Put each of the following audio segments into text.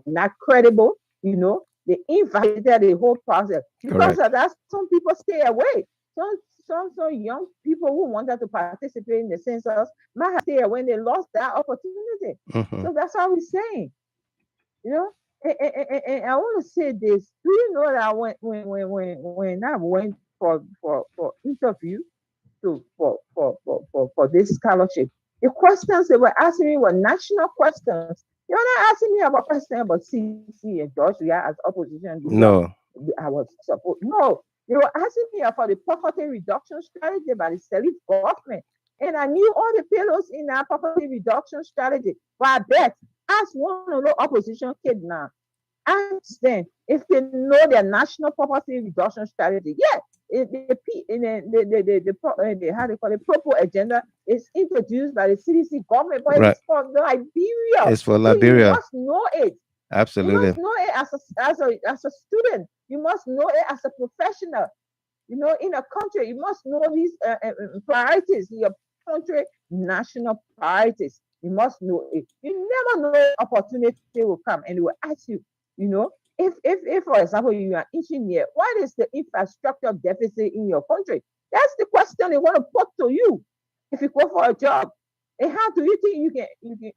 not credible. They invalidated the whole process. Because Correct. of that, some people stay away. Some young people who wanted to participate in the census might have stayed when they lost that opportunity. Hmm. So that's what we're saying. You know, and I want to say this. Do you know that when I went for interview for this scholarship, the questions they were asking me were national questions. They were not asking me about questions about CC and Georgia as opposition leader. No. I was support. No, they were asking me about the poverty reduction strategy by the Salif government. And I knew all the pillars in our poverty reduction strategy. But I bet, ask one of the opposition kid now, ask them if they know their national poverty reduction strategy. Yeah, how they call it, proper agenda is introduced by the CDC government, but Right. it's for Liberia. It's for So you Liberia. must know it. You must Absolutely. know it as a student. You must know it as a professional. In a country, you must know these priorities, your country national priorities. You must know it. You never know opportunity will come and they will ask you, you know, if for example you are engineer, what is the infrastructure deficit in your country? That's the question they want to put to you if you go for a job. And how do you think you can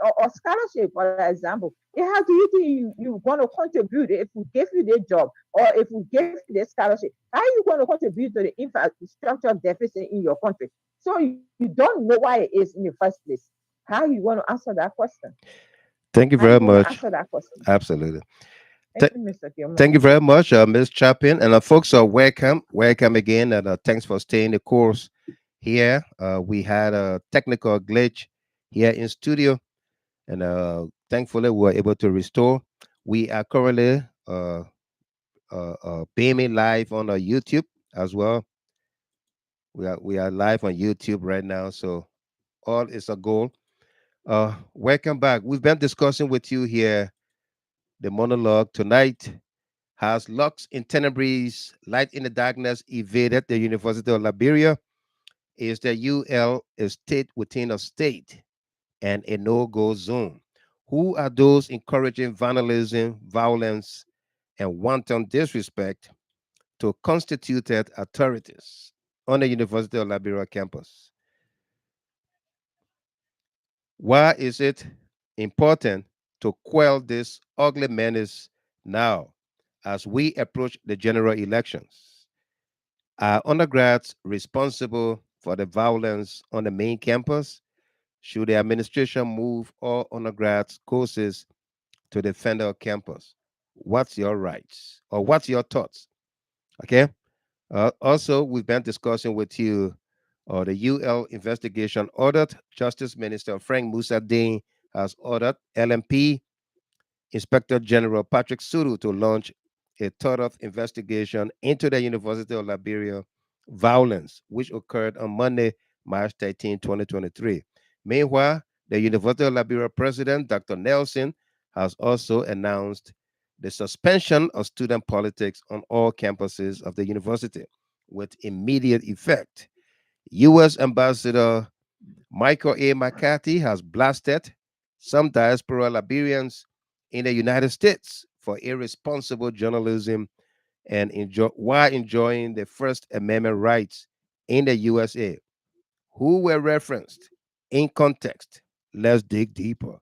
or scholarship, for example? And how do you think you're going to contribute if we give you the job or if we give you the scholarship? How are you going to contribute to the infrastructure deficit in your country? So you don't know why it is in the first place. How you want to answer that question? Thank you How you very going to much. answer that question? Absolutely. Thank Th- you, Mr. Thank you Gilmore. very much, Ms. Chapin. And folks are welcome. Welcome again. And thanks for staying the course here. We had a technical glitch here in studio. And thankfully, we were able to restore. We are currently beaming live on YouTube as well. We are live on YouTube right now. So all is a goal. Welcome back. We've been discussing with you here the monologue tonight. Has Lux in Tenebris, Light in the Darkness evaded the University of Liberia? Is the UL a state within a state and a no-go zone? Who are those encouraging vandalism, violence, and wanton disrespect to constituted authorities on the University of Liberia campus? Why is it important to quell this ugly menace now as we approach the general elections? Are undergrads responsible for the violence on the main campus? Should the administration move all undergrads courses to the FENDEL campus? What's your rights or what's your thoughts? Okay. Also, we've been discussing with you the UL investigation ordered. Justice Minister Frank Musa Dean has ordered LMP Inspector General Patrick SUDUE to launch a thorough investigation into the University of Liberia violence, which occurred on Monday, March 13, 2023. Meanwhile, the University of Liberia president, Dr. Nelson, has also announced the suspension of student politics on all campuses of the university with immediate effect. U.S. Ambassador Michael A. McCarthy has blasted some diaspora Liberians in the United States for irresponsible journalism and while enjoying the First Amendment rights in the USA, who were referenced in context. Let's dig deeper.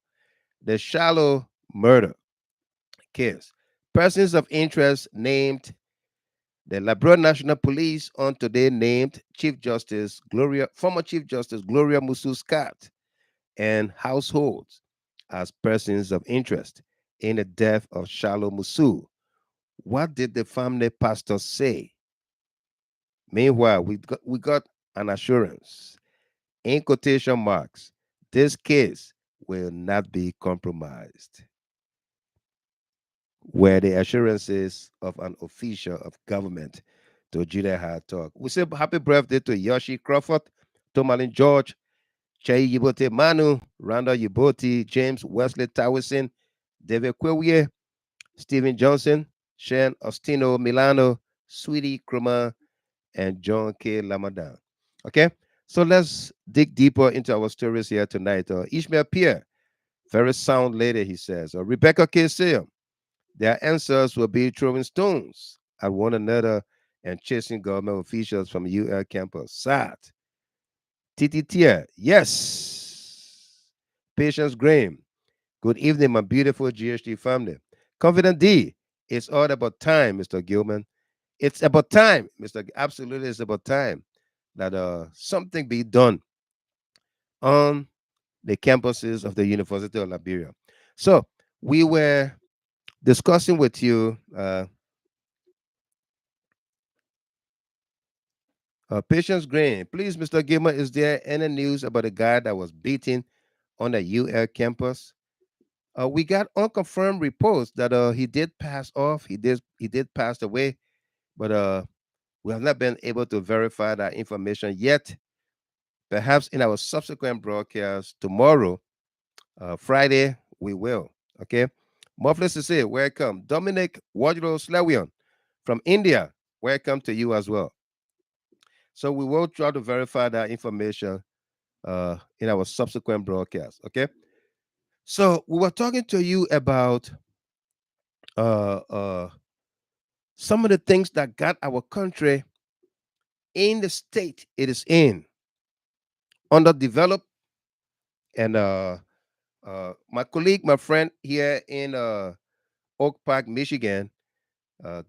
The shallow murder case. Persons of interest named the Liberia National Police on today named former Chief Justice Gloria Musu Scott and households as persons of interest in the death of Shalom Musu. What did the family pastor say? Meanwhile, we got an assurance, in quotation marks, this case will not be compromised. Were the assurances of an official of government to Judah High Talk. We say happy birthday to Yoshi Crawford, Tomalin George, Chai Yibote Manu, Randall Yiboti, James Wesley Towison, David Kwewie, Stephen Johnson, Shane Ostino Milano, Sweetie Kruma, and John K. Lamadan. Okay, so let's dig deeper into our stories here tonight. Ishmael Pierre, Very sound lady, he says. Rebecca Casey, their answers will be throwing stones at one another and chasing government officials from UL campus. SAT. TTT, yes. Patience Graham, good evening, my beautiful GHD family. Confident D, it's all about time, Mr. Gilman. It's about time, Absolutely, it's about time that something be done on the campuses of the University of Liberia. So we were discussing with you, Patience Green. Please, Mr. Gilman, is there any news about a guy that was beaten on the UL campus? We got unconfirmed reports that he did pass off. He did pass away, but we have not been able to verify that information yet. Perhaps in our subsequent broadcast tomorrow, Friday, we will. Okay. Muffless to say, welcome. Dominic Wardrow Slawion from India, welcome to you as well. So we will try to verify that information in our subsequent broadcast. Okay. So we were talking to you about uh, uh, some of the things that got our country in the state it is in, underdeveloped, and my colleague, my friend here in Oak Park, Michigan,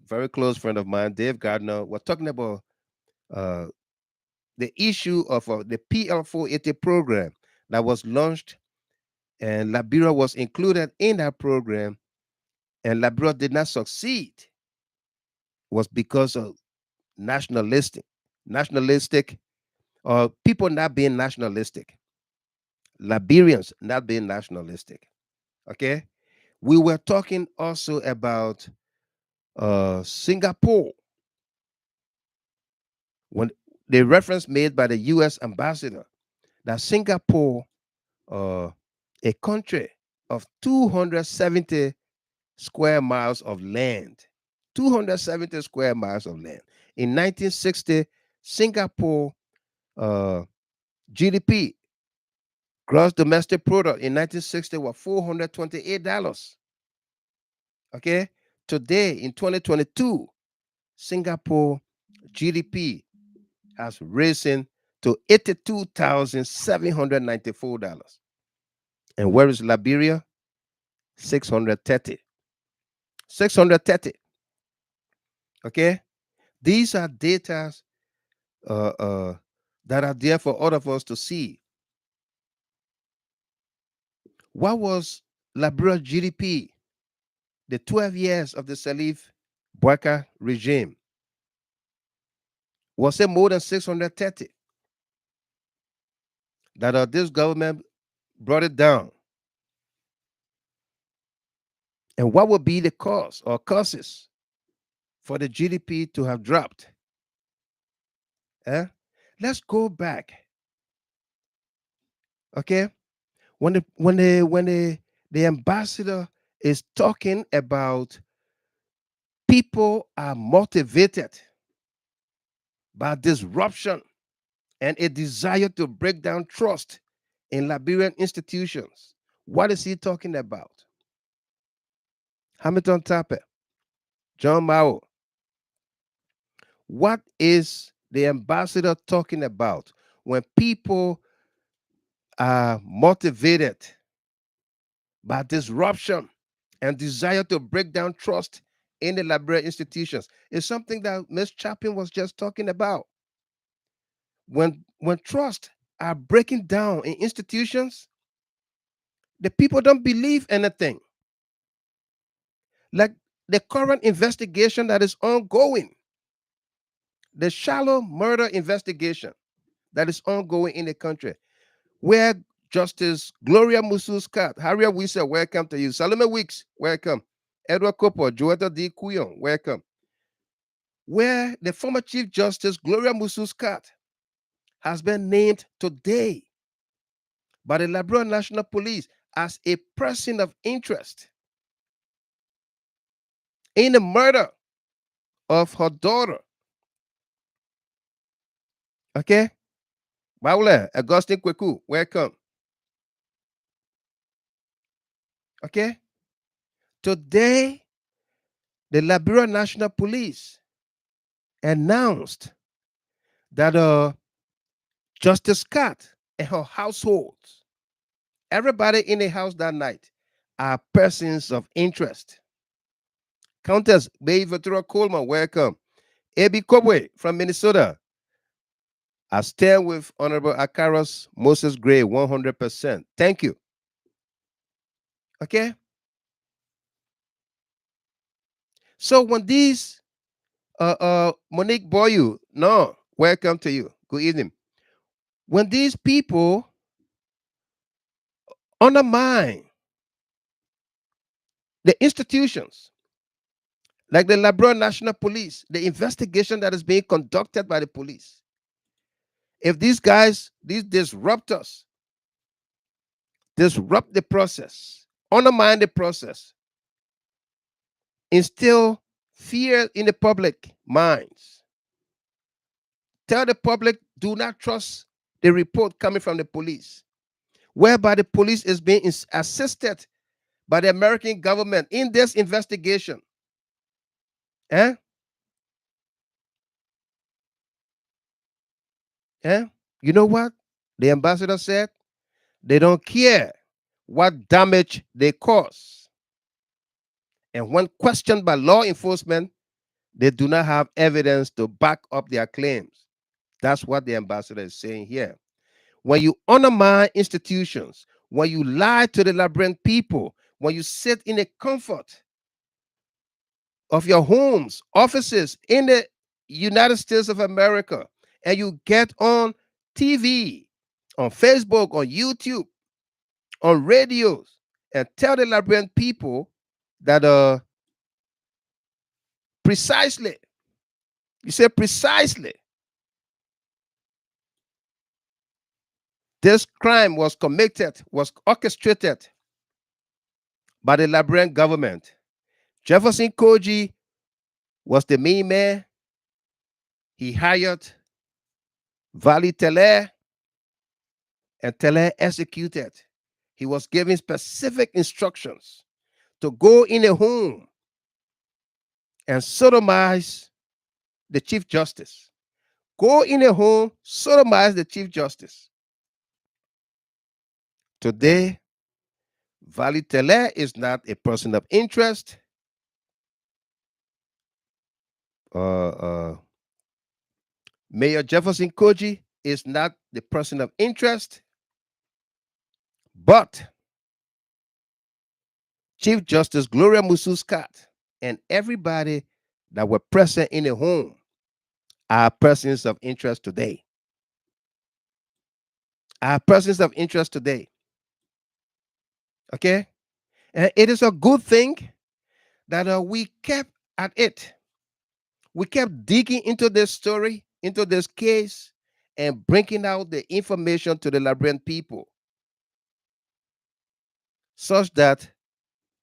very close friend of mine, Dave Gardner, we're talking about uh, the issue of the PL480 program that was launched, and Liberia was included in that program, and Liberia did not succeed, was because of nationalistic, or people not being nationalistic, Liberians not being nationalistic. Okay, we were talking also about Singapore, when the reference made by the U.S. ambassador that Singapore, uh, a country of 270 square miles of land, 270 square miles of land. In 1960, Singapore uh, GDP, gross domestic product, in 1960 was $428. Okay, today in 2022, Singapore GDP has risen to $82,794. And where is Liberia? 630. 630. Okay? These are data uh, uh, that are there for all of us to see. What was Liberia's GDP the 12 years of the Salif Boakai regime? Was it more than 630? That this government brought it down. And what would be the cause or causes for the GDP to have dropped? Eh? Let's go back. Okay, when the ambassador is talking about people are motivated by disruption and a desire to break down trust in Liberian institutions, what is he talking about? Hamilton Tappe, John Mao, what is the ambassador talking about when people are motivated by disruption and desire to break down trust in the Liberian institutions? It's something that Ms. Chapin was just talking about. When trust are breaking down in institutions, the people don't believe anything. Like the current investigation that is ongoing, the shallow murder investigation that is ongoing in the country, where Justice Gloria Musu-Scott, Harriet Wisa, welcome to you. Salome Weeks, welcome. Edward Kopo, Joetta D. Kuyon, welcome. Where the former Chief Justice Gloria Musu-Scott has been named today by the Liberian National Police as a person of interest in the murder of her daughter. Okay? Baule, Augustine Kweku, welcome. Okay? Today, the Liberia National Police announced that Justice Scott and her household, everybody in the house that night, are persons of interest. Countess Bayivatura Coleman, welcome. A.B. Kobwe from Minnesota. I stand with Honorable Akaros Moses Gray 100%. Thank you. Okay? So when these, Monique Boyu, no, welcome to you. Good evening. When these people undermine the institutions, like the Liberia National Police, the investigation that is being conducted by the police, if these guys, these disruptors, disrupt the process, undermine the process, instill fear in the public minds, tell the public do not trust the report coming from the police, whereby the police is being assisted by the American government in this investigation. Eh? Eh? You know what? The ambassador said they don't care what damage they cause. And when questioned by law enforcement, they do not have evidence to back up their claims. That's what the ambassador is saying here. When you undermine institutions, when you lie to the Liberian people, when you sit in the comfort of your homes, offices in the United States of America, and you get on TV, on Facebook, on YouTube, on radios, and tell the Liberian people that precisely, you say precisely, this crime was committed, was orchestrated by the Liberian government. Jefferson Koji was the main man. He hired Vali Tele, and Tele executed. He was given specific instructions to go in a home and sodomize the Chief Justice. Go in a home, sodomize the Chief Justice. Today, Vali Tele is not a person of interest. Uh, uh, Mayor Jefferson Koji is not the person of interest, but Chief Justice Gloria Musu Scott and everybody that were present in the home are persons of interest today. Are persons of interest today. Okay? And it is a good thing that we kept at it. We kept digging into this story, into this case, and bringing out the information to the Liberian people, such that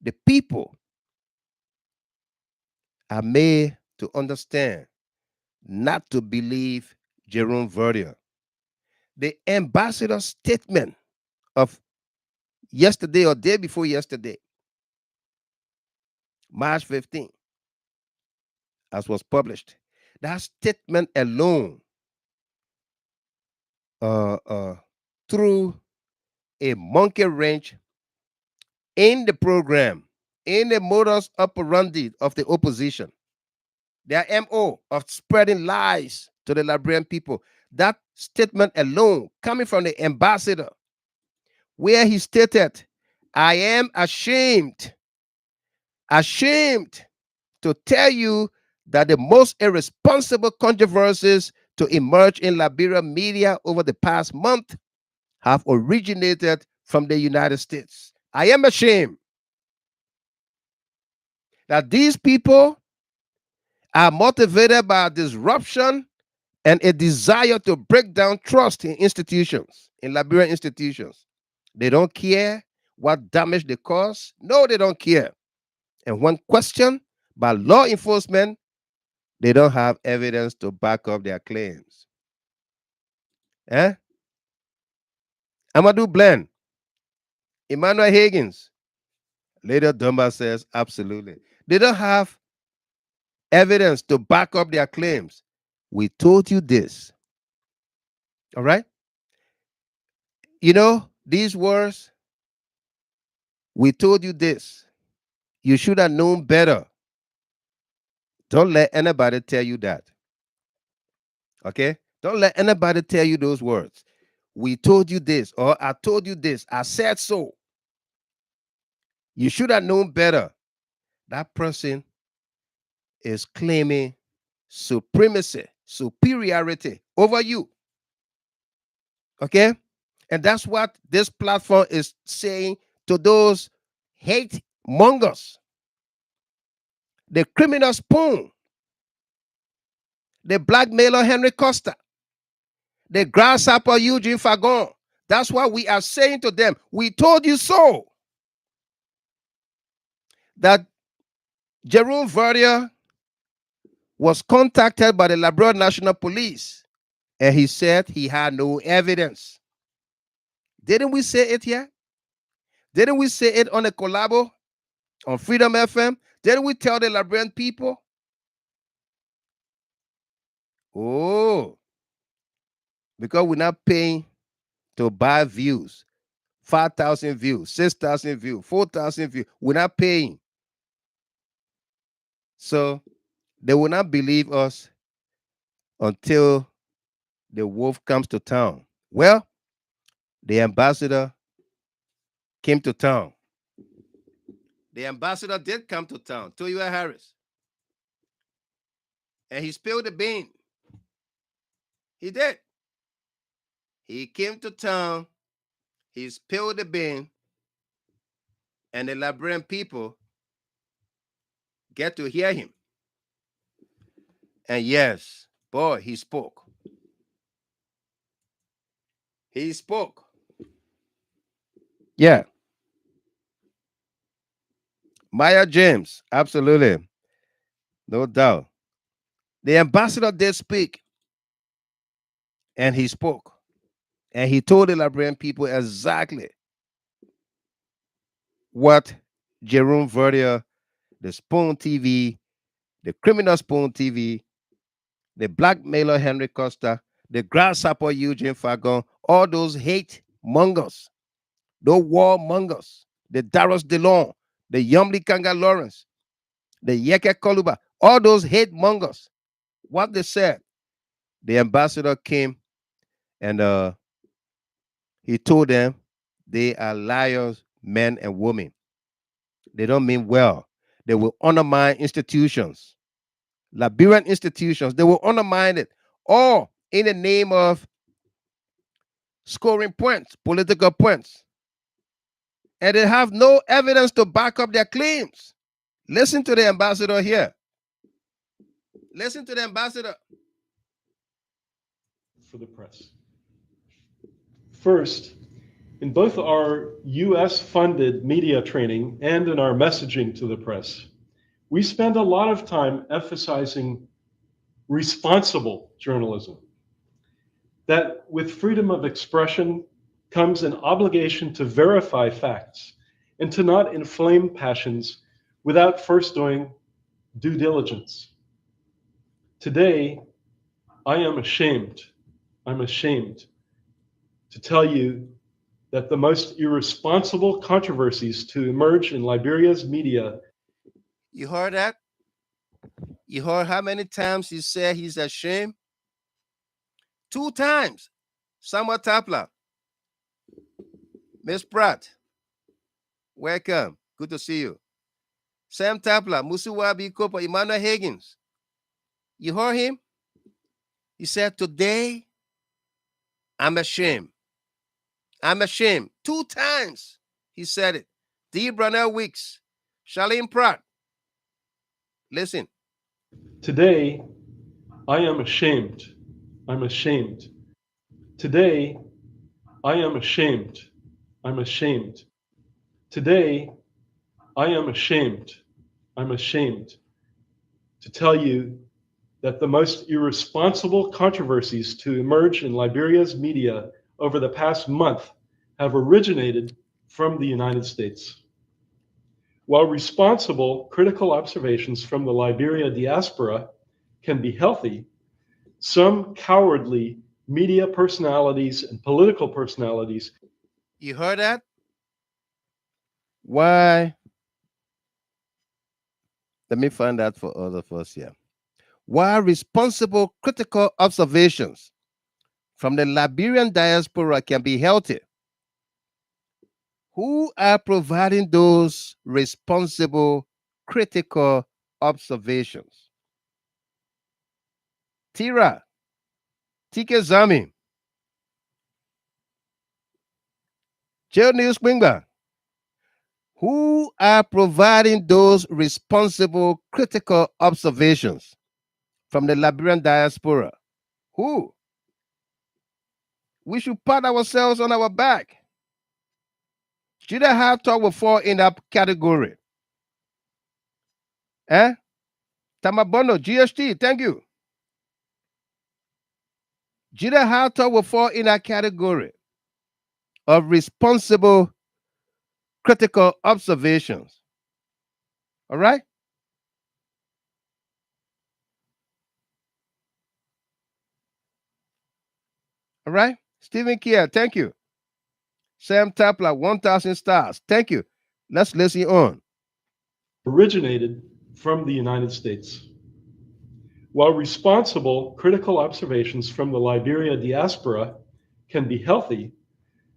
the people are made to understand not to believe Jerome Verdier. The ambassador's statement of yesterday or day before yesterday, March 15th, as was published, that statement alone, uh, uh, through a monkey wrench in the program, in the modus operandi of the opposition, their MO of spreading lies to the Liberian people. That statement alone, coming from the ambassador, where he stated, I am ashamed to tell you that the most irresponsible controversies to emerge in Liberia media over the past month have originated from the United States. I am ashamed that these people are motivated by disruption and a desire to break down trust in institutions, in Liberian institutions. They don't care what damage they cause. No, they don't care. And when questioned by law enforcement, they don't have evidence to back up their claims. Eh? Amadou Blen, Emmanuel Higgins, Later, Dunbar says, absolutely. They don't have evidence to back up their claims. We told you this. All right? You know, these words, we told you this. You should have known better. Don't let anybody tell you that. Okay? Don't let anybody tell you those words. We told you this, or I told you this. I said so. You should have known better. That person is claiming supremacy, superiority over you. Okay? And that's what this platform is saying to those hate mongers, the criminal spoon, the blackmailer Henry Costa, the grasshopper Eugene Fagon. That's what we are saying to them. We told you so. That Jerome Verdier was contacted by the Liberia National Police and he said he had no evidence. Didn't we say it here? Didn't we say it on the collabo on Freedom FM? Didn't we tell the Liberian people? Oh, because we're not paying to buy views. 5,000 views, 6,000 views, 4,000 views. We're not paying. So they will not believe us until the wolf comes to town. Well, the ambassador came to town. The ambassador did come to town, Toyua Harris. And he spilled the bean. He did. He came to town, he spilled the bean, and the Liberian people get to hear him. And yes, boy, he spoke. He spoke. Yeah. Maya James, absolutely. No doubt. The ambassador did speak, and he spoke. And he told the Liberian people exactly what Jerome Verdier, the Spoon TV, the criminal Spoon TV, the blackmailer Henry Costa, the grasshopper Eugene Fagon, all those hate mongers, those war mongers, the Darius DeLong, the Yumli Kanga Lawrence, the Yeke Koluba, all those hate mongers, what they said. The ambassador came and he told them they are liars, men and women. They don't mean well. They will undermine institutions, Liberian institutions. They will undermine it, all in the name of scoring points, political points. And they have no evidence to back up their claims. Listen to the ambassador here. Listen to the ambassador. For the press. First, in both our US-funded media training and in our messaging to the press, we spend a lot of time emphasizing responsible journalism. That with freedom of expression comes an obligation to verify facts and to not inflame passions without first doing due diligence. Today, I'm ashamed to tell you that the most irresponsible controversies to emerge in Liberia's media. You heard that? You heard how many times he said he's ashamed? 2 times. Samuel Tapla. Miss Pratt. Welcome. Good to see you. Sam Tapla, Musuwabi Kopa, Emmanuel Higgins. You heard him? He said, today, I'm ashamed. I'm ashamed. 2 times he said it. D. Brunel Weeks, Charlene Pratt. Listen. Today, I am ashamed. I'm ashamed. Today, I am ashamed. I'm ashamed. Today, I am ashamed. I'm ashamed to tell you that the most irresponsible controversies to emerge in Liberia's media over the past month have originated from the United States. While responsible, critical observations from the Liberia diaspora can be healthy, some cowardly media personalities and political personalities. You heard that? Why? Let me find out for other of us here. Why responsible critical observations from the Liberian diaspora can be healthy? Who are providing those responsible critical observations? Tira, Tike Zami, Joe News Springba. Who are providing those responsible critical observations from the Liberian diaspora? Who? We should pat ourselves on our back. Judah High Talk will fall in that category. Eh? Tamabono, GST, thank you. Judah High Talk will fall in that category of responsible critical observations. All right? All right? Stephen Kier, thank you. Sam Tapler, 1,000 stars. Thank you. Let's listen on. Originated from the United States. While responsible, critical observations from the Liberia diaspora can be healthy,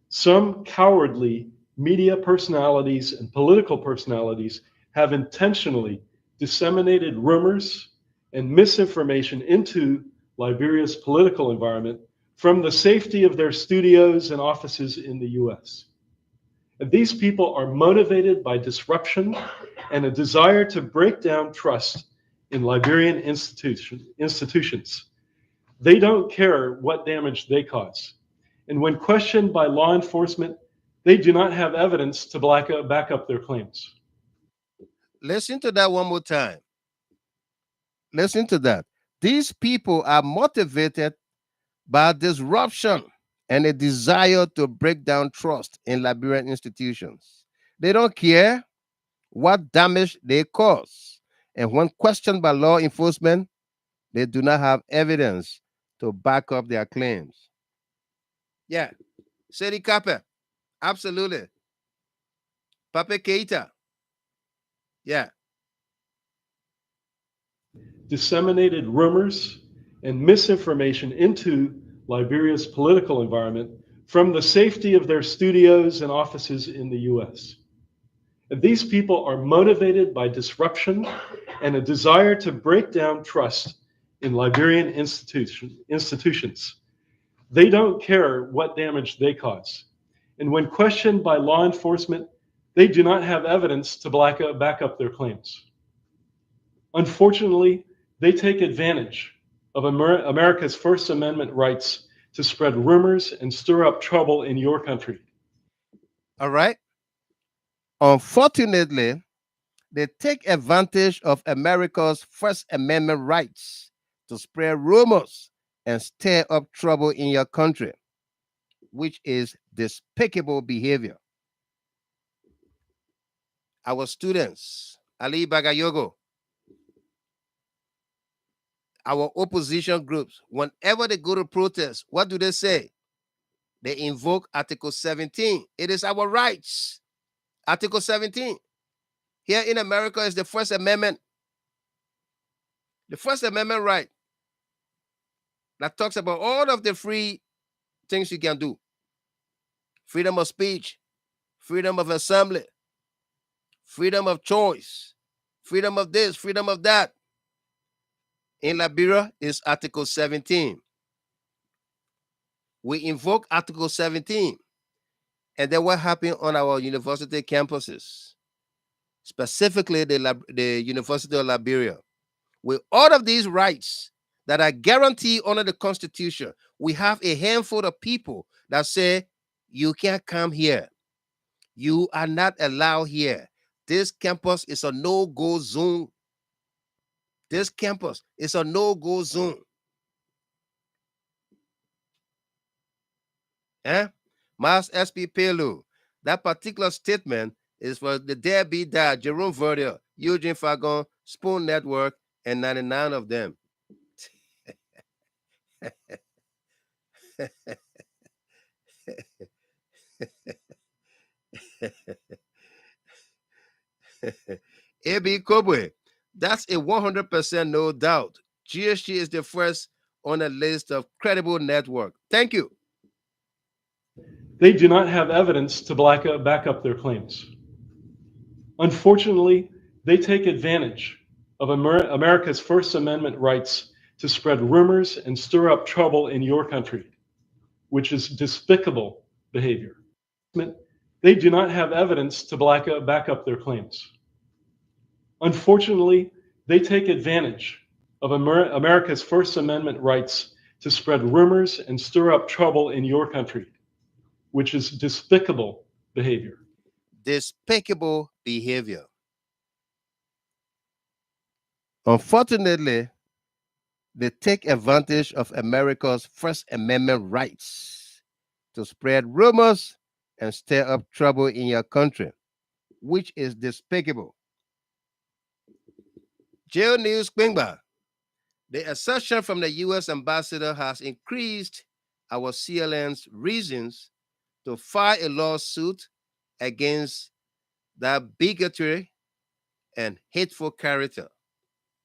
some cowardly media personalities and political personalities have intentionally disseminated rumors and misinformation into Liberia's political environment from the safety of their studios and offices in the US. And these people are motivated by disruption and a desire to break down trust in Liberian institutions. They don't care what damage they cause. And when questioned by law enforcement, they do not have evidence to back up their claims. Listen to that one more time. Listen to that. These people are motivated by disruption and a desire to break down trust in Liberian institutions. They don't care what damage they cause. And when questioned by law enforcement, they do not have evidence to back up their claims. Yeah. Sedi Kape. Absolutely. Pape Keita. Yeah. Disseminated rumors and misinformation into Liberia's political environment from the safety of their studios and offices in the US. And these people are motivated by disruption and a desire to break down trust in Liberian institutions. They don't care what damage they cause. And when questioned by law enforcement, they do not have evidence to back up their claims. Unfortunately, they take advantage of America's First Amendment rights to spread rumors and stir up trouble in your country. All right. Unfortunately, they take advantage of America's First Amendment rights to spread rumors and stir up trouble in your country, which is despicable behavior. Our students, Ali Bagayogo, our opposition groups, whenever they go to protest, what do they say? They invoke Article 17. It is our rights. Article 17. Here in America is the First Amendment. The First Amendment right that talks about all of the free things you can do. Freedom of speech, freedom of assembly, freedom of choice, freedom of this, freedom of that. In Liberia is Article 17. We invoke Article 17. And then what happened on our university campuses, specifically the University of Liberia, with all of these rights that are guaranteed under the Constitution, we have a handful of people that say, you can't come here. You are not allowed here. This campus is a no-go zone. This campus is a no-go zone. Mas SP Pelu, that particular statement It's for the deadbeat dad, Jerome Verdier, Eugene Fagon, Spoon Network, and 99 of them. AB Kobwe, that's a 100% no doubt. GSG is the first on a list of credible network. Thank you. They do not have evidence to back up their claims. Unfortunately, they take advantage of America's First Amendment rights to spread rumors and stir up trouble in your country, which is despicable behavior. They do not have evidence to back up their claims. Unfortunately, they take advantage of America's First Amendment rights to spread rumors and stir up trouble in your country, which is despicable behavior. Despicable behavior. Unfortunately, they take advantage of America's First Amendment rights to spread rumors and stir up trouble in your country, which is despicable. Jail News Quingba. The assertion from the U.S. ambassador has increased our CLN's reasons to file a lawsuit against that bigotry and hateful character,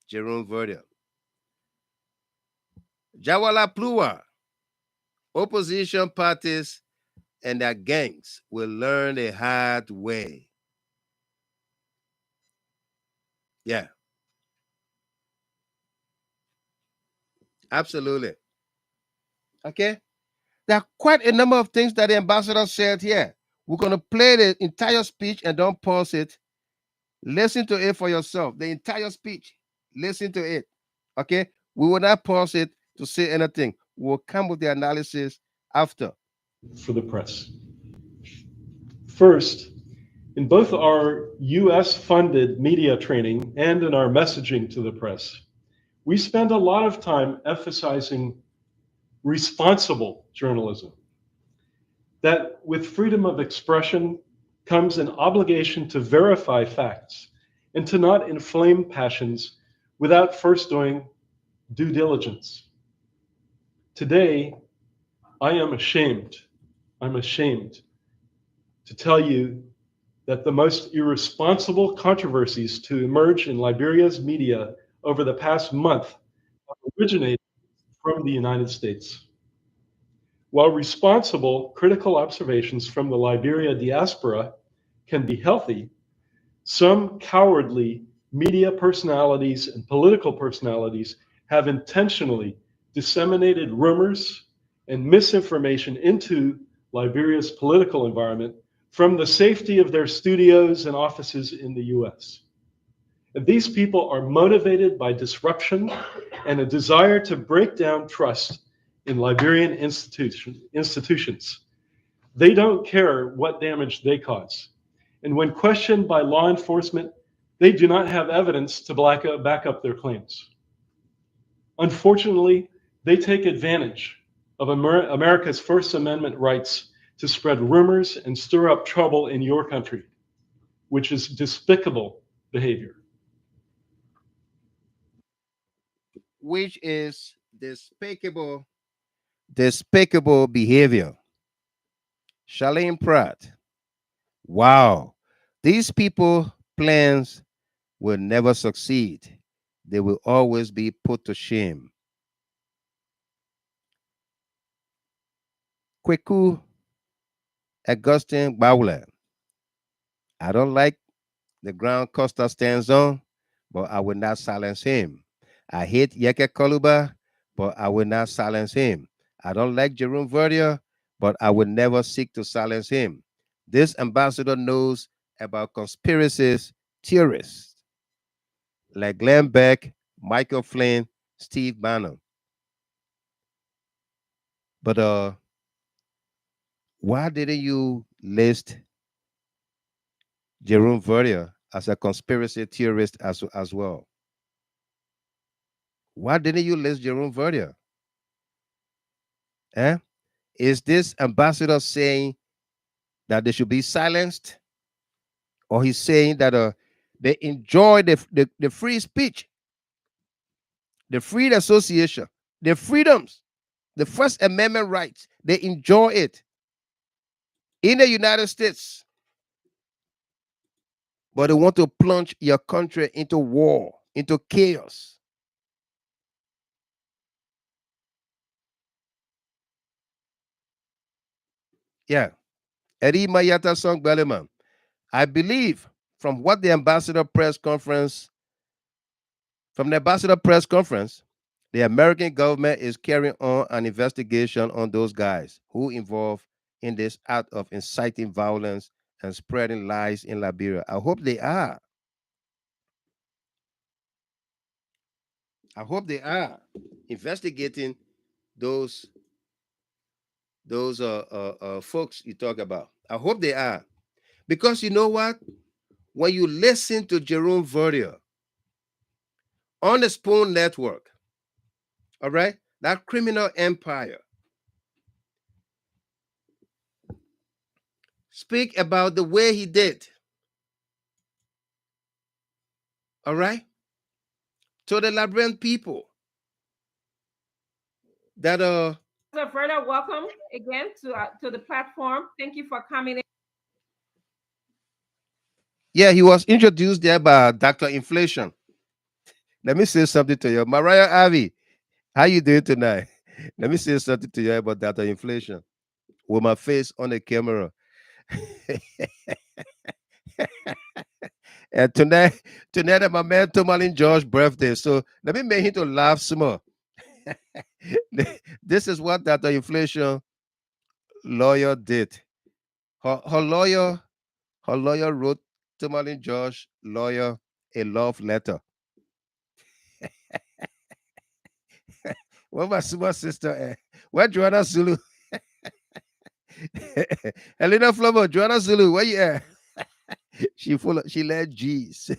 Jerome Verdier. Jawala Plua, opposition parties and their gangs will learn the hard way. Yeah, absolutely. Okay. There are quite a number of things that the ambassador said here. We're going to play the entire speech and don't pause it. Listen to it for yourself. The entire speech. Listen to it. Okay. We will not pause it to say anything. We'll come with the analysis after. For the press. First, in both our US funded media training and in our messaging to the press, we spend a lot of time emphasizing responsible journalism. That with freedom of expression comes an obligation to verify facts and to not inflame passions without first doing due diligence. Today, I'm ashamed to tell you that the most irresponsible controversies to emerge in Liberia's media over the past month have originated from the United States. While responsible, critical observations from the Liberia diaspora can be healthy, some cowardly media personalities and political personalities have intentionally disseminated rumors and misinformation into Liberia's political environment from the safety of their studios and offices in the US. And these people are motivated by disruption and a desire to break down trust in Liberian institutions. They don't care what damage they cause. And when questioned by law enforcement, they do not have evidence to back up their claims. Unfortunately, they take advantage of America's First Amendment rights to spread rumors and stir up trouble in your country, which is despicable behavior. Which is despicable behavior. Charlene Pratt. Wow. These people plans will never succeed. They will always be put to shame. Kweku Augustine Bowler. I don't like the ground Costa stands on, but I will not silence him. I hate Yeke Koluba, but I will not silence him. I don't like Jerome Verdier, but I will never seek to silence him. This ambassador knows about conspiracies theorists like Glenn Beck, Michael Flynn, Steve Bannon. But why didn't you list Jerome Verdier as a conspiracy theorist as well? Why didn't you list Jerome Verdier? Eh? Is this ambassador saying that they should be silenced? or he's saying that they enjoy the free speech, the free association, the freedoms, the First Amendment rights. They enjoy it in the United States, but they want to plunge your country into war, into chaos. Yeah. Eddie Mayata Song Belleman. I believe from what the ambassador press conference, from the ambassador press conference, the American government is carrying on an investigation on those guys who involved in this act of inciting violence and spreading lies in Liberia. I hope they are. I hope they are investigating those folks you talk about. I hope they are, because you know what? When you listen to Jerome Verdier on the Spoon Network, all right, that criminal empire, speak about the way he did, all right, to the Liberian people that Further welcome again to the platform. Thank you for coming in. yeah, he was introduced there by Dr. Inflation. Let me say something to you. Mariah Avi, how you doing tonight? Let me say something to you about Dr. Inflation with my face on the camera. And tonight my man Tomalin George's birthday. So let me make him to laugh some more. This is what Dr. Inflation lawyer did. Her lawyer wrote Tomalin George lawyer a love letter. Where my super sister? Where Joanna Zulu? Helena Flomo, Joanna Zulu, where you at? She led G's.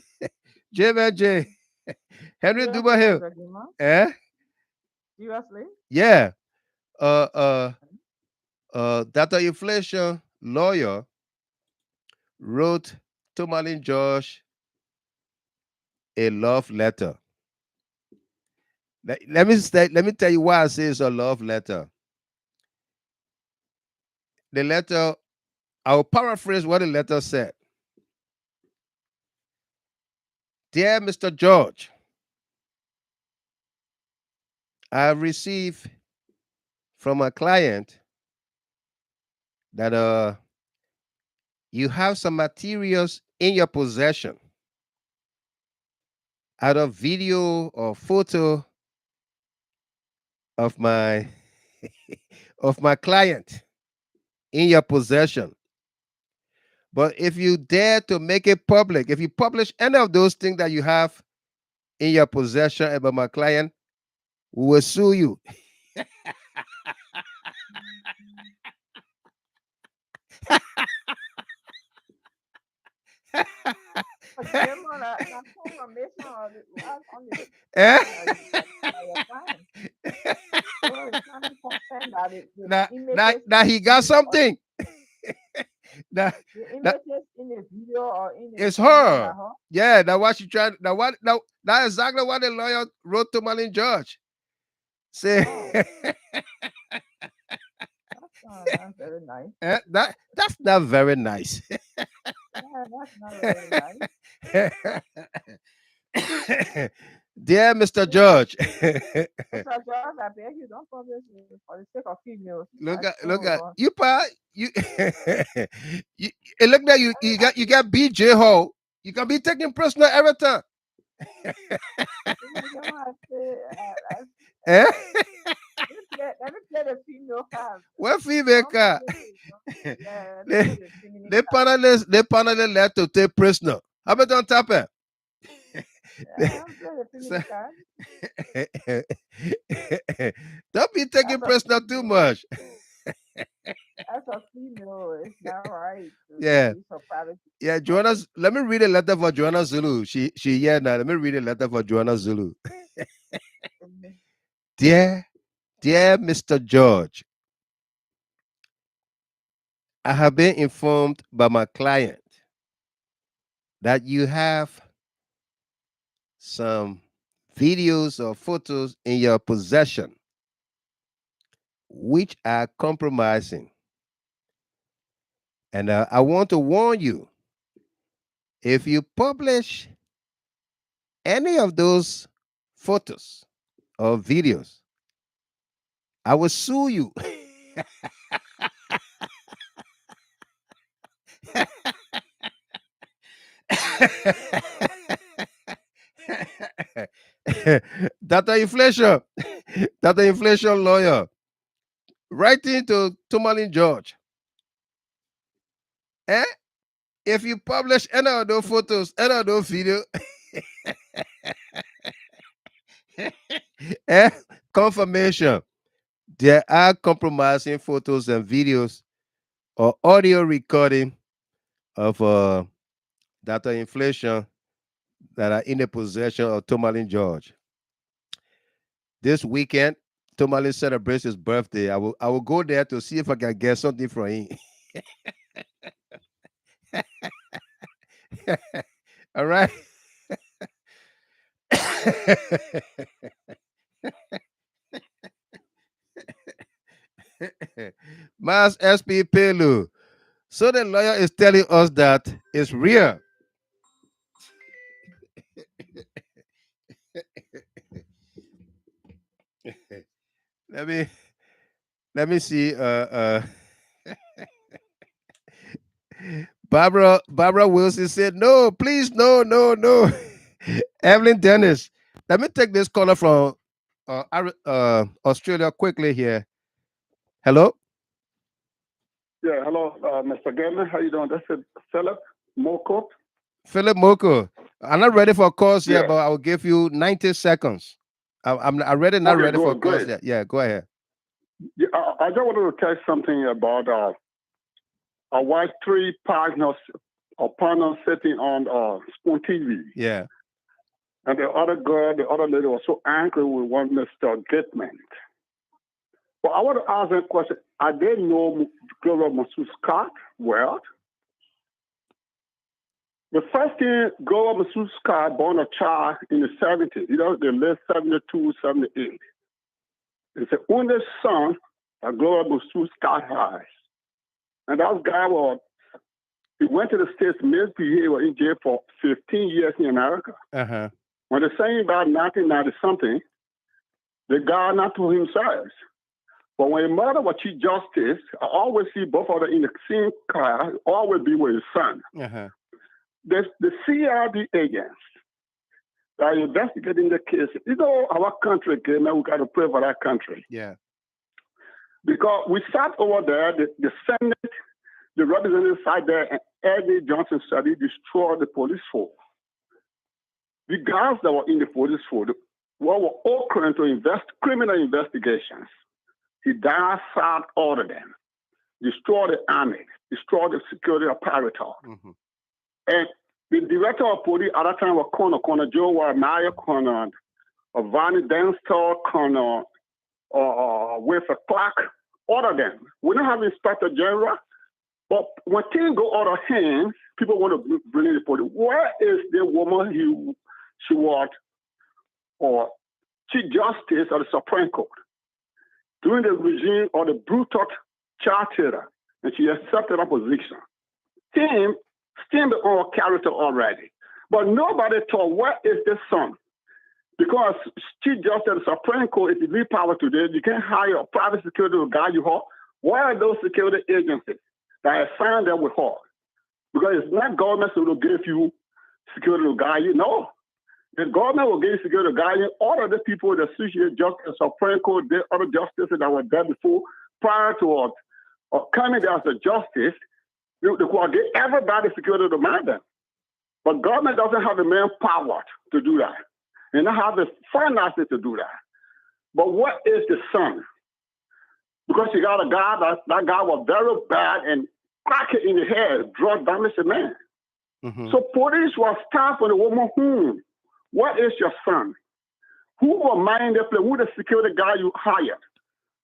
J man J. Henry Duba Hill. Eh? Seriously? Yeah. Data Inflation lawyer wrote to Marlene Josh a love letter. Let me tell you why I say it's a love letter. The letter, I'll paraphrase what the letter said. Dear Mr. George, I received from a client that you have some materials in your possession, either video or photo of my of my client in your possession. But if you dare to make it public, if you publish any of those things that you have in your possession about my client, we will sue you. Now he got something. Now, in the video or in the it's her. Yeah, that's what she tried. That's exactly what the lawyer wrote to Marlene George. Say, that's very nice. That's not very nice. Yeah, that's not very nice. Dear Mr. George. Mr. George, I beg you, don't publish it for the sake of females. Look at you, pa. You, it look like you got BJ Ho. You can be taken personal every time. Eh? Let me play the female card. What female card? They panelists let to take prisoner. How about on top it? Don't be taking prisoner too much. That's a female. It's not right. Yeah. Yeah, Joanna. Let me read a letter for Joanna Zulu. She yeah now. Let me read a letter for Joanna Zulu. Dear Mr. George, I have been informed by my client that you have some videos or photos in your possession which are compromising. And I want to warn you, if you publish any of those photos or videos, I will sue you. Data inflation, data inflation lawyer, writing to Tomalin George. Eh? If you publish any of those photos, any of those videos, eh? Confirmation. There are compromising photos and videos or audio recording of data inflation that are in the possession of Tomalin George. This weekend, Tomalin celebrates his birthday. I will go there to see if I can get something from him. All right. Mas SP Pelu. So the lawyer is telling us that it's real. let me see. Barbara Wilson said, "No, please, no, no, no." Evelyn Dennis. Let me take this caller from Australia quickly here. Hello. Yeah, hello, Mr. Gamer. How you doing? This is Philip Moko. Philip Moko. I'm not ready for calls yet, Yeah. but I will give you 90 seconds. I'm already not ready for calls yet. Yeah, go ahead. Yeah, I just wanted to tell you something about a white three partners or partner sitting on Spoon TV. Yeah. And the other girl, the other lady was so angry with one Mr. Gitman. Well, I want to ask that question. I didn't know Gloria Masu Scott well. The first thing, Gloria Masu Scott born a child in the 70s, the late 72, 78. It's the only son that Gloria Masu Scott has. And that guy he went to the States, misbehaved, was in jail for 15 years in America. Uh-huh. When they're saying about 1990-something, the guy not to himself. But when your mother was Chief Justice, I always see both of them in the same car, always be with his son. Uh-huh. The CRD agents that are investigating the case, our country, man, we got to pray for that country. Yeah. Because we sat over there, the Senate, the representatives sat there, and Eddie Johnson said he destroyed the police force. The guys that were in the police force were occurring to criminal investigations. He downsized all of them, destroyed the army, destroyed the security apparatus. Mm-hmm. And the director of police at that time was Colonel Joe Meyer, Colonel Vonnie Denstall, Colonel Wilfred Clark, all of them. We don't have Inspector General, but when things go out of hand, people want to bring in the police. Where is the woman she was, or Chief Justice of the Supreme Court? During the regime of the brutal child terror, and she accepted her position. Steamed on character already. But nobody thought, what is the son? Because Chief Justice of the Supreme Court is the lead power today. You can't hire a private security to guide you her. Why are those security agencies that assigned them with her? Because it's not government who will give you security to guide you. No. The government will give you security to guide you. All of the people that associate justice, Supreme Court, the other justices that were there before, prior to coming there as a justice, they will give everybody security to mind them. But government doesn't have the manpower to do that. And not have the finances to do that. But what is the son? Because you got a guy, that guy was very bad and crack it in the head, drug damage the man. Mm-hmm. So police was stopping the woman home. What is your son? Who will mind the place? Who the security guy you hired?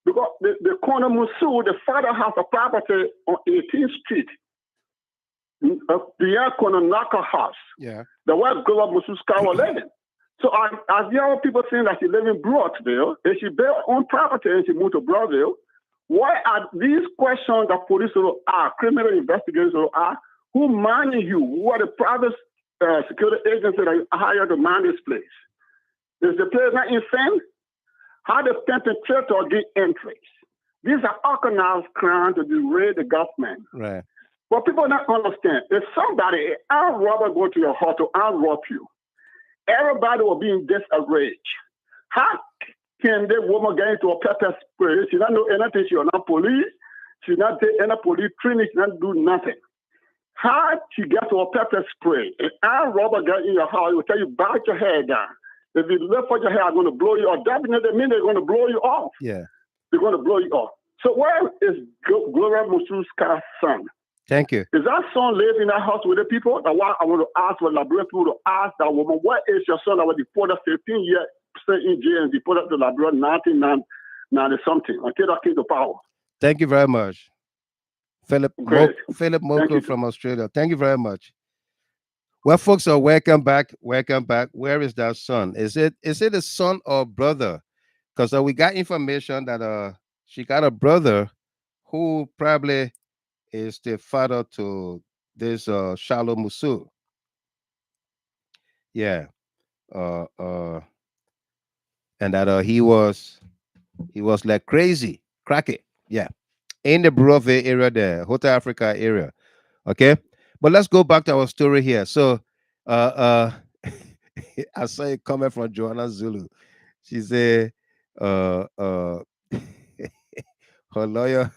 Because the corner Musu, the father has a property on 18th Street. Pierre Kona Naka house. Yeah. The wife grew up Mususka was living. So I hear people saying that she live in Broadville, and she built her own property and she moved to Broadville. Why are these questions that police will ask, criminal investigators will ask, who manage you? Who are the private security agencies that you hire to man this place? Is the place not insane? How the perpetrator get entries? These are organized crime to derail the government. Right. But people don't understand. If somebody, armed robber, go to your house to arm rob you, everybody will be in disarray. How can the woman get into a pepper spray? She don't know anything. She is not police. She not take any police training. She not do nothing. How she get to a pepper spray? An armed robber get in your house, he will tell you, bite your hair down. If you lift up your hair, I'm going to blow you off. Definitely mean they're going to blow you off. Yeah. They're going to blow you off. So where is Gloria Mususka's son? Thank you. Is that son live in that house with the people? That's why I want to ask for Liberia people to ask that woman, what is your son that was deported 15 years in jail and deported to Liberia 1990 something until that came to power? Thank you very much. Philip Great. Philip Thank Moko you. from Australia. Thank you very much. Well, folks, are welcome back. Welcome back. Where is that son? Is it a son or brother? Because we got information that she got a brother who probably is the father to this Shalom Musu. Yeah. And that he was like crazy, cracky. Yeah. In the Broadway area there, Hotel Africa area. Okay. But let's go back to our story here. So I saw a comment from Joanna Zulu. She said her lawyer,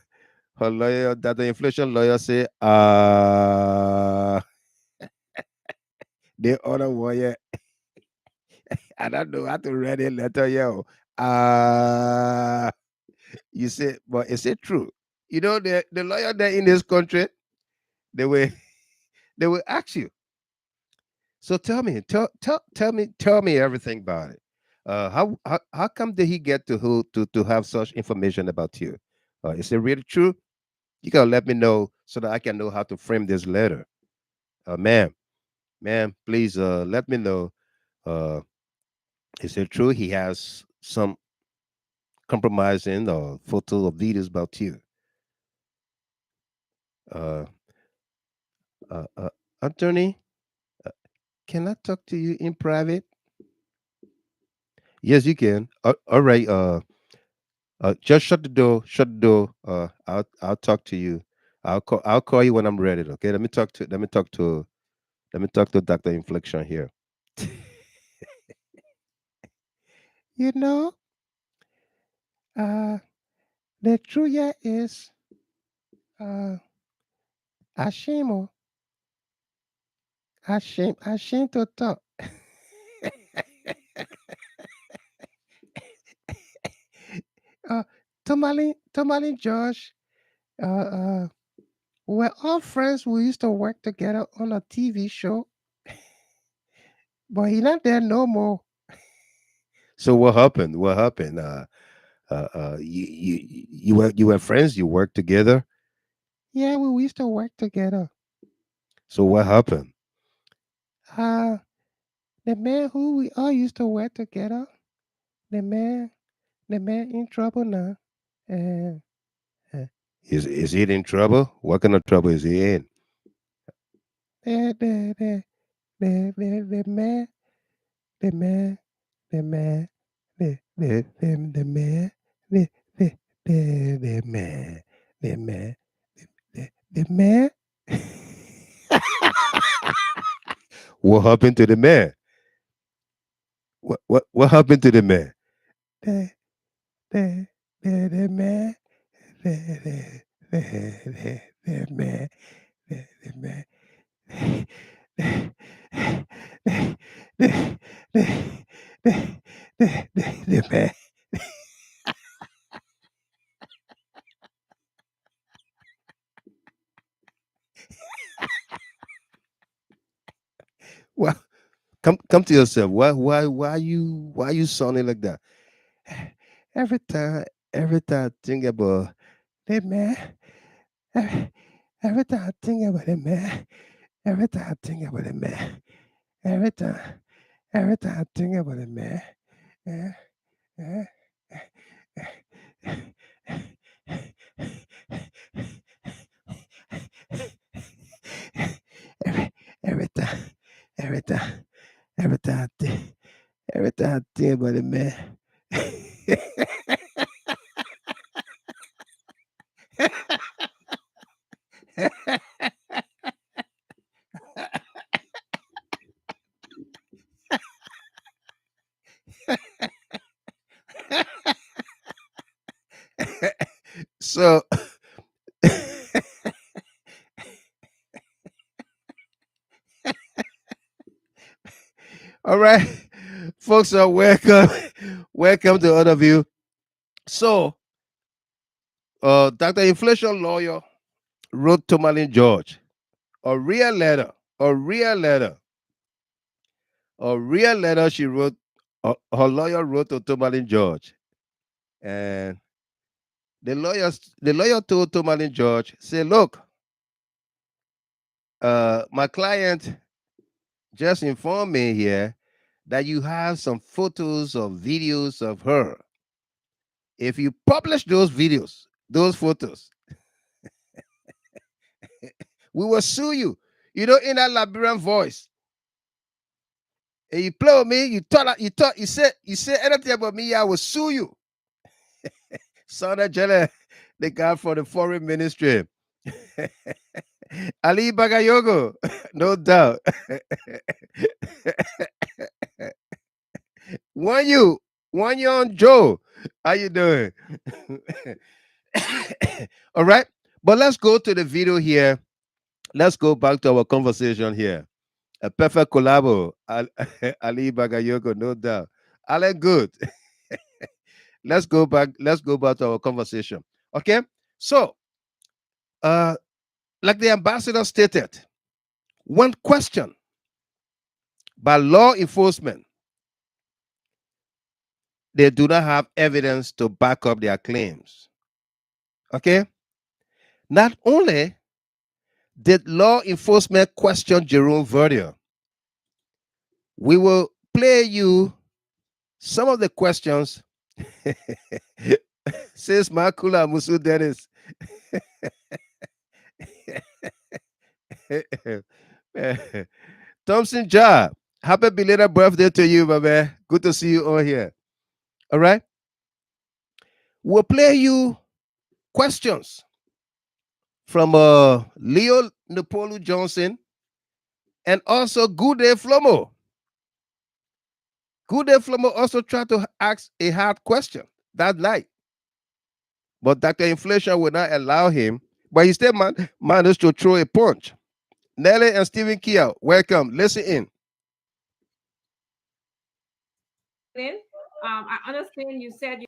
that the inflation lawyer say, the other one, I don't know how to read it letter, yo. You say, but is it true? You know, the lawyer there in this country, they will they will ask you. So tell me, tell me everything about it. How come did he get to have such information about you? Is it really true? You gotta let me know so that I can know how to frame this letter. Ma'am, please let me know. Uh, is it true he has some compromising or photo or videos about you? Uh, uh, uh, Attorney, uh, can I talk to you in private? Yes, you can. All right. Just shut the door. Shut the door. I'll talk to you. I'll call you when I'm ready. Okay. Let me talk to Doctor Inflection here. You know, uh, the truth here is, uh, ashamed, ashamed to talk. uh, Tomali Josh, we're all friends. We used to work together on a TV show, but he's not there no more. So what happened? What happened? You were friends. You worked together. Yeah, we used to work together. So what happened? Uh, the man who we all used to work together, the man, the man in trouble now. Uh, is he in trouble? What kind of trouble is he in? The the man, the man, the man, the man, the the the man, the man, the man. What happened to the man? What happened to the man? The the man, the man, the man, the the the man. Well, come to yourself. Why you sounding like that? Every time I think about that man, every time I think about that man. Every time I think about it, man. Every time I think about it, man. Eh, eh, every time, every time, every time, every time I think about it, man. So, all right, folks are welcome. Welcome to all of you. So, Dr. Inflation Lawyer wrote to Malin George a real letter, a real letter, a real letter she wrote, her lawyer wrote to Tomalin George. And the lawyer told Tomalin George, say, look, my client just informed me here that you have some photos or videos of her. If you publish those videos, those photos, we will sue you. You know, in that Liberian voice. And you play with me, you said anything about me, I will sue you. Sana Jele, the guy from the foreign ministry. Ali Bagayogo, no doubt. One you on Joe. How you doing? All right. But let's go to the video here. Let's go back to our conversation here. A perfect collabo. Ali Bagayogo, no doubt. Alan Good. Let's go back to our conversation. Okay. So like the ambassador stated, when questioned by law enforcement, they do not have evidence to back up their claims. Okay? Not only did law enforcement question Jerome Verdier, we will play you some of the questions. Says Makula Musu Dennis. Thompson Ja, happy belated birthday to you, my man. Good to see you all here. All right? We'll play you questions from Leo Napolu Johnson and also Good Day Flomo. Good Day Flomo also tried to ask a hard question that night. But Dr. Inflation would not allow him, but he still managed to throw a punch. Nelly and Stephen Kia, welcome. Listen in. I understand you said you.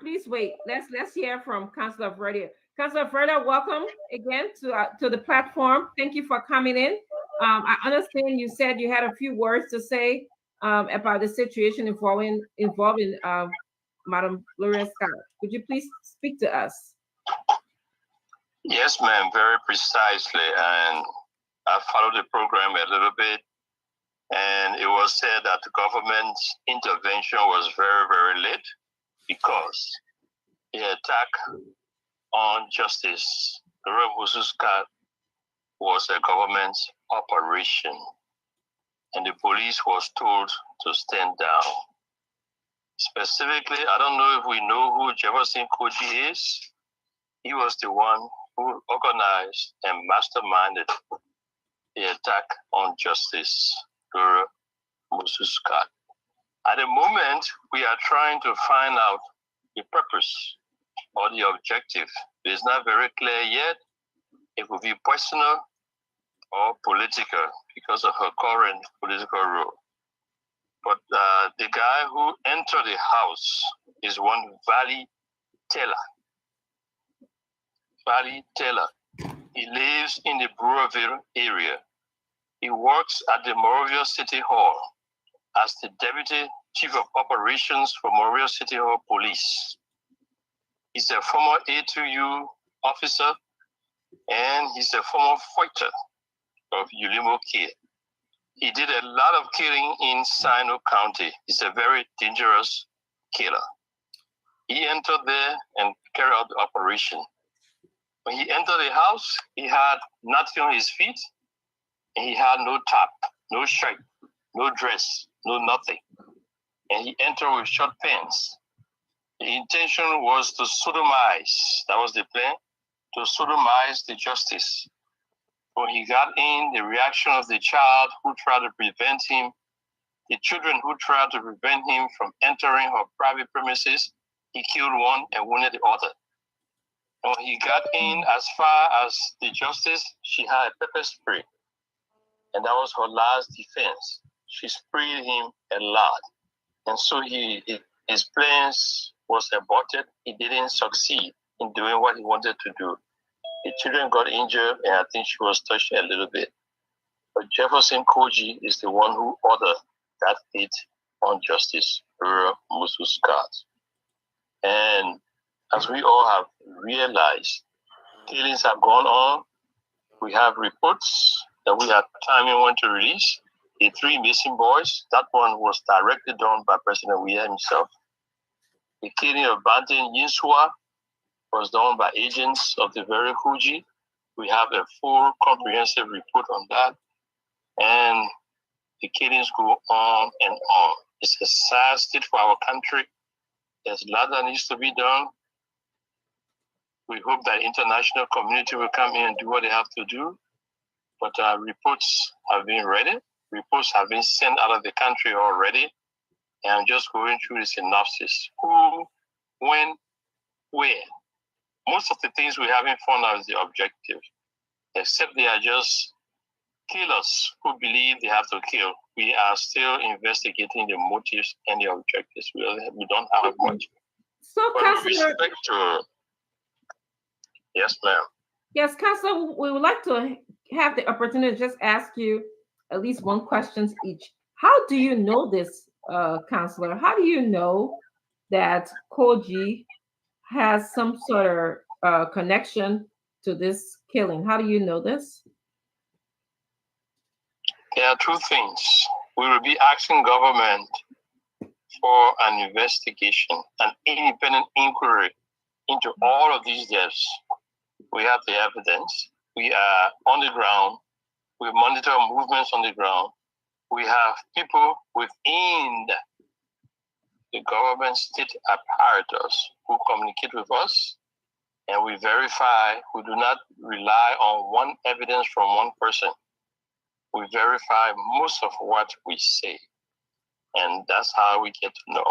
Please wait. Let's hear from Councilor Verdier. Councilor Verdier, welcome again to the platform. Thank you for coming in. I understand you said you had a few words to say about the situation involving Madam Gloria Scott. Would you please speak to us? Yes, ma'am, very precisely. And I followed the program a little bit, and it was said that the government's intervention was very, very late because the attack on Justice Gloria Scott was a government operation, and the police was told to stand down. Specifically, I don't know if we know who Jefferson Koji is. He was the one who organized and masterminded the attack on Justice Gloria Scott. At the moment, we are trying to find out the purpose or the objective. It's not very clear yet. It will be personal or political because of her current political role. But the guy who entered the house is one Valley Taylor. Valley Taylor. He lives in the Brewerville area. He works at the Monrovia City Hall as the Deputy Chief of Operations for Monrovia City Hall Police. He's a former A2U officer, and he's a former fighter of Ulimo Kid. He did a lot of killing in Sino County. He's a very dangerous killer. He entered there and carried out the operation. When he entered the house, he had nothing on his feet, and he had no top, no shirt, no dress, no nothing. And he entered with short pants. The intention was to sodomize. That was the plan, to sodomize the justice. When he got in, the reaction of the child who tried to prevent him, the children who tried to prevent him from entering her private premises, he killed one and wounded the other. And when he got in as far as the justice, she had a pepper spray. And that was her last defense. She sprayed him a lot. And so his plans was aborted. He didn't succeed in doing what he wanted to do. The children got injured, and I think she was touched a little bit. But Jefferson Koji is the one who ordered that hit on Justice Musu's guards. And as we all have realized, killings have gone on. We have reports that we are timing when to release. The 3 missing boys, that one was directly done by President Weah himself. The killing of Banton Yinsua was done by agents of the very Huji. We have a full comprehensive report on that. And the killings go on and on. It's a sad state for our country. There's a lot that needs to be done. We hope that international community will come in and do what they have to do. But reports have been ready. Reports have been sent out of the country already. And I'm just going through the synopsis. Who, when, where. Most of the things we haven't found out is the objective, except they are just killers who believe they have to kill. We are still investigating the motives and the objectives. We don't have much. So, but with respect to, yes, ma'am. Yes, Counselor, we would like to have the opportunity to just ask you at least one question each. How do you know this, Counselor? How do you know that Koji has some sort of connection to this killing? How do you know this? There are 2 things. We will be asking government for an investigation, an independent inquiry into all of these deaths. We have the evidence. We are on the ground. We monitor movements on the ground. We have people within the government state apparatus who communicate with us, and we verify. We do not rely on one evidence from one person. We verify most of what we say, and that's how we get to know.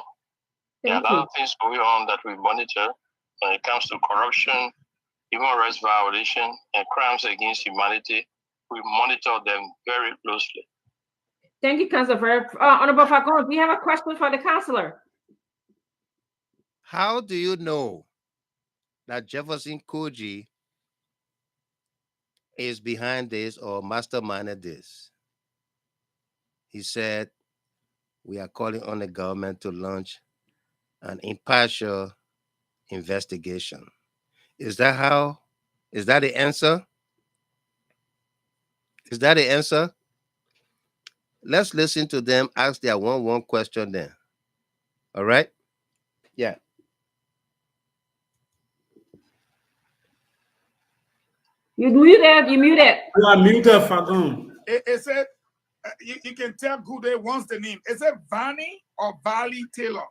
There are a lot of things going on that we monitor when it comes to corruption, human rights violation, and crimes against humanity. We monitor them very closely. Thank you, Councilor. Honorable Falcon, do you have a question for the Councilor? How do you know that Jefferson Koji is behind this or masterminded this? He said, we are calling on the government to launch an impartial investigation. Is that how? Is that the answer? Is that the answer? Let's listen to them ask their one question then. All right? Yeah. You muted. You muted. You are muted, Fagun. It said, you can tell who they wants the name. Is it Vanny or Valley Taylor?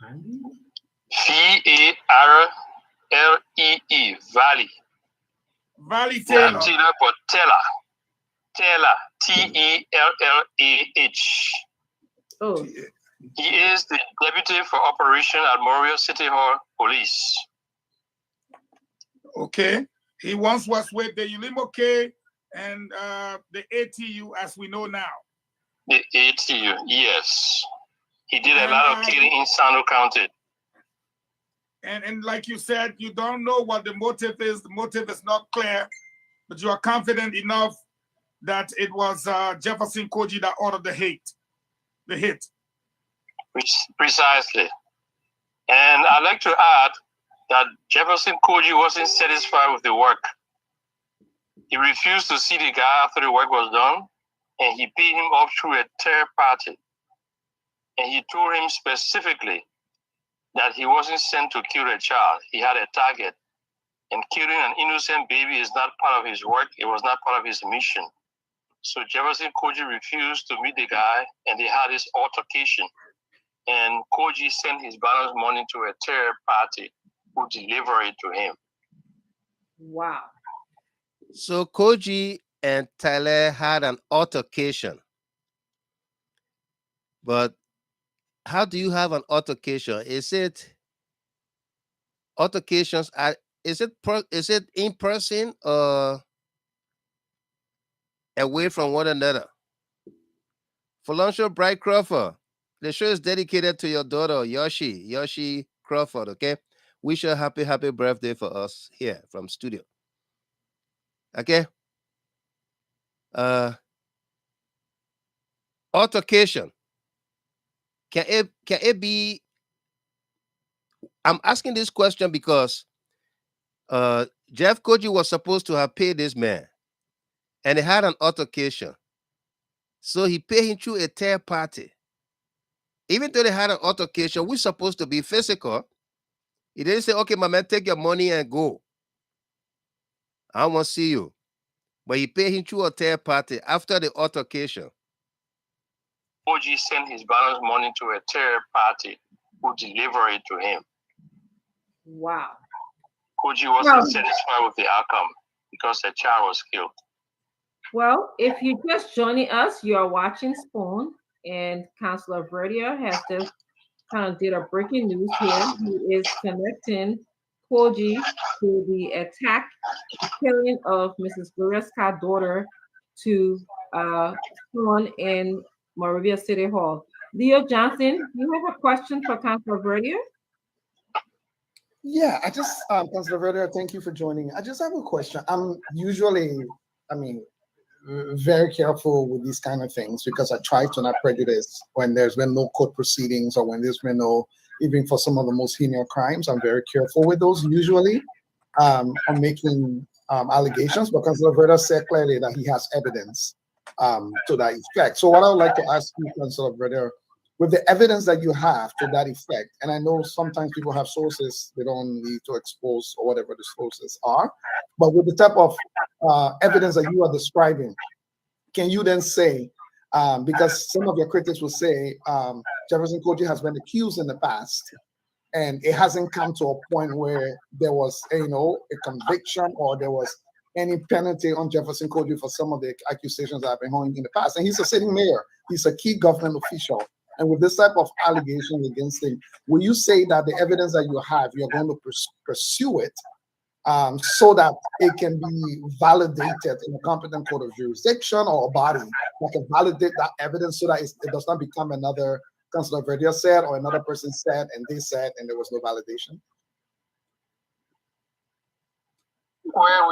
VARLEE, Valley. Valley Taylor. Taylor, but Taylor. Taylor, TELLAH. Oh. He is the deputy for operation at Memorial City Hall Police. Okay. He once was with the Ulimo K and the ATU, as we know now. The ATU, yes. He did a lot of killing in Sano County. And like you said, you don't know what the motive is. The motive is not clear, but you are confident enough that it was Jefferson Koji that ordered the hit. Precisely. And I'd like to add that Jefferson Koji wasn't satisfied with the work. He refused to see the guy after the work was done, and he paid him off through a third party. And he told him specifically that he wasn't sent to kill a child. He had a target. And killing an innocent baby is not part of his work. It was not part of his mission. So Jefferson Koji refused to meet the guy, and they had this altercation. And Koji sent his balance money to a third party who delivered it to him. Wow. So Koji and Tyler had an altercation. But how do you have an altercation? Is it altercations? Is it in person or away from one another? Feloncio Bright Crawford, the show is dedicated to your daughter, Yoshi Crawford, okay? Wish her happy birthday for us here from studio. Okay? Altercation. Can it be? I'm asking this question because Jeff Koji was supposed to have paid this man, and they had an altercation. So he paid him through a third party. Even though they had an altercation, we're supposed to be physical. He didn't say, okay, my man, take your money and go. I don't want to see you. But he paid him through a third party after the altercation. Koji sent his balance money to a third party who delivered it to him. Wow. Koji wasn't satisfied with the outcome because a child was killed. Well, if you're just joining us, you are watching Spoon, and Councilor Verdia has just kind of did a breaking news here. He is connecting Koji to the attack, killing of Mrs. Gloria Scott's daughter to someone in Monrovia City Hall. Leo Johnson, you have a question for Councilor Verdia? Yeah, I just, Councilor Verdia, thank you for joining. I just have a question. I'm usually, very careful with these kind of things because I try to not prejudice when there's been no court proceedings or when there's been no, even for some of the most heinous crimes, I'm very careful with those usually on making allegations, but Councilor Verdia said clearly that he has evidence to that effect. So what I would like to ask you, Councilor Verdia, with the evidence that you have to that effect, and I know sometimes people have sources they don't need to expose or whatever the sources are, but with the type of evidence that you are describing, can you then say, because some of your critics will say Jefferson Koji has been accused in the past, and it hasn't come to a point where there was, a conviction or there was any penalty on Jefferson Koji for some of the accusations that have been going in the past. And he's a sitting mayor. He's a key government official. And with this type of allegations against him, will you say that the evidence that you have, you're going to pursue it so that it can be validated in a competent court of jurisdiction or a body that can validate that evidence so that it does not become another Councilor Verdia said or another person said and they said and there was no validation? Where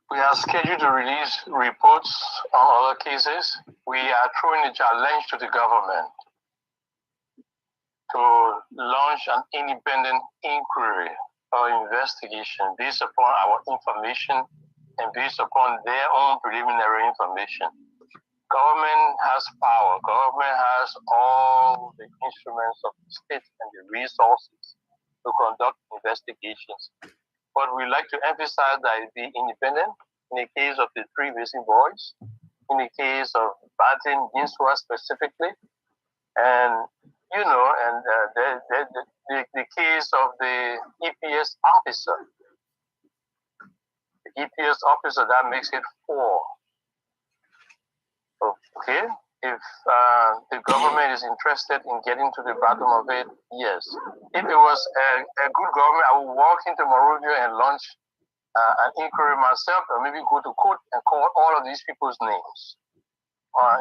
we are scheduled to release reports on other cases. We are throwing a challenge to the government to launch an independent inquiry or investigation based upon our information and based upon their own preliminary information. Government has power. Government has all the instruments of the state and the resources to conduct investigations. But we like to emphasize that it be independent in the case of the 3 missing boys, in the case of Batin Ginswa specifically, and the case of the EPS officer. The EPS officer, that makes it 4. Okay, if the government is interested in getting to the bottom of it, yes. If it was a good government, I would walk into Monrovia and launch an inquiry myself, or maybe go to court and call all of these people's names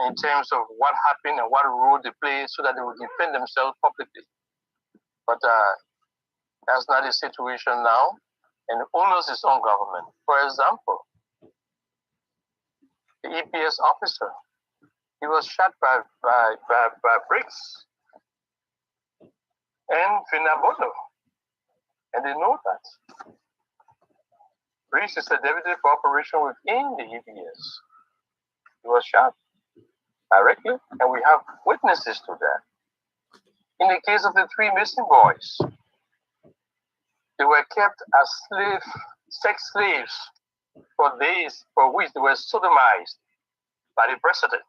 in terms of what happened and what role they played so that they would defend themselves publicly. But that's not the situation now, and the onus is on government. For example, the EPS officer, he was shot by bricks and Finabono. And they know that. Reese is a deputy for operation within the EBS. He was shot directly, and we have witnesses to that. In the case of the 3 missing boys, they were kept as sex slaves for days for which they were sodomized by the president.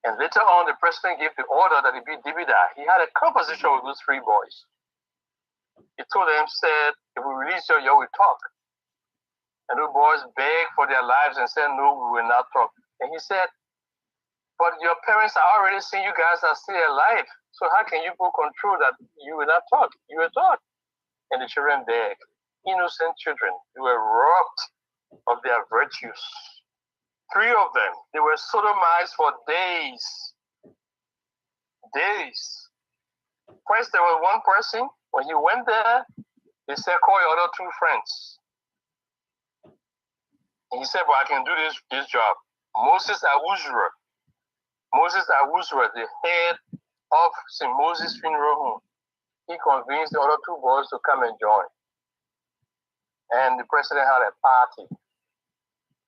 And later on, the president gave the order that it be Dibida. He had a conversation with those 3 boys. He told them, said, if we release you, you will talk. And the boys begged for their lives and said, no, we will not talk. And he said, but your parents are already saying you guys are still alive. So how can you put control that you will not talk? You will talk. And the children begged. Innocent children. They were robbed of their virtues. 3 of them, they were sodomized for days. Days. First, there was one person. When he went there, they said, call your other 2 friends. And he said, well, I can do this job. Moses Awuzra. Moses Awuzra, the head of St. Moses Funeral Home. He convinced the other 2 boys to come and join. And the president had a party,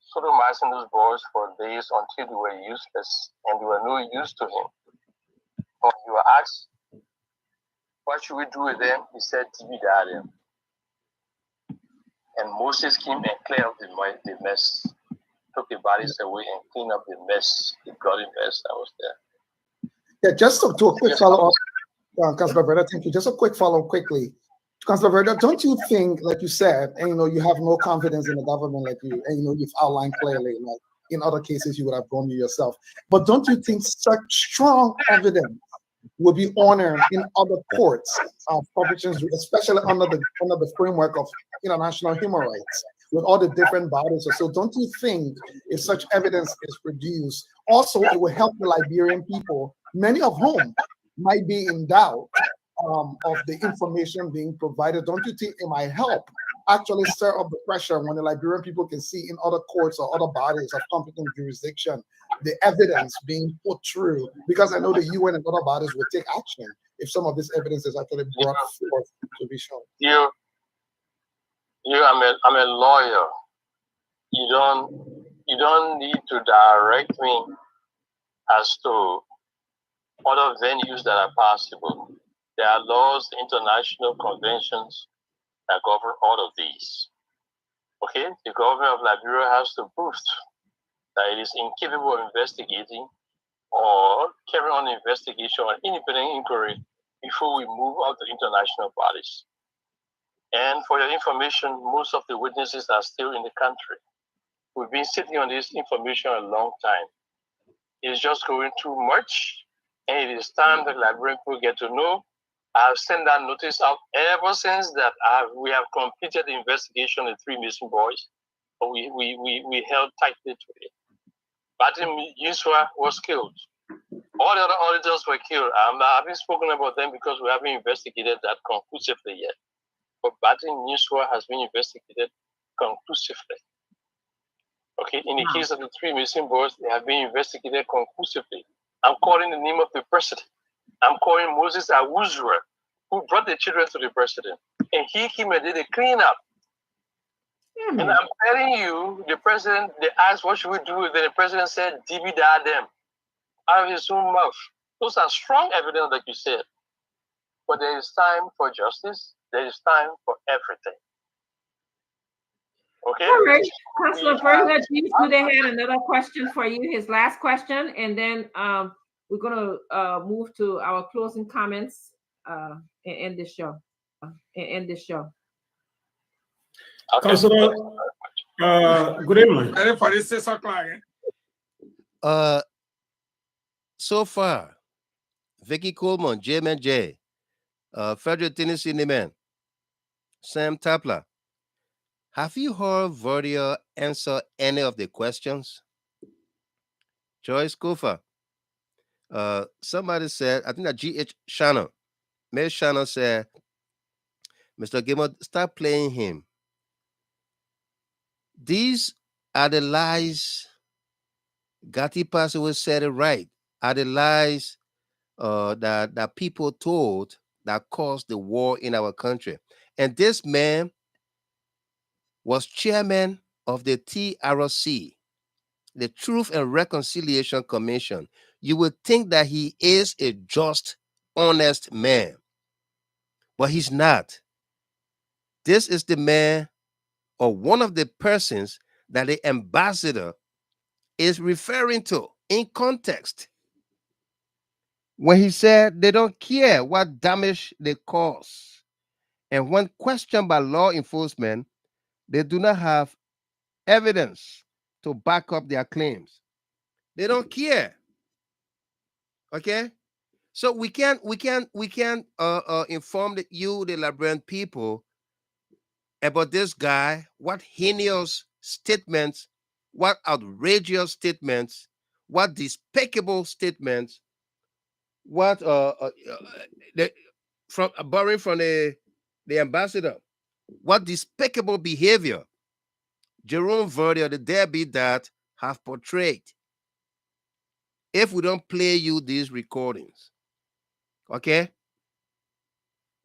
sodomizing those boys for days until they were useless and they were no use to him. When you were asked, what should we do with them? He said, Tibida them. And Moses came and cleared up the mess, took the bodies away and cleaned up the mess, the bloody mess that was there. Yeah, just to a quick follow-up, Councilor Verda, thank you. Just a quick follow-up quickly. Councilor Verda, don't you think, like you said, and you have no confidence in the government, like you've outlined clearly, like in other cases you would have gone yourself, but don't you think such strong evidence will be honored in other courts of provisions, especially under the framework of international human rights, with all the different bodies? So don't you think if such evidence is produced, also it will help the Liberian people, many of whom might be in doubt of the information being provided? Don't you think it might help actually stir up the pressure when the Liberian people can see in other courts or other bodies of competent jurisdiction the evidence being put through? Because I know the UN and other bodies will take action if some of this evidence is actually brought forth to be shown. I'm a lawyer. You don't need to direct me as to other venues that are possible. There are laws, international conventions that govern all of these. Okay, the government of Liberia has to prove that it is incapable of investigating or carrying on investigation or independent inquiry before we move out to international bodies. And for your information, most of the witnesses are still in the country. We've been sitting on this information a long time. It's just going too much, and it is time that Liberian people get to know. I've sent that notice out ever since that we have completed the investigation of the 3 missing boys. We held tightly to it. Batim Yuswa was killed. All the other auditors were killed. I haven't spoken about them because we haven't investigated that conclusively yet. But Batim Yuswa has been investigated conclusively. Okay, in the case of the 3 missing boys, they have been investigated conclusively. I'm calling the name of the president. I'm calling Moses Awuzra, who brought the children to the president. And he came and did a cleanup. And I'm telling you, the president, they asked, what should we do? Then the president said, Dibida them. Out of his own mouth. Those are strong evidence, like you said. But there is time for justice. There is time for everything. Okay? All right. Councilor Verda, they had another question for you, his last question, and then we're going to move to our closing comments and end this show. Okay. Councilor, good evening. Ready for this 6 o'clock? So far, Vicky Coleman, J-Man J, Frederick Tennessee Neiman, Sam Tapler, have you heard Verdia answer any of the questions? Joyce Kofa, somebody said, I think that G.H. Shannon, Miss Shannon said, Mr. Gilmore, stop playing him. These are the lies. Gatti Passaway said it right. Are the lies that people told that caused the war in our country. And this man was chairman of the TRC, the Truth and Reconciliation Commission. You would think that he is a just, honest man, but he's not. This is the man, or one of the persons, that the ambassador is referring to in context when he said they don't care what damage they cause. And when questioned by law enforcement, they do not have evidence to back up their claims. They don't care. Okay? So we can inform the Liberian people about this guy, what heinous statements, what outrageous statements, what despicable statements, what the, from borrowing from the ambassador, what despicable behavior Jerome Verdier, the deadbeat dad, have portrayed. If we don't play you these recordings, okay?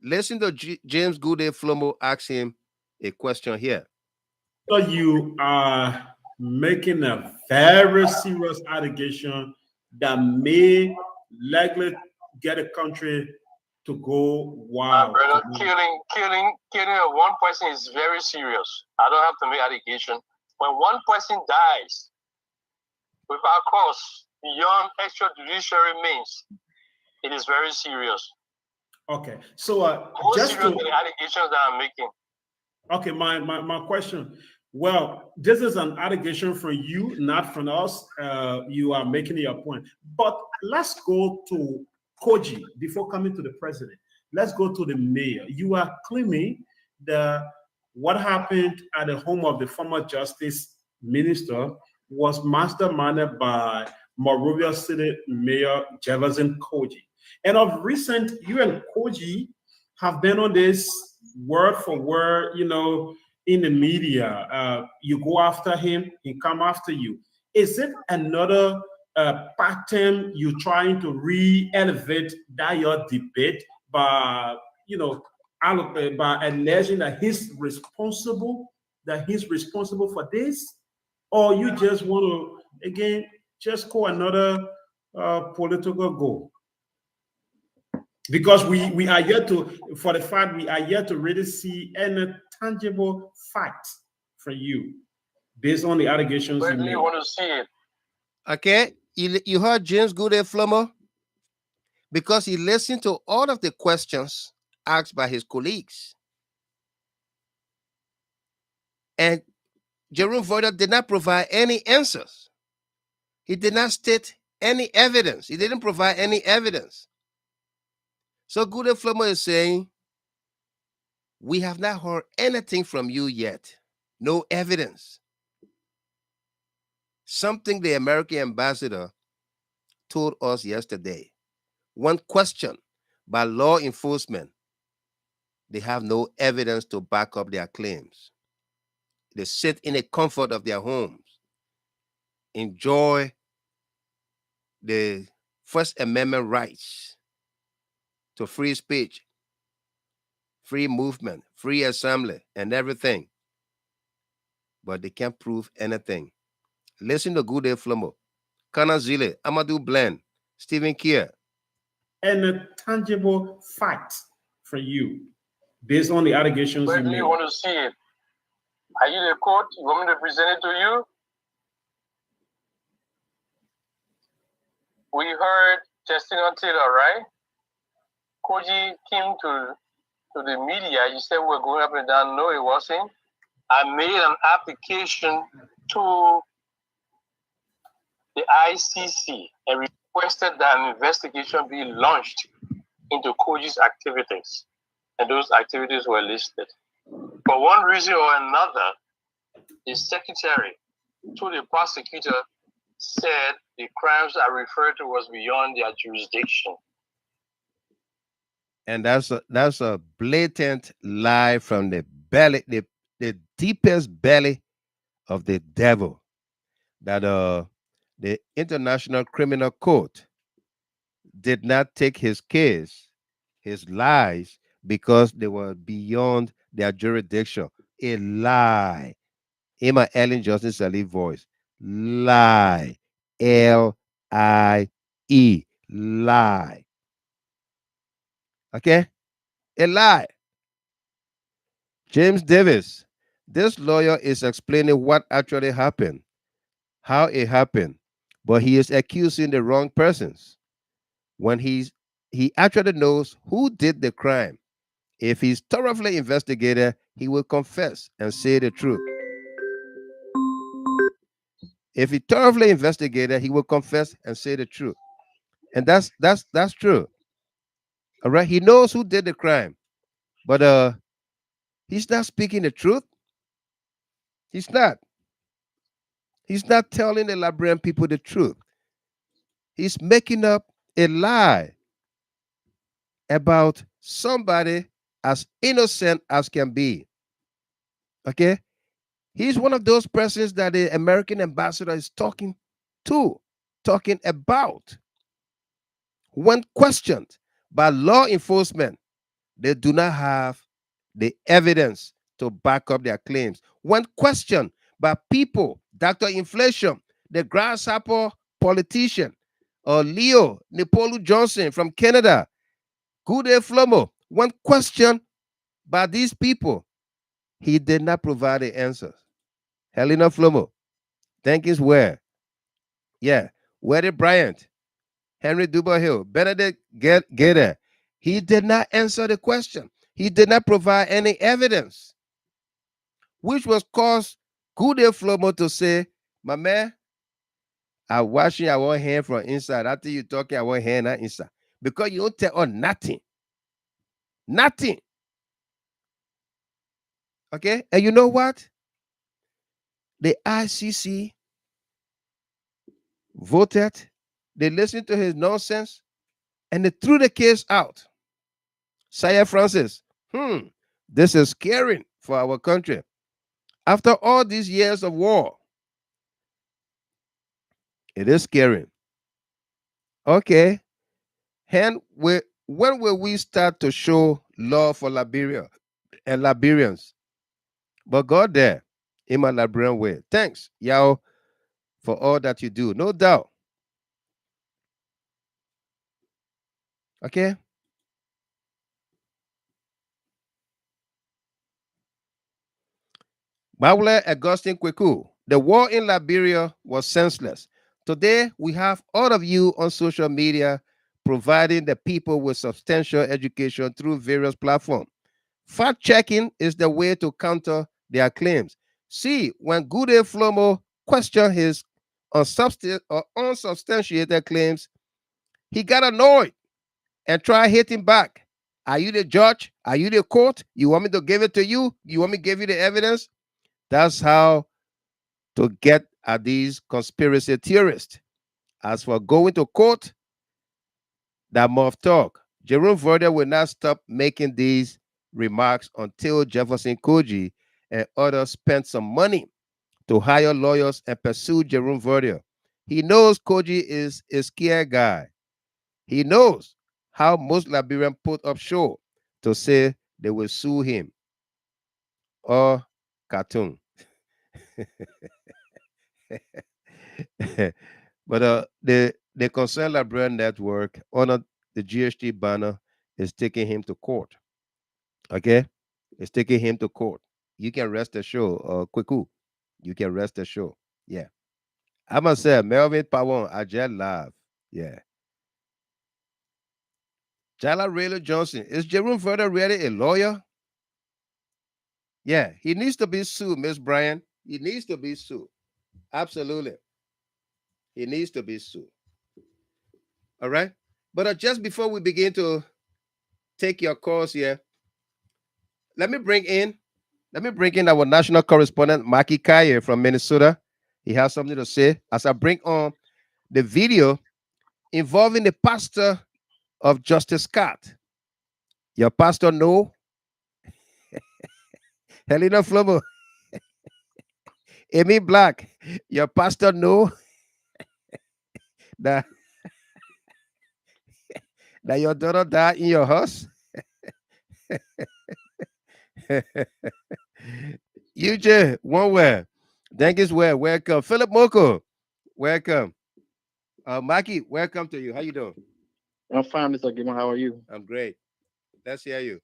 Listen to James Goodey Flomo ask him a question here. So you are making a very serious allegation that may likely get a country to go wild. Brother, killing one person is very serious. I don't have to make allegation. When one person dies without cause beyond extrajudiciary means, it is very serious. Okay, so More just serious to, than the allegations that I'm making. okay, my question. Well, this is an allegation from you, not from us. You are making your point. But let's go to Koji before coming to the president. Let's go to the mayor. You are claiming that what happened at the home of the former justice minister was masterminded by Monrovia City Mayor Jefferson Koji. And of recent, you and Koji have been on this word for word, in the media. You go after him, he come after you. Is it another pattern you're trying to re-elevate that your debate by, by alleging that he's responsible for this? Or you just want to, again, just call another political goal? Because we are yet to, for the fact we are yet to really see any tangible facts from you based on the allegations Where you do made. you want to see it? Okay, you heard James Goodey Flomo? Because he listened to all of the questions asked by his colleagues. And Jerome Voida did not provide any answers. He did not state any evidence. He didn't provide any evidence. So Goodey Flomo is saying, we have not heard anything from you yet. No evidence. Something the American ambassador told us yesterday. One question by law enforcement, they have no evidence to back up their claims. They sit in the comfort of their homes, enjoy the First Amendment rights to free speech, free movement, free assembly, and everything. But they can't prove anything. Listen to Goodey Flomo, Kana Zile, Amadou Blen, Stephen Kier. And a tangible fact from you based on the allegations Where you do made. you want to see it? Are you the court? You want me to present it to you? We heard Justin Taylor, right? Koji came to the media. He said we're going up and down. No, it wasn't. I made an application to the ICC and requested that an investigation be launched into Koji's activities. And those activities were listed. For one reason or another, the secretary to the prosecutor said the crimes I referred to was beyond their jurisdiction. And that's a blatant lie from the belly, the deepest belly of the devil, that the International Criminal Court did not take his case, his lies, because they were beyond their jurisdiction. A lie. In my Ellen Johnson Sirleaf voice. Lie. L-I-E. Lie. Okay? A lie. James Davis. This lawyer is explaining what actually happened, how it happened, but he is accusing the wrong persons when he actually knows who did the crime. If he's thoroughly investigated, he will confess and say the truth. If he thoroughly investigated, he will confess and say the truth. And that's true. All right. He knows who did the crime, but he's not speaking the truth. He's not. He's not telling the Liberian people the truth. He's making up a lie about somebody as innocent as can be. Okay? He's one of those persons that the American ambassador is talking to, talking about. When questioned by law enforcement, they do not have the evidence to back up their claims. When questioned by people, Dr. Inflation, the grasshopper politician, or Leo Nepolu Johnson from Canada, Good Flomo, when questioned by these people, he did not provide the answers. Helena Flomo, Jenkins Ware, yeah, Weddy Bryant, Henry Duba Hill, Benedict Gator. He did not answer the question. He did not provide any evidence, which was caused Good Flomo to say, my man, I washing our hand from inside. After you talking our hand not inside. Because you don't tell us nothing. Nothing. Okay? And you know what? The ICC voted, they listened to his nonsense, and they threw the case out. Sire Francis, this is scary for our country. After all these years of war, it is scary. Okay. And when will we start to show love for Liberia and Liberians? But God there, in my Liberian way. Thanks, y'all, for all that you do. No doubt. Okay? Baule Augustine Kweku, the war in Liberia was senseless. Today, we have all of you on social media providing the people with substantial education through various platforms. Fact checking is the way to counter their claims. See, when Good Flomo questioned his unsubstantiated claims, he got annoyed and tried hitting back. Are you the judge? Are you the court? You want me to give it to you? You want me to give you the evidence? That's how to get at these conspiracy theorists. As for going to court, that muff talk. Jerome Verder will not stop making these remarks until Jefferson Koji and others spend some money to hire lawyers and pursue Jerome Verder. He knows Koji is a scared guy. He knows how most Liberians put up show to say they will sue him or cartoon. But the Concerned Librarian Network under the GHT banner is taking him to court. Okay? It's taking him to court. You can rest assured, Kweku. You can rest assured. Yeah. I must say, Melvin Pawon, I just laugh. Yeah. Jala Rayleigh Johnson. Is Jerome Verder really a lawyer? Yeah. He needs to be sued, Miss Bryan. He needs to be sued. Absolutely. He needs to be sued. All right. But just before we begin to take your calls here, let me bring in our national correspondent, Maki Kaye from Minnesota. He has something to say as I bring on the video involving the pastor of Justice Scott. Your pastor know? Helena Flomo. Amy Black. Your pastor know that, that your daughter died in your house? UJ, one word. Thank you, well. Welcome. Philip Moko, welcome. Maki, welcome to you. How you doing? I'm fine, Mr. Gilman. How are you? I'm great. Let's hear you.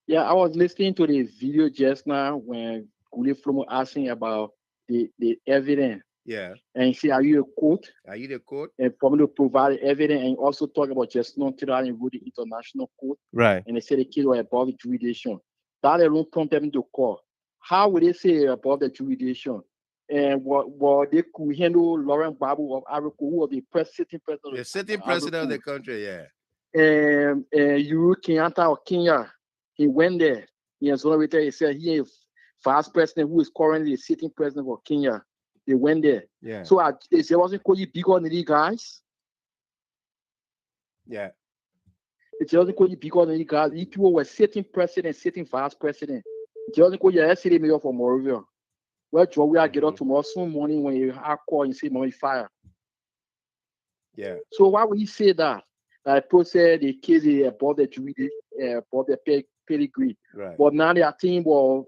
Yeah, I was listening to the video just now when Kule Flomo asking about the evidence. Yeah. And he said, are you a court? Are you the court? And for me to provide evidence and also talk about just non trial and the international court. Right. And they said the case was above the jurisdiction. That alone prompted me to call. How would they say above the jurisdiction? And what they could handle Laurent Babu of Africa, who was the sitting president The sitting president of the country, yeah. And Uhuru Kenyatta of Kenya, he went there. He exonerated. He said he is vice president who is currently the sitting president of Kenya. They went there. Yeah. So it wasn't Koji bigger than these guys. Yeah. It wasn't Koji bigger than these guys. These people were sitting president, sitting vice president. It wasn't Koji city mayor for Moravia. Well, Joe, we are get up tomorrow soon morning when you are call and say money fire. Yeah. So why would he say that? Like said the case is above the jury, above the pedigree. Right. But now they are thinking about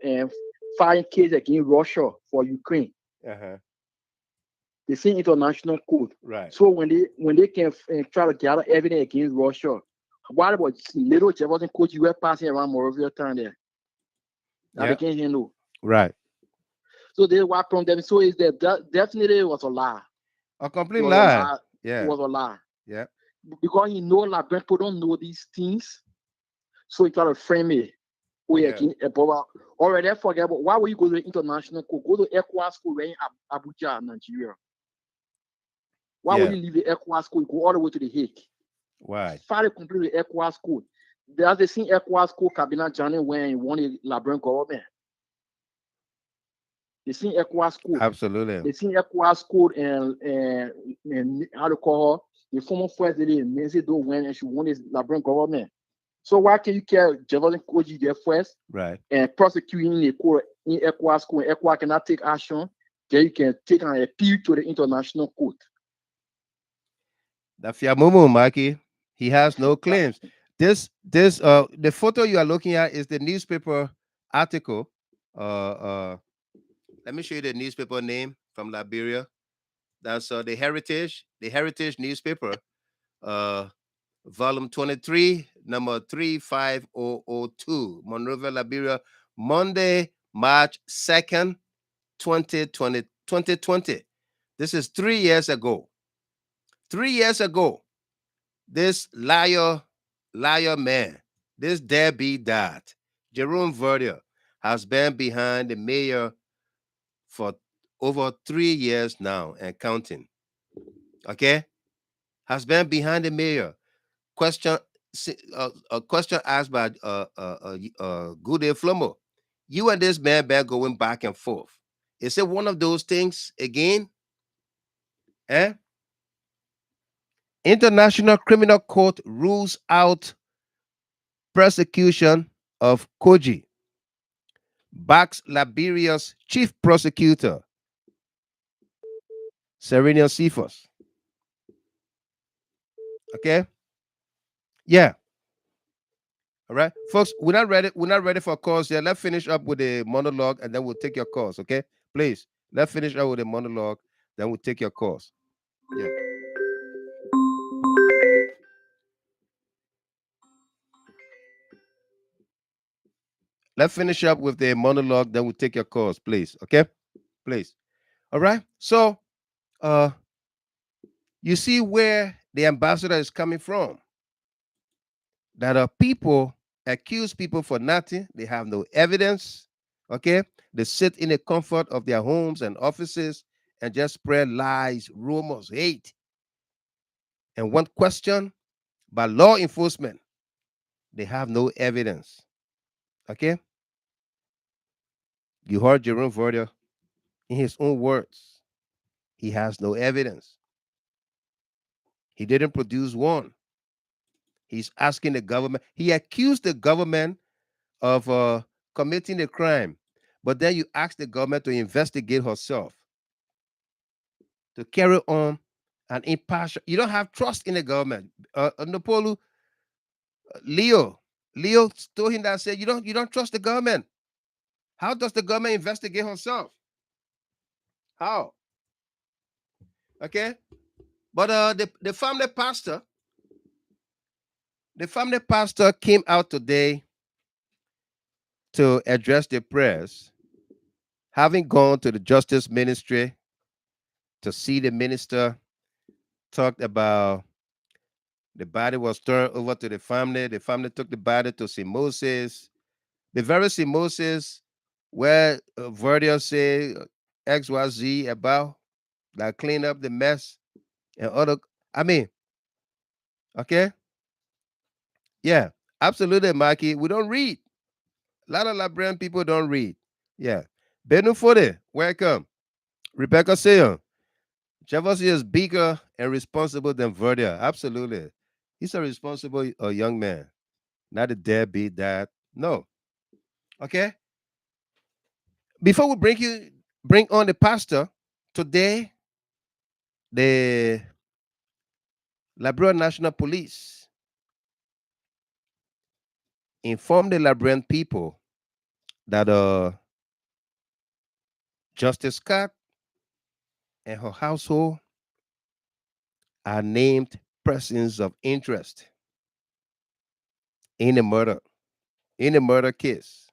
filing case against Russia for Ukraine. The same international court. Right. So when they can try to gather evidence against Russia, what about little Jefferson coach you were passing around Moravia town there? That they can't handle. Right. So they were from them. So is that definitely was a lie. A complete lie. Yeah. It was a lie. Yeah. Because you know, like people don't know these things, so you try to frame it. Already forget about why would you go to the international court? Go to ECOWAS school in Abuja, Nigeria. Why would you leave the ECOWAS school? Go all the way to the Hague. Why? File completely the ECOWAS school. There's the same ECOWAS school cabinet journey when he won the Liberia government. They seen ECOWAS school. Absolutely. They seen ECOWAS school and how to call her. The former first lady Nancy Do went and she won this Liberia government. So why can you care Jefferson Koji there first? Right. And prosecuting the court in ECOWAS school and ECOWAS cannot take action, then you can take an appeal to the international court. The Fiamumu Maki, he has no claims. The photo you are looking at is the newspaper article. Let me show you the newspaper name from Liberia. That's the Heritage newspaper, volume 23, number 35002, Monrovia, Liberia, Monday, March 2nd, 2020. This is 3 years ago. 3 years ago, this liar man, this deadbeat dad, Jerome Verdier, has been behind the mayor for over 3 years now and counting. Okay? Has been behind the mayor. A question asked by Good Day Flomo. You and this man been going back and forth. Is it one of those things again? International Criminal Court rules out prosecution of Koji. Backs Liberia's chief prosecutor, Serena Cephas. Okay? Yeah. All right, folks, we're not ready for calls yet. Let's finish up with a monologue and then we'll take your calls. Okay, please. Let's finish up with a monologue, then we'll take your calls. Yeah. Let's finish up with the monologue, then we'll take your calls, please. Okay, please. All right. So, you see where the ambassador is coming from. That are people accuse people for nothing. They have no evidence. Okay, they sit in the comfort of their homes and offices and just spread lies, rumors, hate. And one question by law enforcement, they have no evidence. Okay, you heard Jerome Verdier in his own words. He has no evidence. He didn't produce one. He's asking the government. He accused the government of committing a crime, but then you ask the government to investigate herself, to carry on an impartial. You don't have trust in the government. Nopolu, Leo Leo told him that, said, you don't trust the government. How does the government investigate herself? How? Okay. But the family pastor came out today to address the press, having gone to the justice ministry to see the minister, talked about the body was turned over to the family. The family took the body to St. Moses. The very St. Moses where Verdia say XYZ about that clean up the mess and other. I mean, okay. Yeah, absolutely, Mikey. We don't read. A lot of Liberian people don't read. Yeah. Benu Fode, welcome. Rebecca Sayon. Jefferson is bigger and responsible than Verdia. Absolutely. He's a responsible young man, not a deadbeat dad. No. Okay. Before we bring on the pastor, today, the Liberia National Police informed the Liberian people that Justice Scott and her household are named persons of interest in the murder case.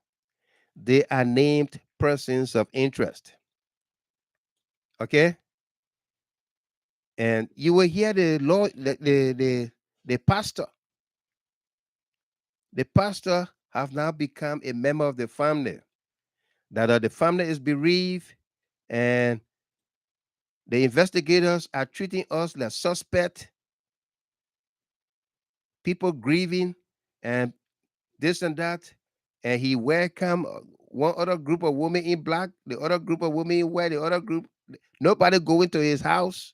They are named persons of interest. Okay? And you will hear the law, the pastor. The pastor have now become a member of the family. That the family is bereaved, and the investigators are treating us like suspect, people grieving, and this and that. And he welcomed one other group of women in black, the other group of women in white, the other group. Nobody going to his house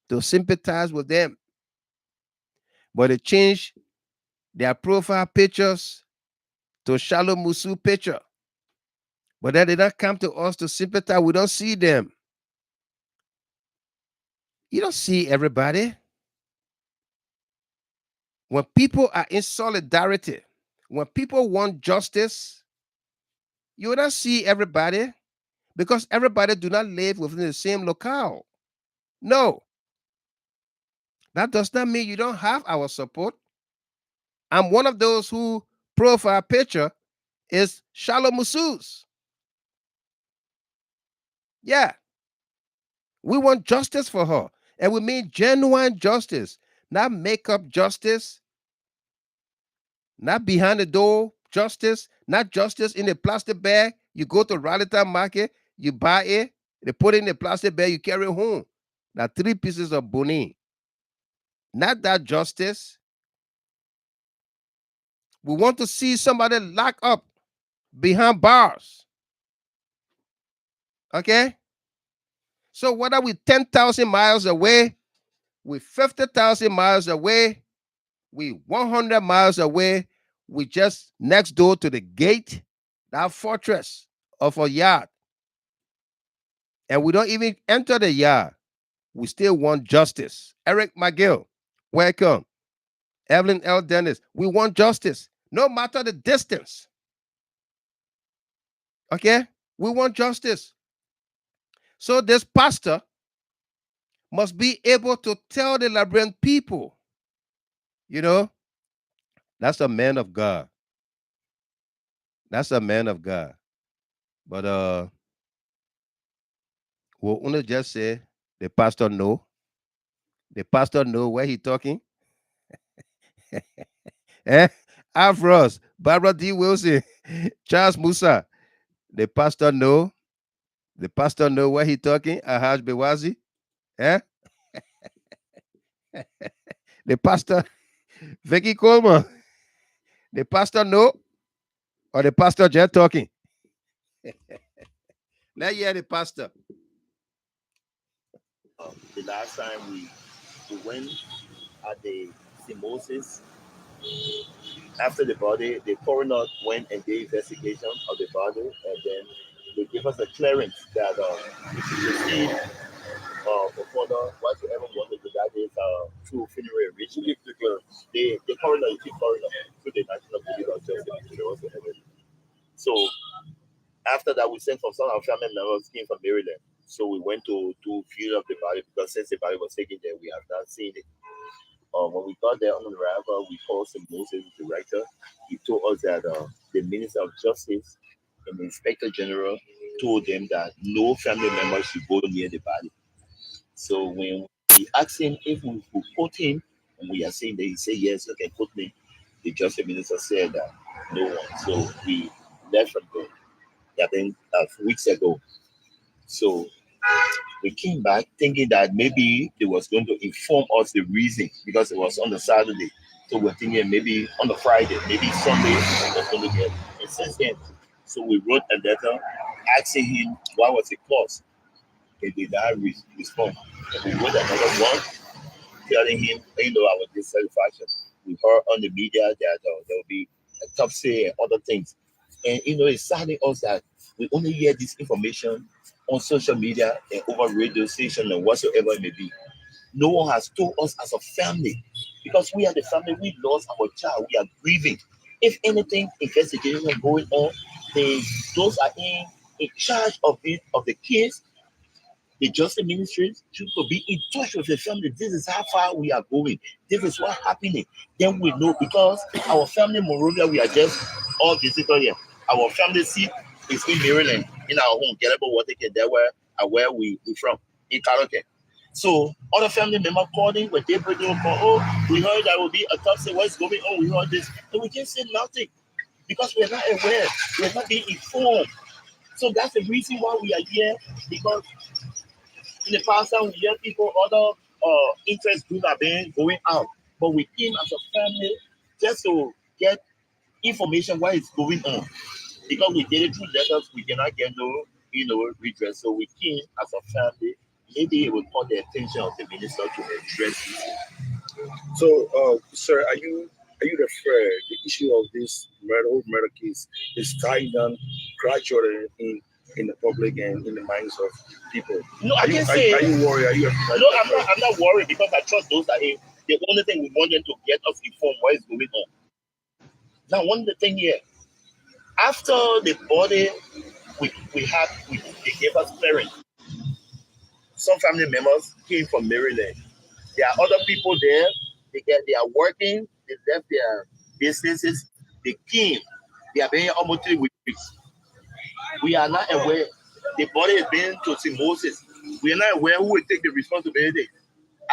to sympathize with them. But they changed their profile pictures to Shalom Musu picture. But then they don't come to us to sympathize. We don't see them. You don't see everybody. When people are in solidarity, when people want justice, you don't see everybody, because everybody do not live within the same locale. No. That does not mean you don't have our support. I'm one of those who profile picture is Shalom Musu's. Yeah. We want justice for her. And we mean genuine justice, not makeup justice, not behind the door justice, not justice in a plastic bag. You go to Rallytown Market, you buy it, they put it in a plastic bag, you carry it home. Now 3 pieces of boni. Not that justice. We want to see somebody locked up behind bars. Okay? So whether we 10,000 miles away, we 50,000 miles away, we 100 miles away, we just next door to the gate, that fortress of a yard. And we don't even enter the yard. We still want justice. Eric McGill, welcome. Evelyn L. Dennis, we want justice, no matter the distance. Okay? We want justice. So this pastor must be able to tell the Liberian people, that's a man of God. That's a man of God. But will only just say the pastor know. The pastor know where he talking. Afros, Barbara D. Wilson, Charles Musa. The pastor know. The pastor know where he talking. Ahaj Bewazi. The pastor, Vicky Coleman. The pastor know, or the pastor just talking. Let's hear the pastor. The last time we went at the St. Moses, after the body, the coroner went and did investigation of the body, and then they gave us a clearance that we should proceed for further whatsoever wanted to that is to funeral arrangement. The coroner, the chief coroner, to the National Police that we sent for some of our family members came from Maryland. So we went to view of the body because since the body was taken there, we have not seen it. When we got there on the arrival, we called the Moses director. He told us that the Minister of Justice and the Inspector General told them that no family member should go near the body. So when we asked him if we could put him, and we are saying that he said yes, you can put me. The Justice Minister said that no one. So we left from there. I think weeks ago. So we came back thinking that maybe they was going to inform us the reason because it was on the Saturday. So we're thinking maybe on the Friday, maybe Sunday, was going to get. And since then, so we wrote a letter asking him what was the cause. He did not respond. And we wrote another one telling him, our dissatisfaction. We heard on the media that there will be autopsy and other things. And it's saddening us that we only hear this information on social media and over radio station and whatsoever it may be. No one has told us as a family, because we are the family, we lost our child, we are grieving. If anything, investigation going on, those are in charge of the case. The justice ministry should be in touch with the family. This is how far we are going. This is what's happening. Then we know, because our family, Monrovia, we are just all visitor here. Our family seat is in Maryland, in our home, Gelebo, Waterke, there where we from, in Karaoke. So other family members calling when they bring them call, we heard there will be a autopsy, what's going on, we heard this. And we just say nothing because we're not aware, we're not being informed. So that's the reason why we are here, because in the past time we hear people, other interest groups are going out. But we came as a family just to get information what is going on. Because we did it through letters, we cannot get no, redress. So we came as a family. Maybe it will call the attention of the minister to address this. So, sir, are you referred the issue of this whole murder case is tied down gradually in the public and in the minds of people? No, I can't say. Are you worried? No, I'm not worried, because I trust those that the only thing we want them to get us informed what is going on. Now, one of the thing here, after the body they gave us clearance. Some family members came from Maryland. There are other people there. They are working. They left their businesses. They came. They are being almost 3 weeks. We are not aware. The body is being to St. Moses. We are not aware who will take the responsibility.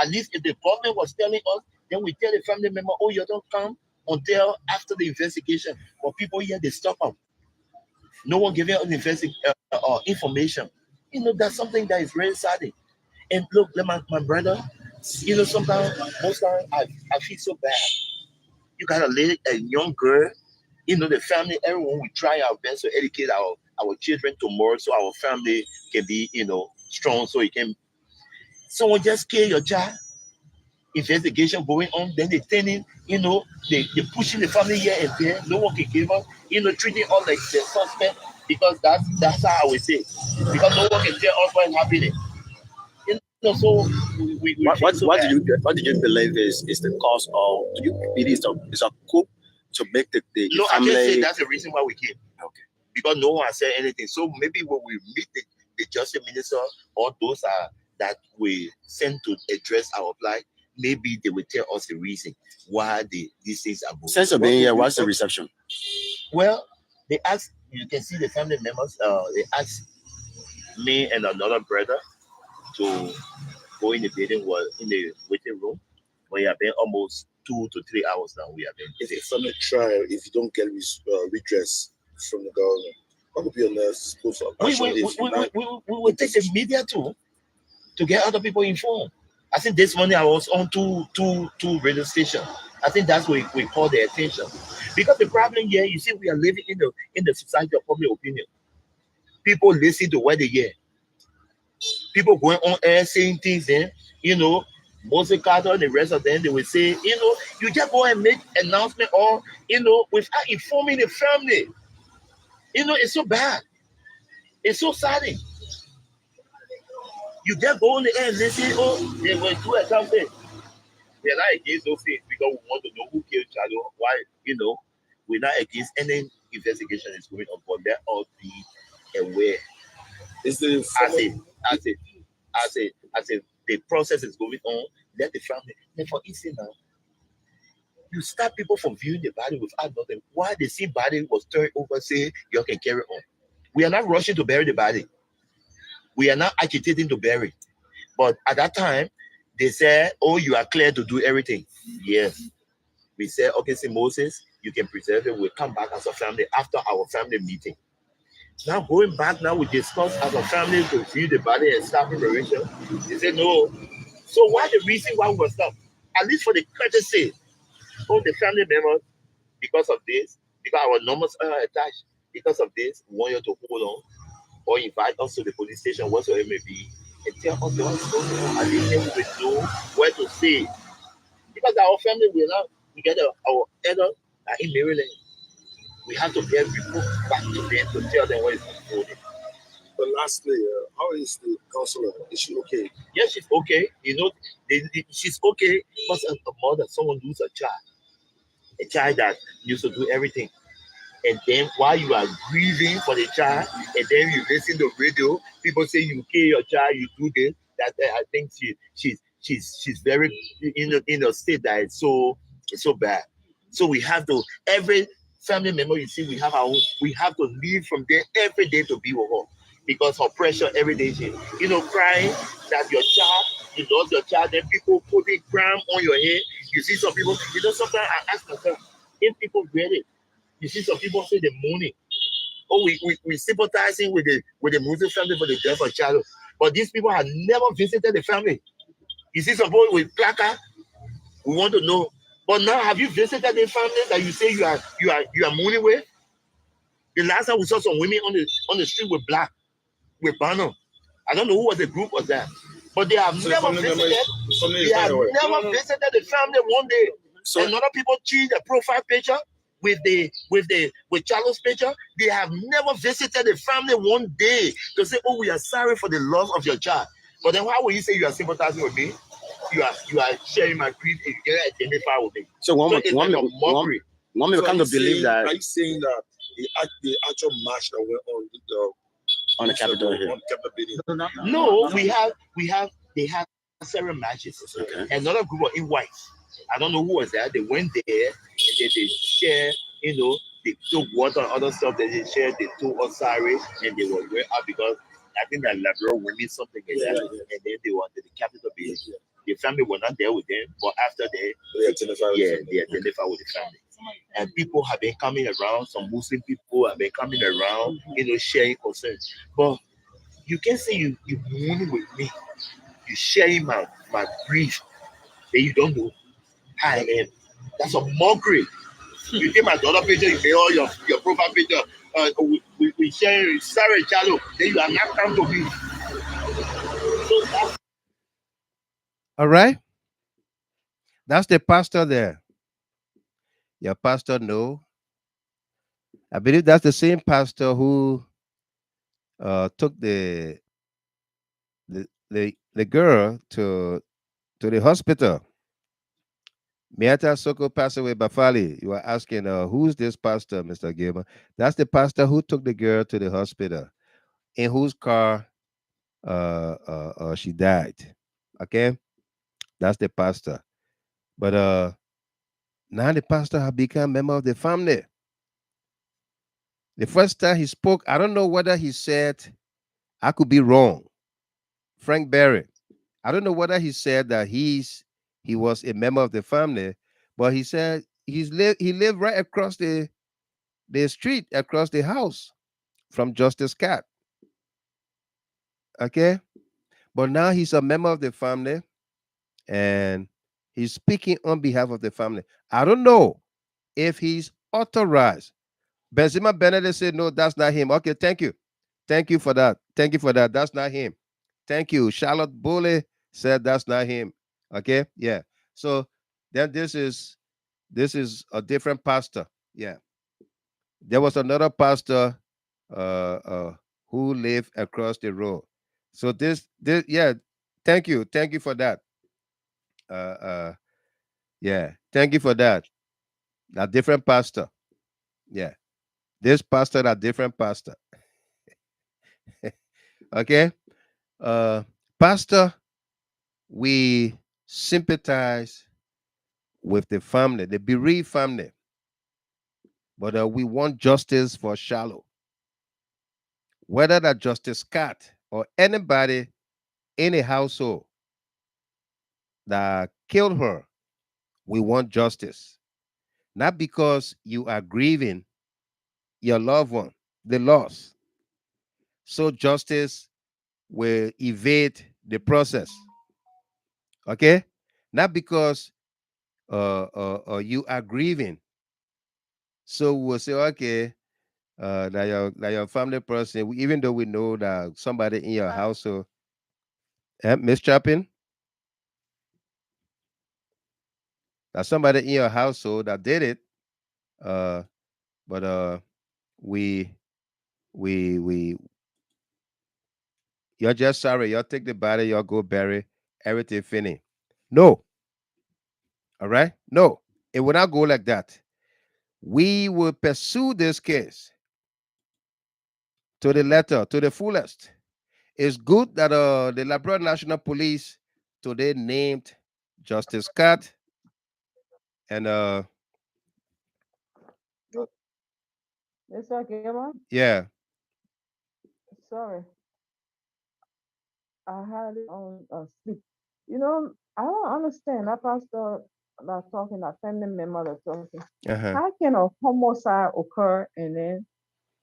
At least if the government was telling us, then we tell the family member, oh, you don't come until after the investigation. But people here, they stop them. No one giving us information. That's something that is very sad. And look, my brother, sometimes, most times, I feel so bad. You got a young girl, the family, everyone, we try our best to educate our children tomorrow so our family can be, strong, so it can. Someone just kill your child. Investigation going on, then they turning, they pushing the family here and there. No one can give up, treating us like the suspect, because that's how I would say. Because no one can tell us what's happening. So what did you believe is the cause of? Do you believe it's a coup to make the no, family? I just say that's the reason why we came. Okay. Because no one said anything. So maybe when we meet the justice minister or those that we send to address our plight, maybe they will tell us the reason why these things are going. Since you're being here, what's the reception? Well, they asked, you can see the family members, they asked me and another brother to go in the building, in the waiting room. We have been almost 2 to 3 hours now. We have been. If it's on a trial, if you don't get redress from the government, what would be your next course of action? We will take the media too to get other people informed. I think this morning I was on two radio stations. I think that's where we call their attention. Because the problem here, you see, we are living in the society of public opinion. People listen to what they hear. People going on air saying things then, Moses Carter and the rest of them, they will say, you just go and make announcement or, without informing the family. It's so bad. It's so saddening. You just go on the air and they say, oh, they will do a something. We are not against those things because we want to know who killed Chado, why, we're not against any investigation is going on, but let us be and where. Is the As the process is going on, let the family. And for instance, now you stop people from viewing the body without nothing. Why the same body was turned over, say you can carry on. We are not rushing to bury the body. We are not agitating to bury. But at that time, they said, "Oh, you are clear to do everything." Yes. We said, "Okay, see Moses, you can preserve it. We'll come back as a family after our family meeting." Now going back, now we discuss as a family to view the body and start preparation. They said no. So why the reason why we were stopped? At least for the courtesy of the family members, because of this, because our numbers are attached, because of this, we want you to hold on or invite us to the police station, whatsoever it may be, and tell us what's going on. At least then we know where to say. Because our family will not, we get our elders are in Maryland. We have to get report back to them to tell them what is going on. But lastly, how is the counselor? Is she okay? Yes, she's okay. You know, she's okay because a mother, someone lose a child that used to do everything. And then while you are grieving for the child, and then you listen to radio, people say you kill your child, you do this. That I think she's very in a state that it's so bad. So we have to every family member you see we have our own. We have to leave from there every day to be with her because her pressure every day. Crying that your child you lost your child. Then people putting crown on your head. You see some people. Sometimes I ask myself if people read it. You see some people say they're mourning. Oh, we sympathizing with the Muslim family for the death of child. But these people have never visited the family. You see some people with placard, we want to know. But now have you visited the family that you say you are mourning with? The last time we saw some women on the street with banner. I don't know who was the group was that. But they have never visited. They have never visited the family one day. So and other people change the profile picture with Charles' picture. They have never visited the family one day to say, "Oh, we are sorry for the loss of your child." But then why would you say you are sympathizing with me? You are sharing my grief and you get identify with me. So one kind of mockery. So kind of believe that. Are you saying that the actual march that went on the Capitol Hill? On the Capitol building? No, they have several matches. Okay. Another group of in whites. I don't know who was that. They went there and they share, they took water and other stuff that they shared. They took us sorry and they were way up because I think that Liberia women something like that. And then they wanted the Capitol building. The family were not there with them, but after they identified with the family. And people have been coming around. Some Muslim people have been coming around, sharing concerns. But you can say you mourning with me. You sharing my grief. That you don't know how I am. That's a mockery. You take my daughter picture, you pay all your profile picture. We share sorry, Charlo. Then you are not come to me. So that's all right. That's the pastor there. Your pastor know. I believe that's the same pastor who took the girl to the hospital. Miata Soko passed away Bafali. You are asking, who's this pastor, Mr. Gilmer? That's the pastor who took the girl to the hospital, in whose car she died. Okay, that's the pastor. But now the pastor has become a member of the family. The first time he spoke, I don't know whether he said, I could be wrong. Frank Berry. I don't know whether he said that he was a member of the family, but he said he lived right across the street, across the house from Justice Cat. Okay? But now he's a member of the family and he's speaking on behalf of the family. I don't know if he's authorized. Benzema Benedict said, no, that's not him. Okay, thank you. Thank you for that. Thank you for that. That's not him. Thank you. Charlotte Bully said that's not him. Okay, yeah. So then this is a different pastor. Yeah. There was another pastor who lived across the road. So this yeah, thank you for that. Yeah, thank you for that. A different pastor. Yeah, this pastor, a different pastor. Okay? Pastor, we sympathize with the family, the bereaved family, but we want justice for Shallow. Whether that Justice Scott or anybody in a household that killed her, we want justice. Not because you are grieving your loved one, the loss. So justice will evade the process. Okay? Not because you are grieving. So we'll say, okay, that your family person, even though we know that somebody in your household, Miss Chapin, that somebody in your household that did it, uh, but we we you're just sorry, you'll take the body, you'll go bury everything finished. No, all right, no, it will not go like that. We will pursue this case to the letter, to the fullest. It's good that the Liberia National Police today named Justice Scott and Mr. Gamer, yeah. sorry, I had it on sleep. You know, I don't understand that pastor that talking, that family member that talking. Uh-huh. How can a homicide occur and then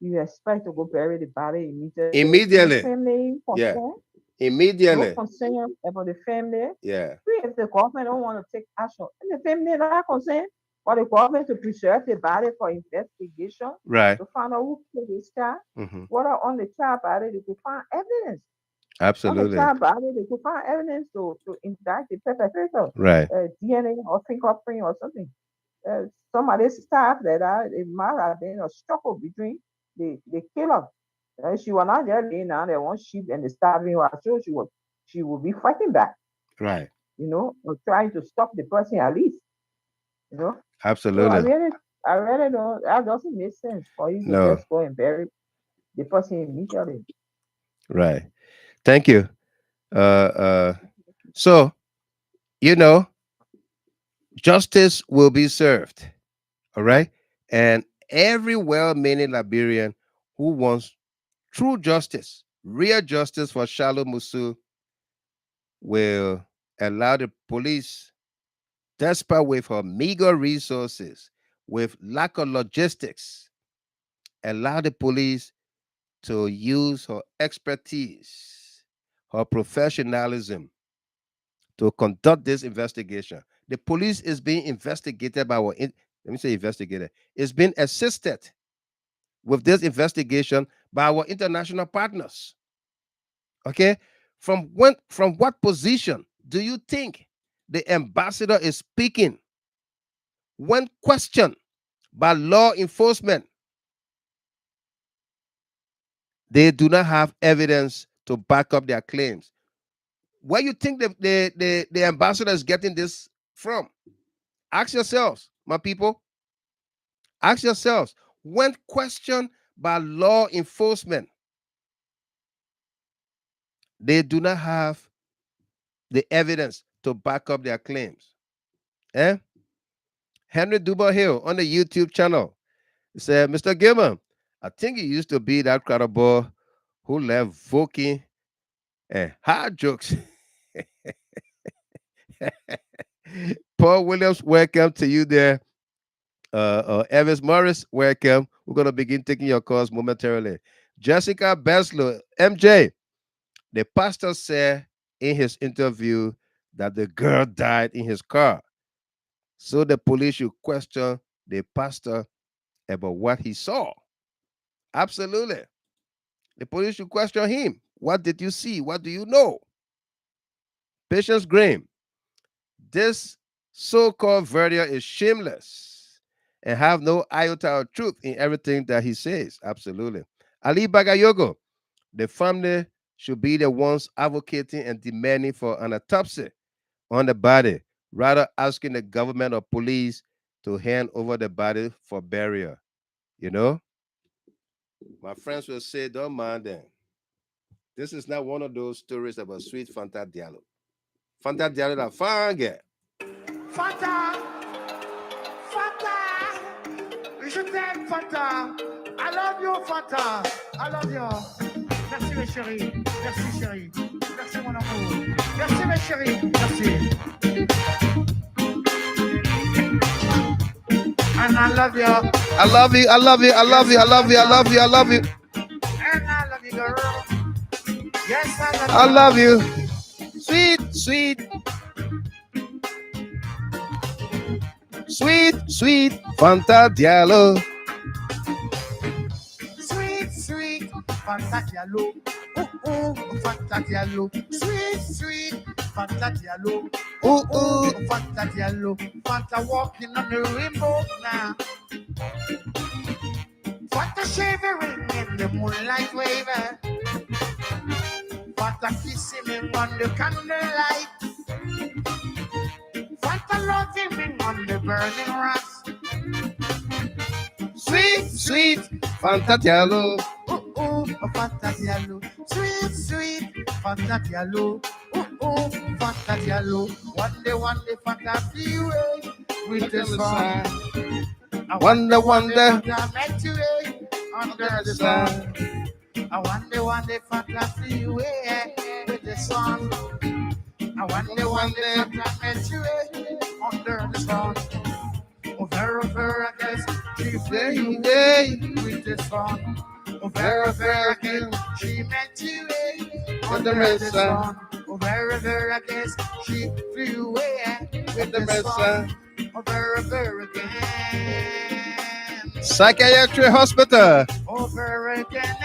you expect to go bury the body immediately? No Immediately. family Yeah. concern, no Immediately. concern about the family. Yeah. If the government don't want to take action, and the family not concerned for the government to preserve the body for investigation Right. to find out who killed this child. Mm-hmm. What are on the child body, they could find evidence. On the Absolutely. child body, they could find evidence to indict the perpetrator, Right. DNA or fingerprint or something. Some of this stuff that it might have been a struggle between the killer. She was not there laying down there one sheep and the starving her. So she would be fighting back, Right. or trying to stop the person at least, you know. So Absolutely. I really don't. That doesn't make sense for you to No. just go and bury the person immediately. Right. Thank you. So you know, justice will be served. All right. And every well-meaning Liberian who wants true justice, real justice for Shallow Musu will allow the police, despite with her meager resources, with lack of logistics, allow the police to use her expertise, her professionalism to conduct this investigation. The police is being investigated by let me say investigated. It's been assisted with this investigation by our international partners. Okay? From what position do you think the ambassador is speaking when questioned by law enforcement? They do not have evidence to back up their claims. Where you think the ambassador is getting this from? Ask yourselves, my people. Ask yourselves, when questioned by law enforcement, they do not have the evidence to back up their claims. Eh? Henry Duba Hill on the YouTube channel said, Mr. Gilman, I think you used to be that credible who left voking and hard jokes. Paul Williams, welcome to you there. Evans Morris, welcome. We're going to begin taking your calls momentarily. Jessica Beslow, MJ, the pastor said in his interview that the girl died in his car. So the police should question the pastor about what he saw. Absolutely. The police should question him. What did you see? What do you know? Patience Graham, this so-called verdict is shameless and have no iota of truth in everything that he says. Absolutely. Ali Bagayogo, the family should be the ones advocating and demanding for an autopsy on the body, rather asking the government or police to hand over the body for burial. You know, my friends will say, don't mind them. This is not one of those stories about sweet Fanta Diallo. Fanta Diallo, la fangue. Fanta, Fanta, je t'aime Fanta. I love you Fanta. I love you. Merci mes chéris. Merci chérie. Merci mon amour. Merci mes chéris. Merci. And I love you. I love you. I love you. I love you. I love you. I love you. I love you. And I love you, girl. Yes, I love you. Sweet, sweet. Sweet, sweet Fanta Diallo. Sweet, sweet Fanta Diallo. Fanta Diallo. Sweet, sweet Fanta Diallo. Fanta Diallo. Fanta walking on the rainbow now. Fanta shivering in the moonlight waving. Fanta kissing me on the candlelight. Fanta loving me on the burning rocks. Sweet, sweet Fanta Diallo. Fanta Diallo. Sweet, sweet Fanta Diallo. Fanta Diallo. One day, Fanta flew away with the sun. Wonder. Fanta met you under the sun. I wonder, Fanta flew away with the sun. I wonder, Fanta met you under the sun. Over, I guess she flew away with the sun. Over, again, she met you under the sun. Over, I guess she flew away with the sun. Over again. Psychiatry hospital. Over again.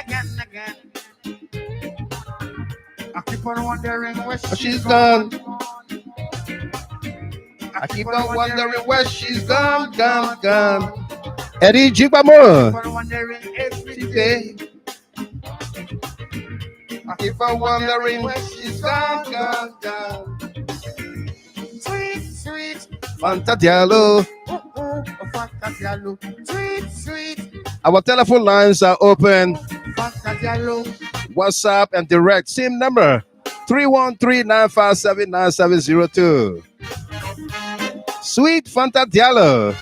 I keep on wondering where she's gone. I keep on wondering where she's gone. Eddie Jibamo. I keep on wondering every day. I keep on wondering where she's gone. Sweet, sweet Fanta Diallo. Fanta Diallo. Sweet, sweet Our telephone lines are open. Fanta Diallo. WhatsApp and direct SIM number 313-957-9702. Sweet Fanta Diallo.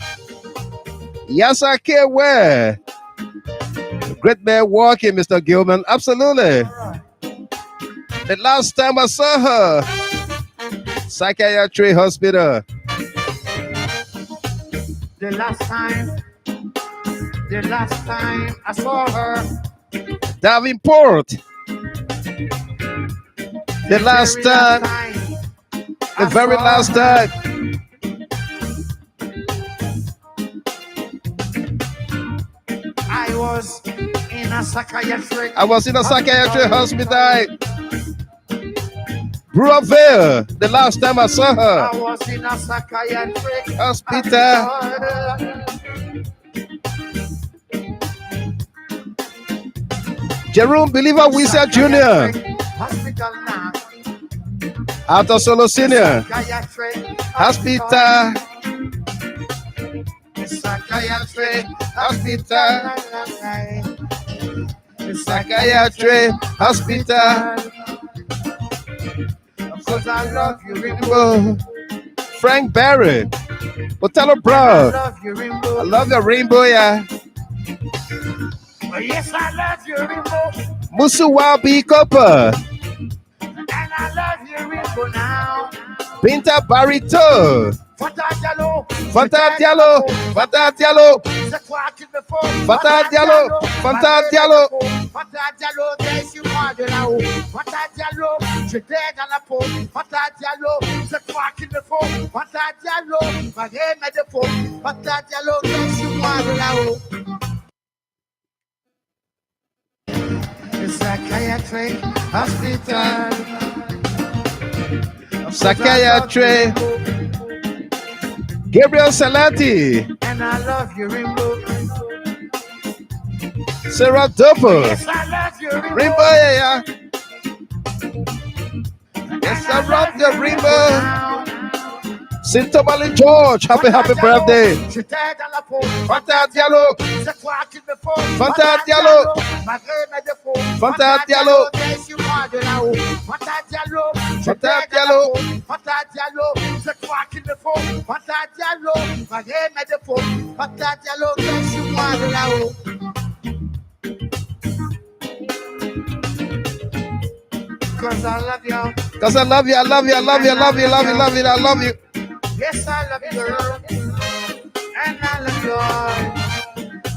Yasake where? Great man walking, Mr. Gilman. Absolutely. The last time I saw her, Psychiatry Hospital. The last time I saw her, Davenport. The last time, the very last time. I was in a psychiatric hospital. Breville, the last time I saw her. I was in a psychiatric hospital. Jerome Believer Wizard Jr. Hospital now. After Solo Senior. Hospital. Psychiatry hospital. Psychiatry hospital. Because I love you, Rainbow. Frank Barry. Otello Brown. I love you, Rainbow. I love your Rainbow, yeah. Yes, I love you, Rainbow. Musu Wabi Copper. And I love you, Rainbow now. Binta Barito. Fanta Diallo. Fanta Diallo. Fanta Diallo. Fanta Diallo. Fanta Diallo. Fanta Diallo, laisse-moi de là-haut. Fanta Diallo, je t'ai dans la peau. Fanta Diallo, c'est toi qu'il me faut. Fanta Diallo, malgré mes défauts. Fanta Diallo, laisse-moi de là-haut. Psychiatry hospital. Psychiatry. Gabriel Salati. And I love you, Rainbow. Sarah Dopo. Yes, I love you, Rainbow. Rainbow, yeah. Yes, I love the Rainbow. Sintobali George, happy birthday. Fanta Diallo. Fanta Diallo. Fanta Diallo. Fanta Diallo. Cause I love you. Because I love you, I love you, I love you, I love you, I love you, I love you, I love you. Yes, I love you, girl. And I love you.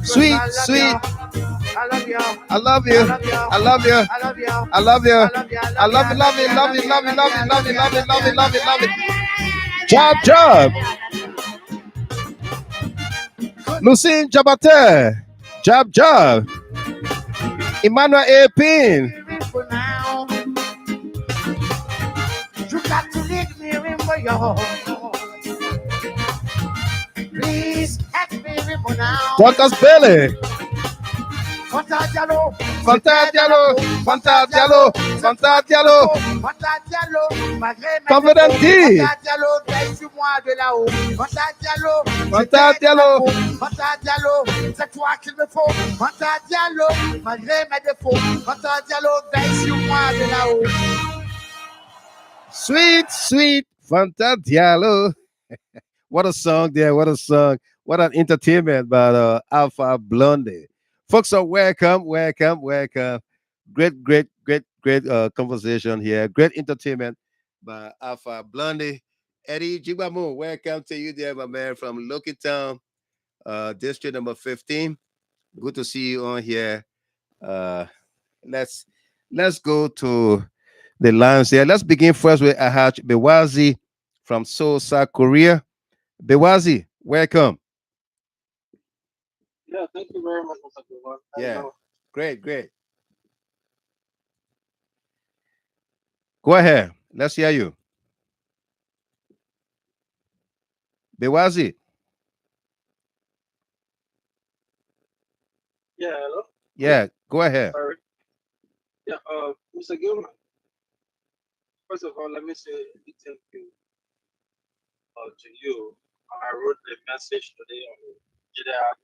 Sweet, sweet. I love you. I love you. I love you. I love you. I love you. I love you. I love you, love you, love you, love you, love you, love you, love you, love you, love you, love you. Job, job. Lucine Jabate. Job, job. Emmanuel A. Pin. For now, you got to leave me remember your. Please help me remember now. Dorcas Bailey. Fanta Diallo. Fanta Diallo. Fanta Diallo. Fanta Diallo. Fanta Diallo. Malgré mes Confident défauts. D. Fanta Diallo, veille sur moi de là-haut. Fanta Diallo. Fanta Diallo. Fanta Diallo, c'est toi qu'il me faut. Fanta Diallo, malgré mes défauts. Fanta Diallo, veille sur moi de là-haut. Sweet, sweet Fanta Diallo. What a song there. What a song. What an entertainment by Alpha Blondie. Folks are welcome, welcome, welcome. Great, great, great, great conversation here. Great entertainment by Alpha Blondie. Eddie Jibamu, welcome to you there, my man, from Loki Town, district number 15. Good to see you on here. Let's go to the lines here. Let's begin first with Ahaj Bewazi from Seoul, South Korea. Bewazi, welcome. Yeah, thank you very much, Mr. Gilbert. Yeah, great, great. Go ahead. Let's hear you. Bewazi. Yeah, hello? Yeah, go ahead. Sorry. Yeah, Mr. Gilman, first of all, let me say a big thank you to you. I wrote a message today on JDR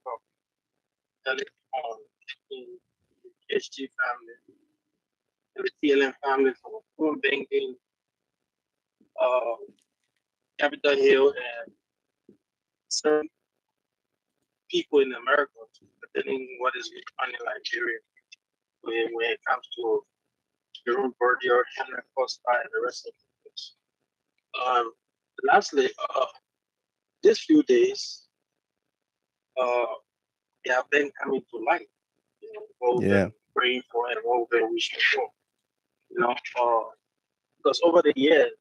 telling on in the HT family, the TLM family for phone banking, Capitol Hill, and certain people in America pertaining what is going on in Nigeria when it comes to Jerome Bordier, Henry Costa, and the rest of the things. Lastly, these few days, they have been coming to light. You know, what we've been praying for and what we've been wishing for. You know, because over the years,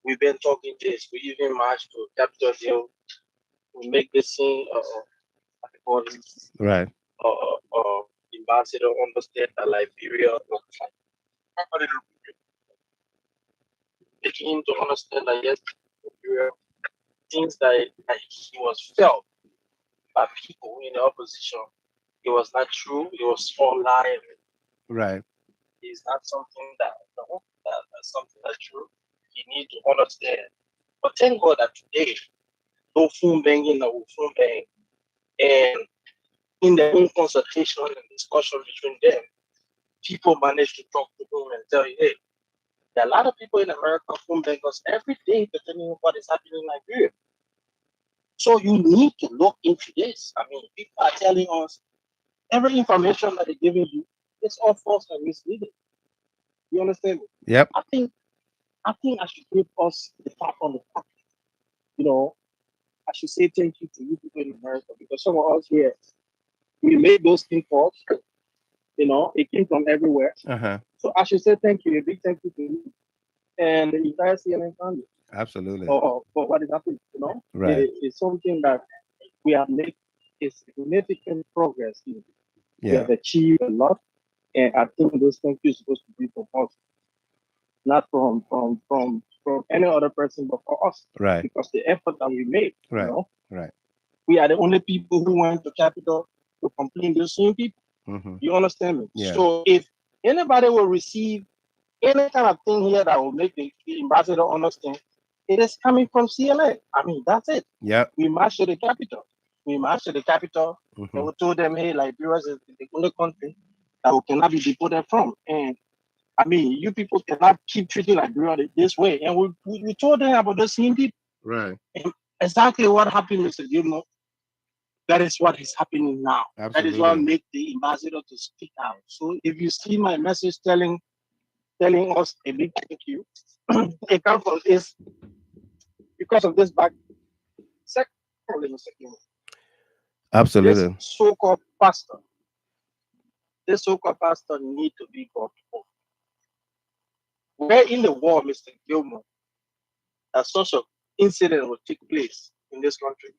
we've been talking this. We even marched to Capitol Hill to make this scene right. Ambassador understand that Liberia, making him to understand that yes, Liberia, things that he was felt by people in the opposition, it was not true. It was all lie. Right. It's not something that's something that's true. You need to understand. But thank God that today, no phone banging, no phone bang, and in their own consultation and discussion between them, people manage to talk to them and tell you, hey, there are a lot of people in America phone bang us every day depending on what is happening in Liberia. So you need to look into this. I mean, people are telling us every information that they're giving you, it's all false and misleading. You understand me? Yep. I think I should give us the tap on the back. You know, I should say thank you to you people in America because some of us here, we made those things for us. You know, it came from everywhere. So I should say thank you, a big thank you to you and the entire CNN family. Absolutely. For what is happening, you know? Right. It's something that we have made a significant progress in. We Yeah. have achieved a lot, and I think those thank you are supposed to be from us, not from any other person, but for us. Right. Because the effort that we made, Right. you know, Right. we are the only people who went to Capitol to complain. Those same people. You understand me? Yeah. So if anybody will receive any kind of thing here that will make the ambassador understand, It is coming from CLA. I mean, that's it. Yeah. We marched to the capital. And we told them, hey, Liberia is the only country that we cannot be deported from. And I mean, you people cannot keep treating Liberia this way. And we told them about the same people. Right. And exactly what happened, Mr. Gilmore. That is what is happening now. Absolutely. That is what makes the ambassador to speak out. So if you see my message telling us a big thank you, it comes from this because of this back. Secondly, Mr. Gilmore. Absolutely. This so-called pastor need to be brought home. Where in the world, Mr. Gilmore, that such an incident will take place in this country,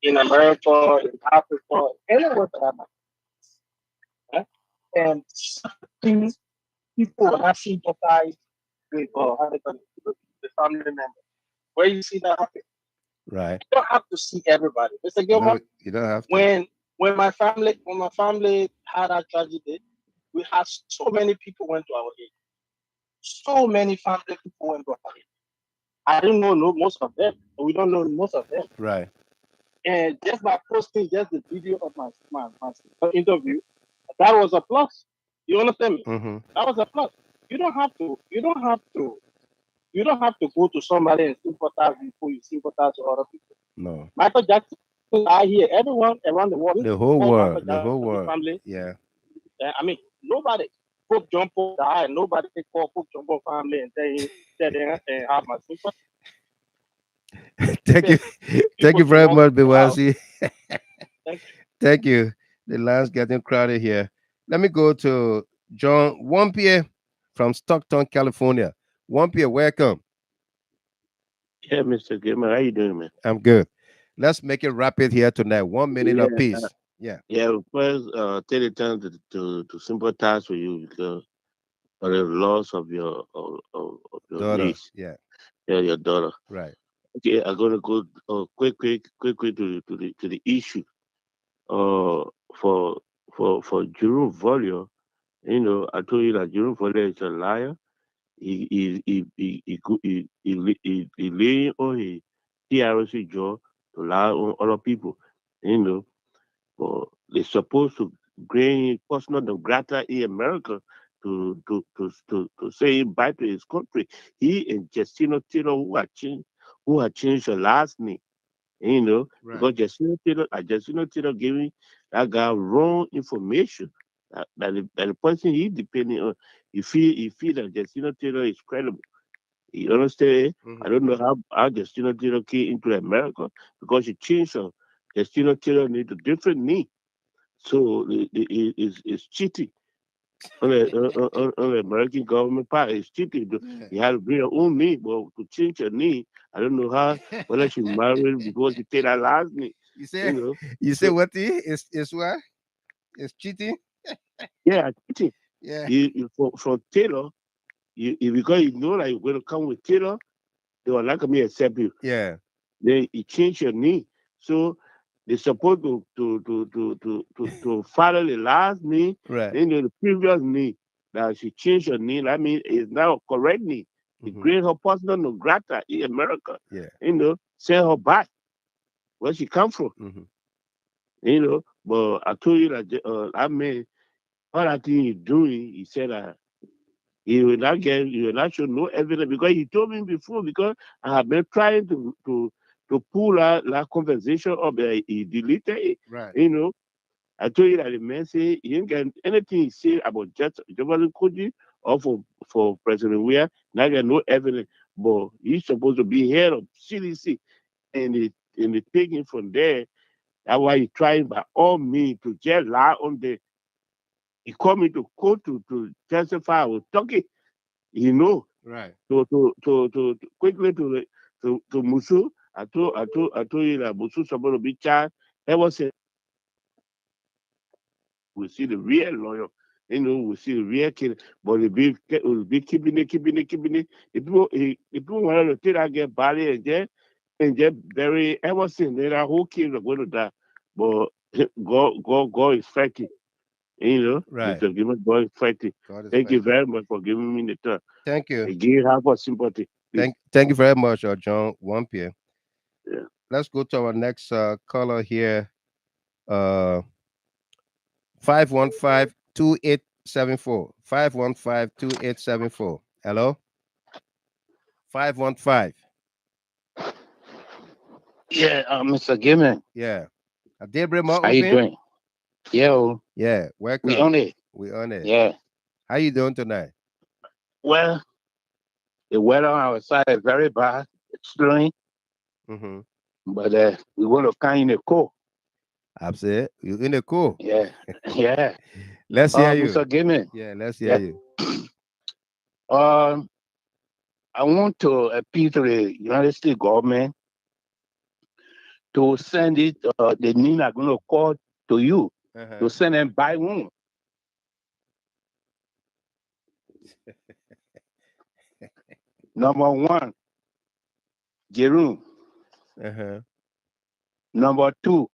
in America, in Africa, anywhere for that matter. And things people will not sympathize with the family member. Where you see that happen? Right. You don't have to see everybody. Mr. Gilmore, you don't have to. When my family had that tragedy, we had so many people went to our aid. So many family people went to our aid. I don't know most of them. We don't know most of them. Right. And just by posting just the video of my interview, that was a plus. You understand me? That was a plus. You don't have to go to somebody and sympathize before you sympathize with other people. No. Michael Jackson, I hear everyone around the world. The whole world. Family. Yeah. I mean, nobody. Pope John Paul died. Nobody call Pope John Paul family and tell them and have my sympathy. Thank you very much, Bewasi. Thank you. The line's getting crowded here. Let me go to John Wampie from Stockton, California. Wampie, welcome. Yeah, Mr. Gamer, how you doing, man? I'm good. Let's make it rapid here tonight. 1 minute apiece. Yeah. Yeah, first, take the time to sympathize with you because of the loss of your daughter. niece. Yeah, your daughter. Right. Okay, I'm gonna go quick to the issue. For Jerome Volio, I told you that Jerome Volio is a liar. He laying on his TRC jaw to lie on other people, but they're supposed to gain personal no grata in America to say bye to his country. He and Justino Taylor who had changed the last name. Right. Because Justino Taylor giving that guy wrong information. That the person he depending on, he feel that Justino Taylor is credible. You understand? I don't know how Justino Taylor came into America because she changed her. Justino Taylor need a different name. So it's cheating on the American government part. It's cheating. You have to bring your own name, but to change your name, I don't know how. Whether she married because she take that last name. You say what? Is what? It's cheating. Yeah, cheating. Yeah. From Taylor, because you know that you're going to come with Taylor, they will not come accept you. Yeah. Then you change your name, so they're supposed to follow the last name, right? Then the previous name. Now she changed her name. I mean, it's now correct name. It create her personal no grata in America. Yeah. Send her back where she come from. But I told you that I mean, all that thing he's doing, he said that he will not show no evidence because he told me before because I have been trying to pull that conversation up. He deleted it. Right. I told you that the man say he didn't get anything he said about just Jefferson Koji or for President Weah. Now get no evidence, but he's supposed to be head of CDC, and they taking from there. That's why he trying by all means to just lie on the. He called me to court to testify. I was talking, Right. To quickly to Musu. I told you that Musu supposed to be charged. Ever since we see the real lawyer, we see the real kid, but will be keeping it. The people wanted to take that get body and just bury ever since then that whole kid are going to die. But God is fighting. Right. Mr. God is fighting. Thank you very much for giving me the time. Thank you. Again, have a sympathy. Thank you very much, John Wampia. Yeah. Let's go to our next caller here. 515-2874. 515-2874. Hello? 515. Yeah, Mr. Gimmer. Yeah. Debris How you doing? Yeah, yeah, welcome. we on it. We on it. Yeah. How you doing tonight? Well, the weather outside is very bad. It's snowing. Mm-hmm. But we want to kind of cool. Absolutely. You in the cool. Yeah. Yeah. Let's hear you. Mr. Gimmer. Yeah, let's hear you. I want to appeal to the United States government to send it, the name I'm going to call to you, to send them by one. Number one, Jerome. Number two,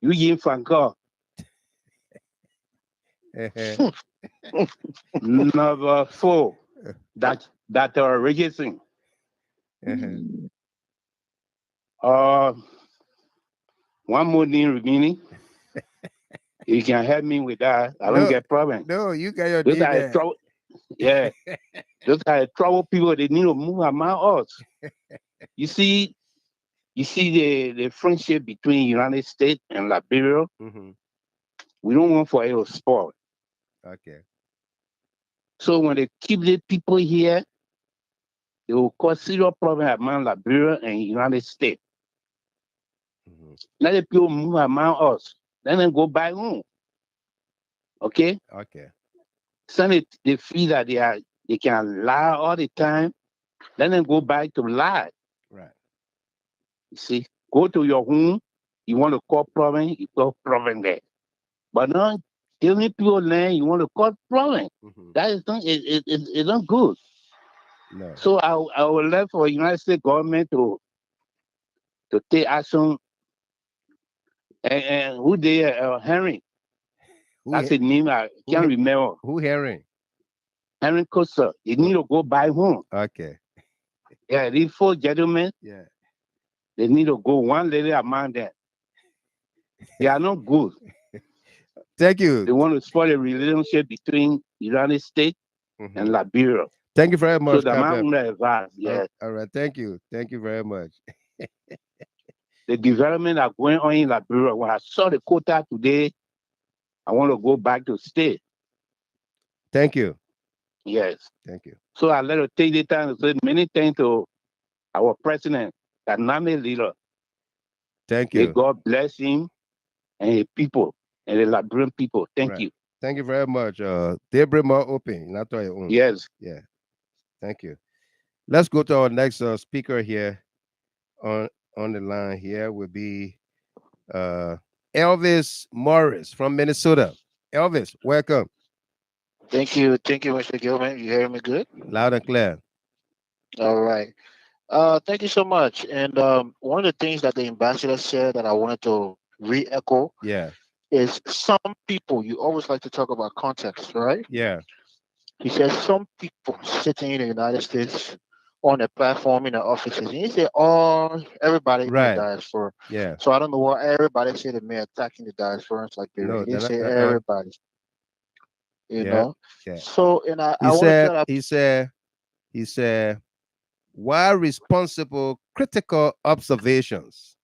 Eugene Franco. Number four, that are registering. One more thing remaining. You can help me with that. I don't get problem. No, you got your Those are trouble. Yeah. Those are trouble people. They need to move among us. You see the friendship between United States and Liberia. We don't want for it to spoil. Okay. So when they keep the people here, they will cause serious problem among Liberia and United States. Let the people move among us. Let them go back home. Okay? Okay. Send they feel that they can lie all the time. Let them go back to lie. Right. You see, go to your home. You want to call problem, you call problem there. But not telling people land, you want to cause problem. That is not it's not good. No. So I would like for United States government to take action. And who they Henry? That's his name. I can't remember. Who Henry? Henry Costa. They need to go back home. Okay. Yeah, these four gentlemen. Yeah. They need to go one lady among them. They are not good. Thank you. They want to spoil the relationship between the United States and Liberia. Thank you very much. So the man advance. Yeah. All right. Thank you. Thank you very much. The development are going on in Liberia. When I saw the quota today, I want to go back to state. Thank you. Yes. Thank you. So I let her take the time to say many thanks to our president, the Name leader. Thank you. May God bless him and his people and the Liberian people. Thank you. Thank you very much. Debris more open. Not your own. Yes. Yeah. Thank you. Let's go to our next speaker here on the line. Here will be Elvis Morris from Minnesota. Elvis, welcome. Thank you, Mr. Gilman. You hear me good? Loud and clear. All right. Thank you so much. And one of the things that the ambassador said that I wanted to re-echo is some people, you always like to talk about context, right? Yeah. He says some people sitting in the United States on a platform in the offices. And he said everybody in the diaspora. Yeah. So I don't know why everybody said that may attacking the diaspora like they No, didn't say everybody. You know? Yeah. So and I he said while responsible critical observations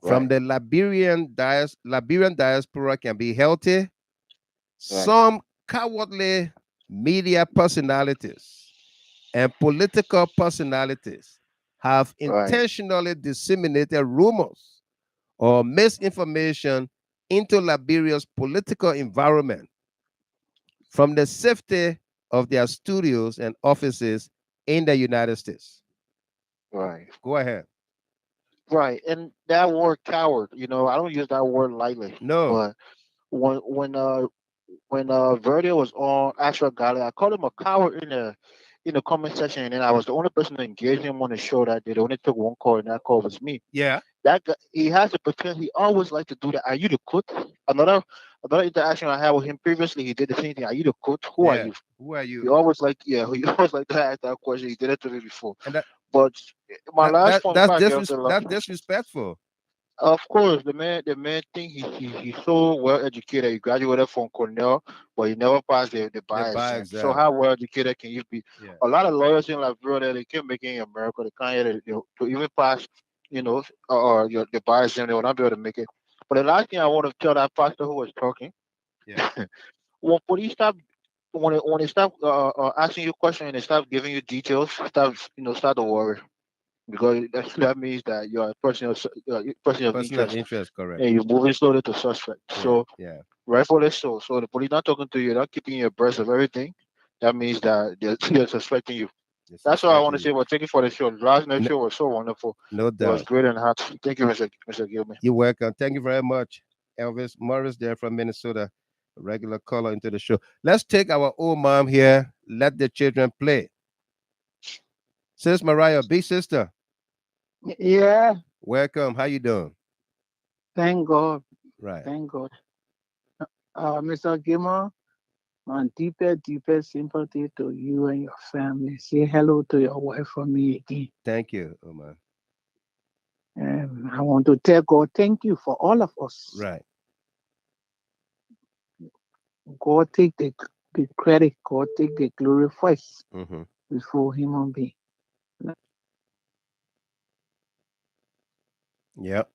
from the Liberian diaspora can be healthy, some cowardly media personalities and political personalities have intentionally disseminated rumors or misinformation into Liberia's political environment from the safety of their studios and offices in the United States. Right. Go ahead. Right. And that word coward, I don't use that word lightly. No. But when Verdia was on Astro Galley, I called him a coward in the comment section, and then I was the only person to engage him on the show that did. It only took one call, and that call was me. Yeah. That guy, he has the potential. He always like to do that. Are you the cook? Another Another interaction I had with him previously, he did the same thing. Are you the coach? Who are you? Who are you? He always like, yeah, he always like to ask that question. He did it to me before. And that, But my last point, that's that's disrespectful. Of course, the man think he's so well educated. He graduated from Cornell, but he never passed the bar exam. So how well educated can you be? Yeah. A lot of lawyers in Liberia, they can't make it in America. They can't get it, to even pass, the bar exam. They will not be able to make it. But the last thing I want to tell that pastor who was talking, yeah, when police stop, when they stop asking you questions and they start giving you details, start to worry. Because that means that you're a person of interest, correct, and you're moving slowly to suspect. So, yeah, rightfully so. So the police not talking to you, not keeping you abreast of everything. That means that they're suspecting you. That's what I want to say. But thank you for the show. Last night's show was so wonderful. No doubt. It was great and hot. Thank you, Mr. Gilman. You're welcome. Thank you very much, Elvis Morris there from Minnesota, a regular caller into the show. Let's take our old mom here. Let the children play. Sis Mariah, big sister. Yeah. Welcome. How you doing? Thank God. Right. Thank God. Mr. Gilman, my deepest sympathy to you and your family. Say hello to your wife for me again. Thank you, Omar. And I want to tell God, thank you for all of us. Right. God take the credit. God take the glory first before human being. Yep.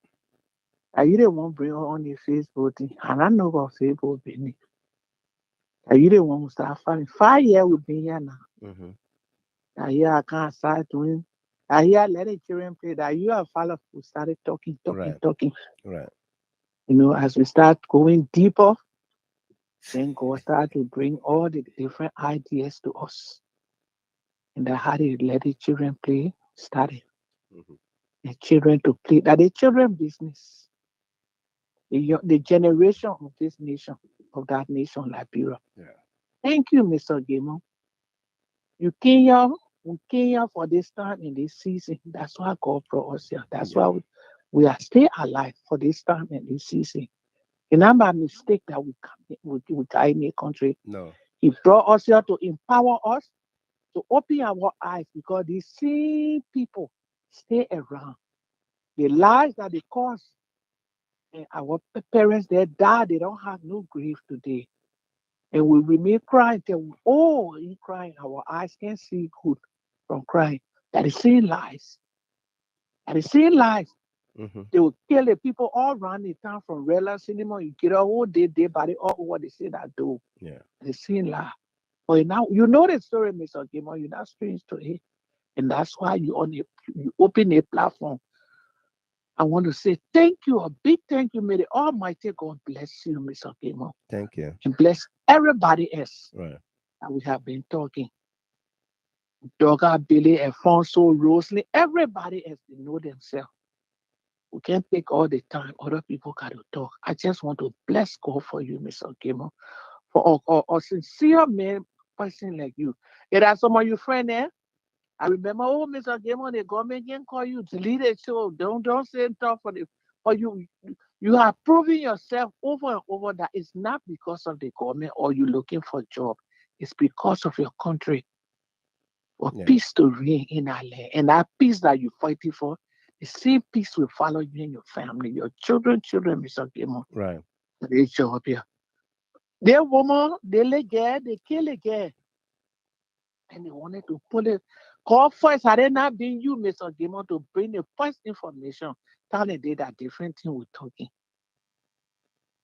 Are you the one bring on the Facebook thing? And I know about Facebook business. Are you the one who start fighting? 5 years we've been here now. I hear I can't start doing. I hear let the children play. That you and father who started talking. Right. As we start going deeper, then God started to bring all the different ideas to us. And that how they let the children play started. The children to play. That the children business. The generation of this nation, of that nation, Liberia. Yeah. Thank you, Mr. Gilman. You came here for this time in this season. That's why God brought us here. That's why we are still alive for this time in this season. It's not by mistake that we die in a country. No. He brought us here to empower us, to open our eyes, because the same people stay around. The lives that they cause, and our parents, they die, they don't have no grief today. And we remain crying till we crying. Our eyes can't see good from crying. That is seeing lies. That is seeing lies. They will kill the people all around the town from Rela Cinema. You get a whole day body all over they say that do. Yeah. They seeing lies. But now you know the story, Mr. Gilman. You're not strange to it. And that's why you open a platform. I want to say thank you, a big thank you. May the Almighty God bless you, Mr. Gilman. Thank you. And bless everybody else that we have been talking. Dogger, Billy, Alfonso, Rosalie, everybody else, they know themselves. We can't take all the time. Other people got to talk. I just want to bless God for you, Mr. Gilman, for a sincere man, person like you. There are some of your friends there. I remember, Mr. Gilman, the government can call you, delete it. So don't say stuff for you. You have proven yourself over and over that it's not because of the government or you looking for a job. It's because of your country. For peace to reign in our land. And that peace that you're fighting for, the same peace will follow you and your family, your children, Mr. Gilman. Right. They show up here. Their woman, they kill a girl. And they wanted to pull it. Call first, had it not been you, Mr. Gilman, to bring the first information, tell they did that different thing we're talking.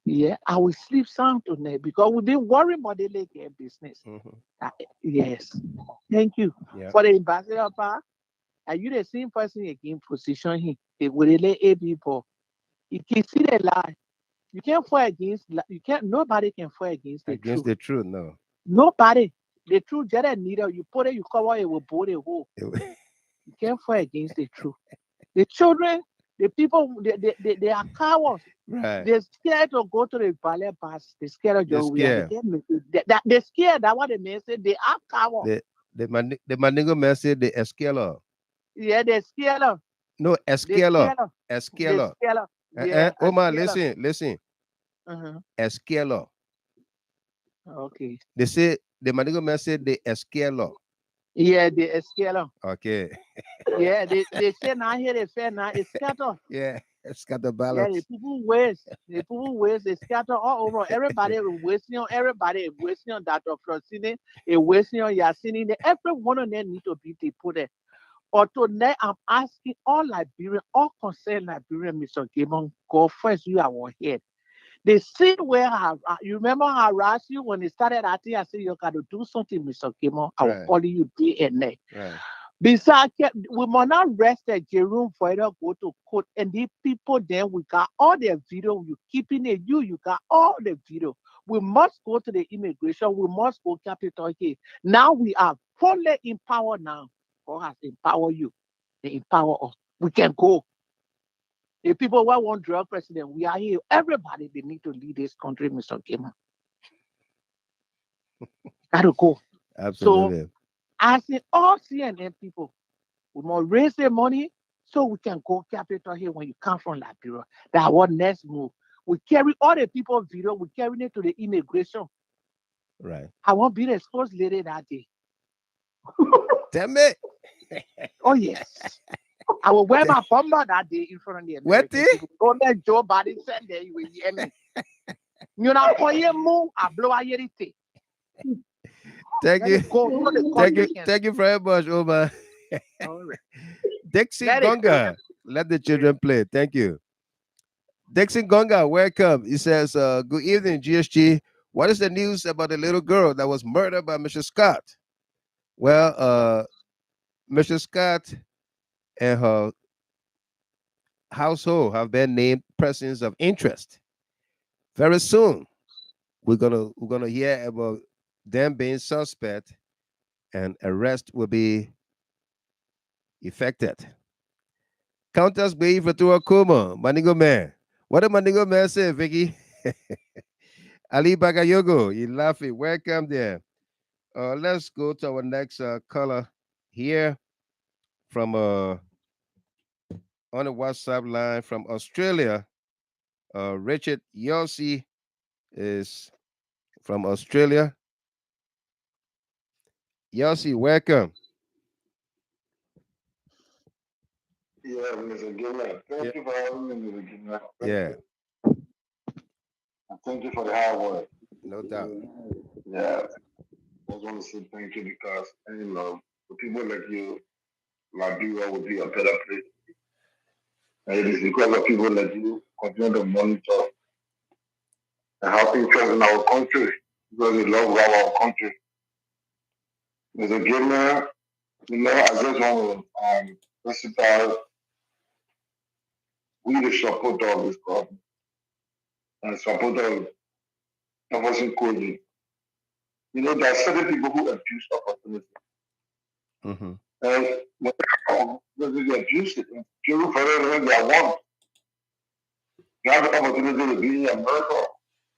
Yeah, I will sleep sound tonight because we've been worrying about the legal business. Yes. Thank you. For the ambassador, are you the same person again position him? With the people. You can see the lie. You can't fight against, nobody can fight against the truth. the truth, no. Nobody. The truth, just a needle, you put it, you cover it with both a hole. You can't fight against the truth. The children, the people, they are cowards. Right. They're scared to go to the ballet bus. They're scared of your scared. They're scared. That's what the man said. They are cowards. The Mandingo man said the escala. Yeah, they're scared of. No, escala. Escala. Yeah, Omar, listen. Esquelo. Okay. They say the Manigo man said the Esquelo. Yeah, the Esquelo. Okay. Yeah, they say now here they say now it's scatter. Yeah, scatter Yeah, the ballots. people waste, they scatter all over. Everybody is wasting on that of Francine, is wasting on Yasini. Every one of them need to be deported. Or today I'm asking all Liberian, all concerned Liberian, Mr. Gabon, go first, you are our head. The scene where you remember I asked you when they started acting, I said, you got to do something, Mr. Gabon. I will call you day and night. Right. Besides, we must not rest at Jerome for it to go to court. And the people then, we got all the video, you keeping it, you got all the video. We must go to the immigration, we must go Capitol Hill. Now we are fully in power now. God has empowered you. They empower us. We can go. The people who want drug president, we are here. Everybody, they need to lead this country, Mr. Gamer. Gotta go. Absolutely. So, asking all CNN people, we must raise the money so we can go Capitol Hill when you come from Liberia. That's what next move. We carry all the people video, we carry it to the immigration. Right. I won't be the first lady that day. Damn it. Oh, yes. I will wear my bomber that day in front of the American people. Don't let Joe Biden send there, you will hear me. You know, for you move, I blow a yerite. Thank you. Thank you very much, Omar. All right. Dixie Gonga, let the children play. Thank you. Dixie Gonga, welcome. He says, good evening, GSG. What is the news about the little girl that was murdered by Mr. Scott? Well, Mr. Scott and her household have been named persons of interest. Very soon, we're gonna hear about them being suspect, and arrest will be effected. Countess B for Kuma, Manigo Man. What did Manigo Man say, Vicky? Ali Bagayogo, you laughing. Welcome there. Let's go to our next caller here from on the WhatsApp line from Australia. Richard Yossi is from Australia. Yossi, welcome. Yeah, Mr. Gilbert. Thank you for having me, Mr. Gilbert. Yeah. And thank you for the hard work. No doubt. Yeah. I just want to say thank you because, you know, for people like you, Liberia would be a better place. And it is because of people like you continue to monitor and have interest in our country because we love our country. Mr. Gilbert, you know, I just want to specify we the support of this problem and support of enforcing coding. You know, there are certain people who abuse opportunity. Mm-hmm. And when they abuse it, people for it, they want. They have the opportunity to be in America,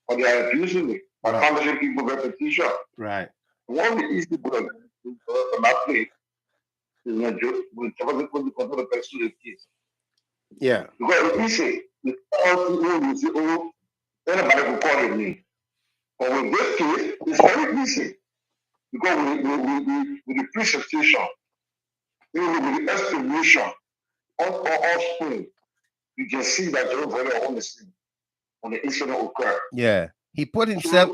but they are abusing it by punishing people repetition. Right. One of the easy problems from that place is when the control the person is kids. Yeah. Because it's easy. It's all you say, oh, anybody can call it me. But with this case, it's very easy. Because with the presentation, with the estimation on screen, you can see that you're very on the scene when the incident occurred. Yeah. He put himself,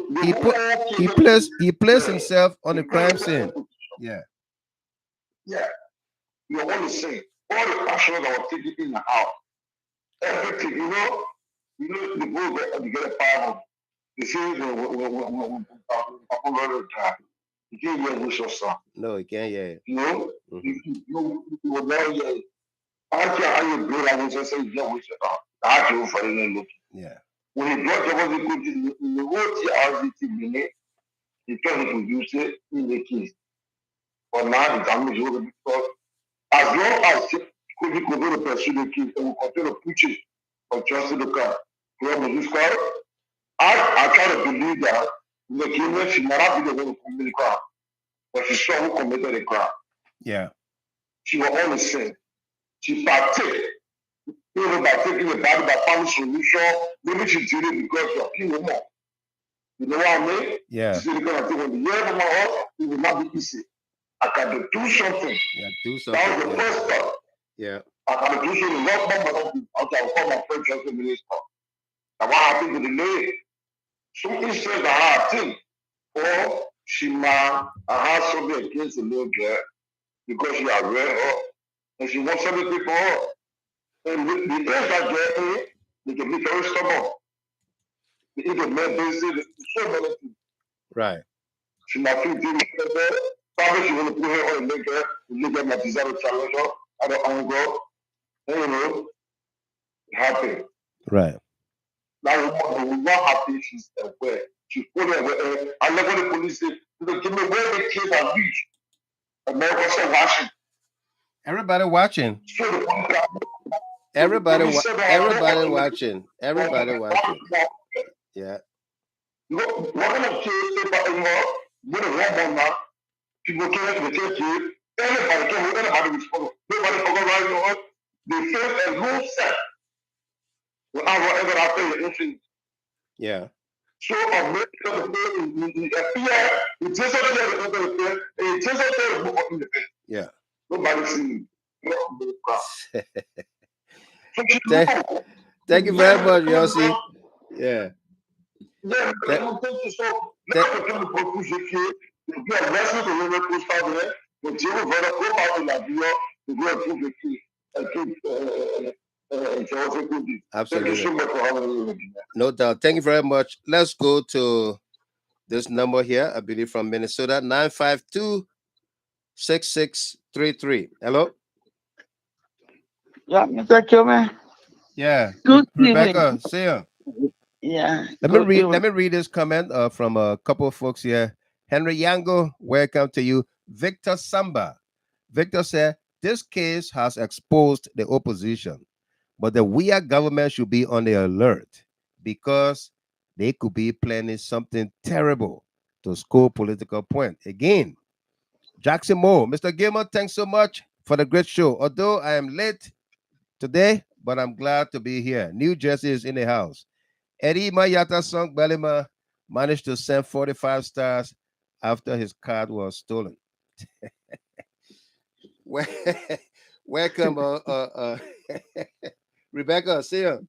he placed himself on the crime scene. Yeah. Yeah. You're on the scene. All the actions that were taken in and out. Everything, you know the goal that you get a power. The things when you can't hear what's your son. No, you can't hear it. You know? You will never hear it. I don't care how you build, I was just saying, yeah, what's your son. I do for it. Yeah. When he brought the good in the whole TRCT, he tried to produce it in the case. But now the damage is over because as long as could continue to pursue the case, they will continue to push it for justice to come. I try to believe that the criminal should not be the one who committed the crime, but she saw who committed the crime. Yeah. She was on the scene. She partake You know, by taking the body by finding solution, maybe she did it because you're killing more. You know what I mean? Yeah. She said, because when the year come out, it will not be easy. I got to do something. Yeah, do something. That was the first step. Yeah. I got to do something. Not my I'll call my friend just a minute. And what happened with the lady? Some instance I had thing. Or she might have something against the little girl because she had read her. And she wants something for her. And the age that girl, they can be very stubborn. They can make busy, so many things. Right. She might feel deeply better. Probably she want to put her on the nigga might desire to challenge her. I don't anger. And you know, it happened. Right. Now we not happy she's aware. She put her aware. I never the police say, give me where the kids are reached. America said watching. Everybody watching. So the police Everybody watching. Everybody watching. Yeah. You know, what kind of kids about when a woman now, people can't take you. Anybody can, anybody respond. Nobody forgot right now. They felt a rule set. Whatever I pay the interest. Yeah. So America, the FBI, it just up there, it just up there, move up in the bed. Yeah. Nobody see me. Thank you very much, Yossi. Yeah. Yeah, thank you so. Now we can propose here. We are blessed to live with Father. But you will go back to Liberia to go and prove the key and keep. Absolutely. Thank you so much for having me. No doubt. Thank you very much. Let's go to this number here, I believe from Minnesota, 952-6633. Hello? Yeah, Mr. Kyoman. Yeah. Good Rebecca, evening. see ya. Yeah. Let me read this comment from a couple of folks here. Henry Yango, welcome to you. Victor Samba. Victor said, this case has exposed the opposition, but the weird government should be on the alert because they could be planning something terrible to score political point. Again, Jackson Moore. Mr. Gilmer, thanks so much for the great show. Although I am late today, but I'm glad to be here. New Jersey is in the house. Eddie Mayata Song Belima managed to send 45 stars after his card was stolen. Welcome, Rebecca. See you.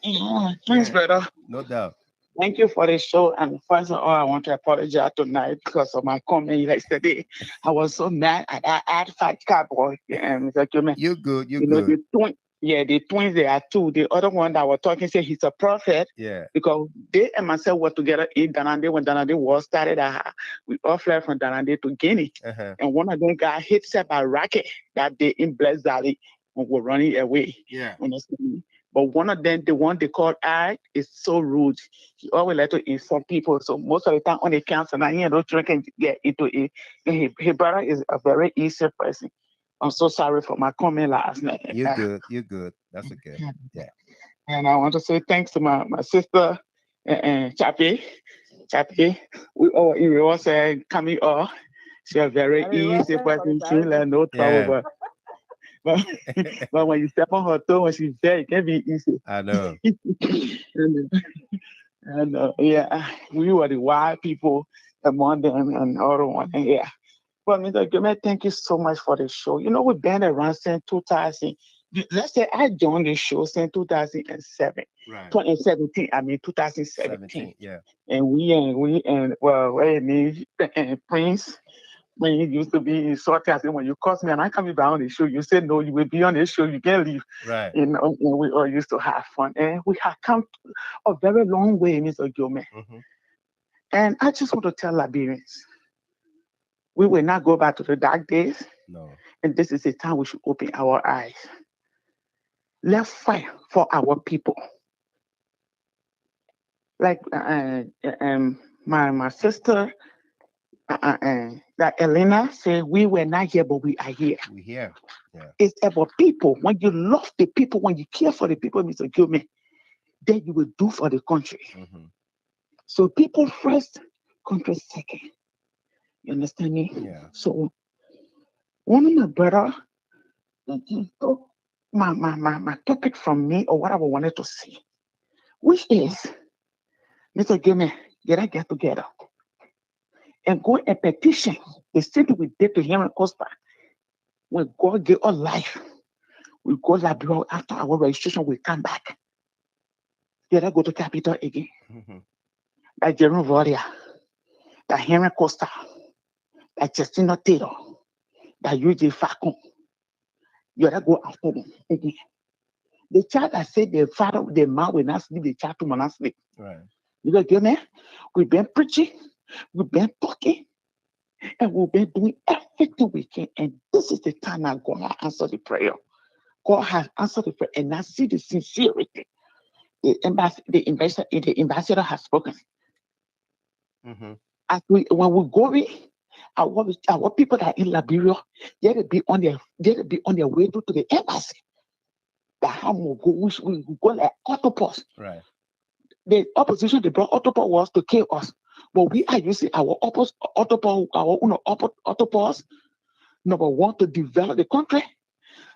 Yeah, thanks, brother. No doubt. Thank you for the show. And first of all, I want to apologize tonight because of my comment yesterday. I was so mad at that ad fight cowboy. Yeah, Mr. Kyoman. You're good. You're know, good. The twins, they are two. The other one that was talking said he's a prophet. Yeah. Because they and myself were together in Danande when Danande war started. We all fled from Danande to Guinea. And one of them got hit set by rocket that day in Blessed Valley and were running away. Yeah. Understand me? But one of them, the one they called I, is so rude. He always like to insult people. So most of the time on the council, now he don't can get into it. And his brother is a very easy person. I'm so sorry for my comment last night. You're good. You're good. That's okay. Yeah. And I want to say thanks to my sister, Chappie. We all say coming off. She's a very easy person. She like no trouble, but when you step on her toe, when she's there, it can be easy. I know. and yeah, we were the wild people among them and other one. And yeah. Well, Mr. Gomez, thank you so much for the show. You know, we've been around since 2000. Let's say I joined the show since 2007. Right. 2017, I mean 2017. Yeah. And we Prince, when you used to be in short, I said, when you call me and I come down on the show, you said, no, you will be on the show, you can't leave. Right. You know, and we all used to have fun. And we have come a very long way, Mr. Gomez. And I just want to tell Liberians, we will not go back to the dark days. No. And this is the time we should open our eyes. Let's fight for our people. Like my sister, that Elena said, we were not here, but we are here. We're here. Yeah. It's about people. When you love the people, when you care for the people, Mr. Gilman, then you will do for the country. So people first, country second. You understand me? Yeah. So one of my brother, my topic from me or what I wanted to say, which is, Mr. Gilman, get together and go and petition the same thing we did to Henry Costa. When God gave us life, we go Liberia after our registration, we come back. Get go to Capitol again. That Jerome Voria, that Henry Costa, that Justina Taylor, that UJ Falcon. You gotta go after them again. The child that said the father, the man will not sleep, the child will not sleep. Right. You know, get me? We've been preaching, we've been talking, and we've been doing everything we can. And this is the time that God has answered the prayer. God has answered the prayer, and I see the sincerity. The ambassador has spoken. As when we go in, our people that are in Liberia, they will be on their way to the embassy. The how we go like autopause. Right. The opposition they brought autopause was to kill us, but we are using our autopause. Number one, to develop the country.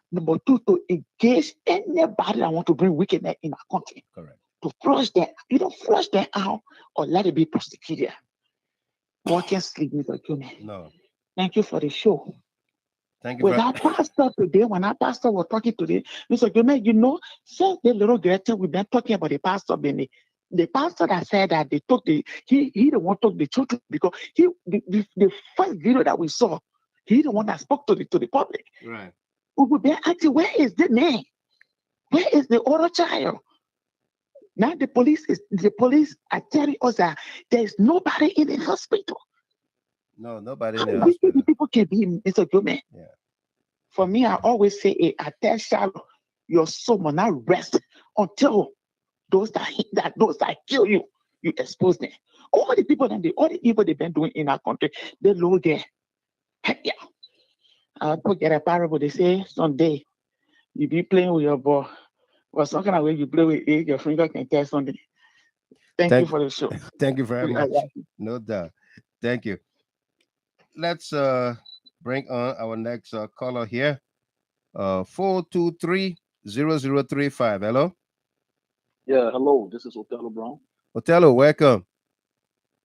Number two, to engage anybody that want to bring wickedness in our country. Correct. To flush them, either flush them out or let it be prosecuted. God can sleep, Mr. Gilman. No. Thank you for the show. Thank you. With our pastor today, when our pastor was talking today, Mr. Gilman, you know, since the little girl we've been talking about the pastor, Benny. The pastor that said that he the one took the children because the first video that we saw, he the one that spoke to the public. Right. We would be asking, where is the man? Where is the other child? Now the police are telling us that there is nobody in the hospital. No, nobody in How the hospital. wicked people can be, Mr. Gilman. Yeah. For me, I always say, I tell Charlotte, your soul will not rest until those that kill you, you expose them. All the people and all the evil they've been doing in our country, they low there. Yeah. I'll get a parable. They say someday you be playing with your ball, or some kind of way you play with it, your finger can tell something. Thank you for the show. Thank you very much. No doubt. Thank you. Let's bring on our next caller here. 423-0035. Hello. Yeah, hello. This is Othello Brown. Othello, welcome.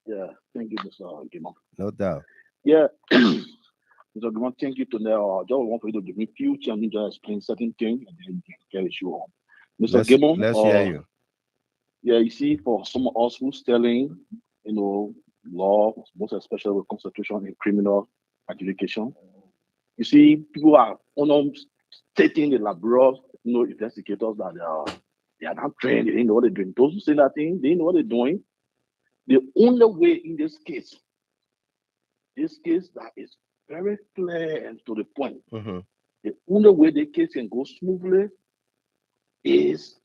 Yeah, thank you, Mr. Gimon. No doubt. Yeah, Mr. Gimon, thank you to now. I just want for you to give me a few chances to explain certain things and then carry you on. Mr. Gimon, let's hear you. Yeah, you see, for some of us who's telling, law, most especially with constitution and criminal adjudication, you see, people are stating the laborious, investigators that they are not trained, they didn't know what they're doing. Those who say that thing, they know what they're doing. The only way in this case that is very clear and to the point, the only way the case can go smoothly is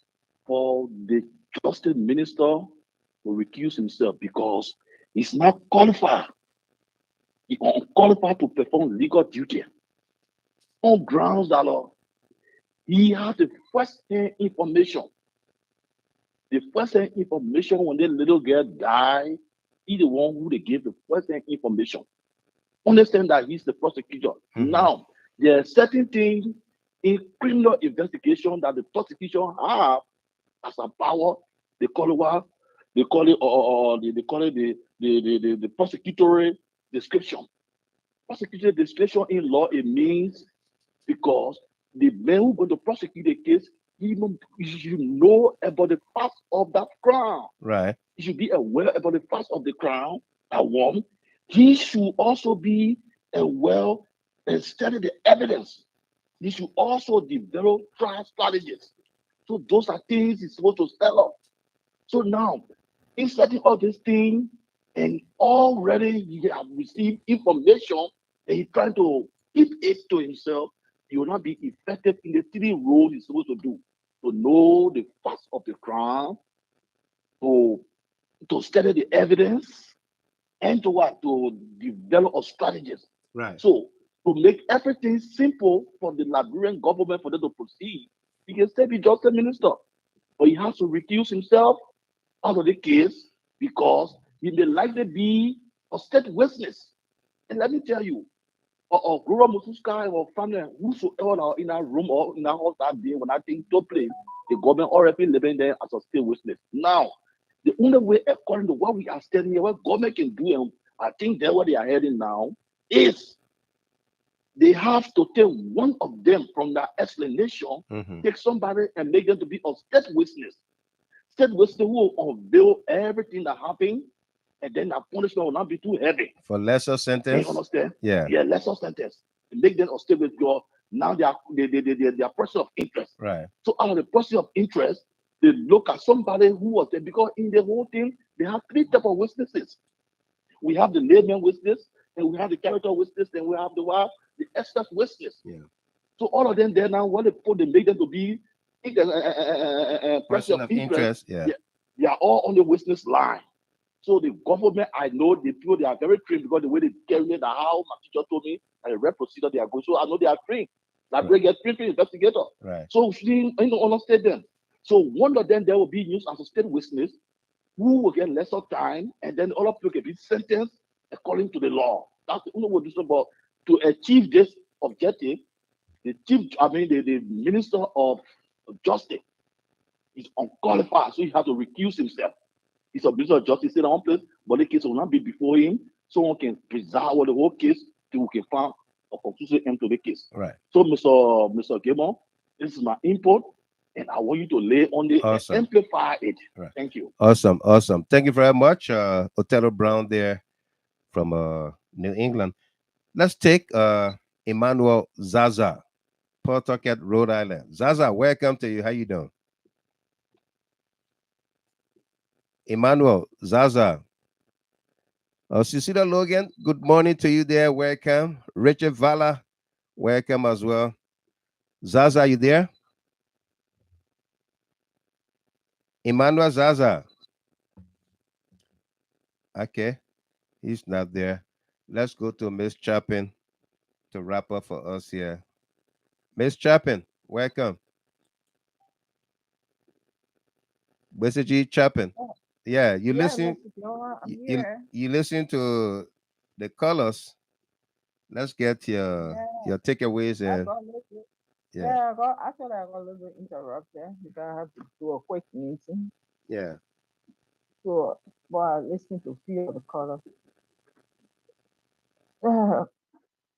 for the justice minister to recuse himself because he's not qualified. He's unqualified to perform legal duty on grounds that he has the first-hand information. The first-hand information when the little girl died, he's the one who they gave the first-hand information. Understand that he's the prosecutor. Now, there are certain things in criminal investigation that the prosecution have as a power. They call it what? They call it the prosecutory description. Prosecutory description in law, it means because the man who's going to prosecute the case, he should know about the facts of that crime. Right. He should be aware about the facts of the crime. That one. He should also be aware and study the evidence. He should also develop trial strategies. So those are things he's supposed to spell up. So now, in setting all these things, and already he have received information and he's trying to keep it to himself, he will not be effective in the three roles he's supposed to do. To know the facts of the crime, to study the evidence, and to what? To develop a strategies. Right. So to make everything simple for the Liberian government for them to proceed, he can still be just a minister. But he has to recuse himself out, out of the case because he may likely be a state witness. And let me tell you, or Guru Mususka or family, whosoever are in a room or in a house that day when I think to play, the government already living there as a state witness. Now, the only way, according to what we are studying here, what government can do, and I think that's what they are heading now, is they have to take one of them from that explanation, take somebody and make them to be a state witness. State witness who will unveil everything that happened, and then the punishment will not be too heavy. For lesser sentence? You understand? Yeah. Yeah, lesser sentence. Make them a state with your, now they are person of interest. Right. So out of the person of interest, they look at somebody who was there, because in the whole thing, they have three types of witnesses. We have the layman witness, and we have the character witness, and we have the expert witness. Yeah. So all of them there now, what they make them to be person of interest. Yeah. They are all on the witness line. So the government, I know the people, they are very trained, because the way they carry it, how my teacher told me, and the rep procedure they are going. So I know they are trained. Like they get trained investigator. Right. So we understand them. So one of them there will be used as a state witness, who will get lesser time, and then all of you can be sentenced according to the law. That's the only way to do. But to achieve this objective, the minister of justice is unqualified, so he has to recuse himself. He's a minister of justice in one place, but the case will not be before him. Someone can preserve the whole case till we can find a conclusive end to the case. Right. So, Mr. Gabon, this is my input, and I want you to lay on it and amplify it. Right. Thank you. Awesome. Thank you very much, Othello Brown there from New England. Let's take Emmanuel Zaza, Pawtucket, Rhode Island. Zaza, welcome to you. How you doing? Emmanuel Zaza. Cecilia Logan, good morning to you there. Welcome. Richard Vala, welcome as well. Zaza, you there? Emmanuel Zaza. Okay, he's not there. Let's go to Miss Chapin to wrap up for us here. Miss Chapin, welcome. Mr. Chapin. Yeah, you listen. You listen to the colors. Let's get your takeaways and I got a little bit interrupted because I have to do a quick meeting. Yeah. So while listening to few of the colors,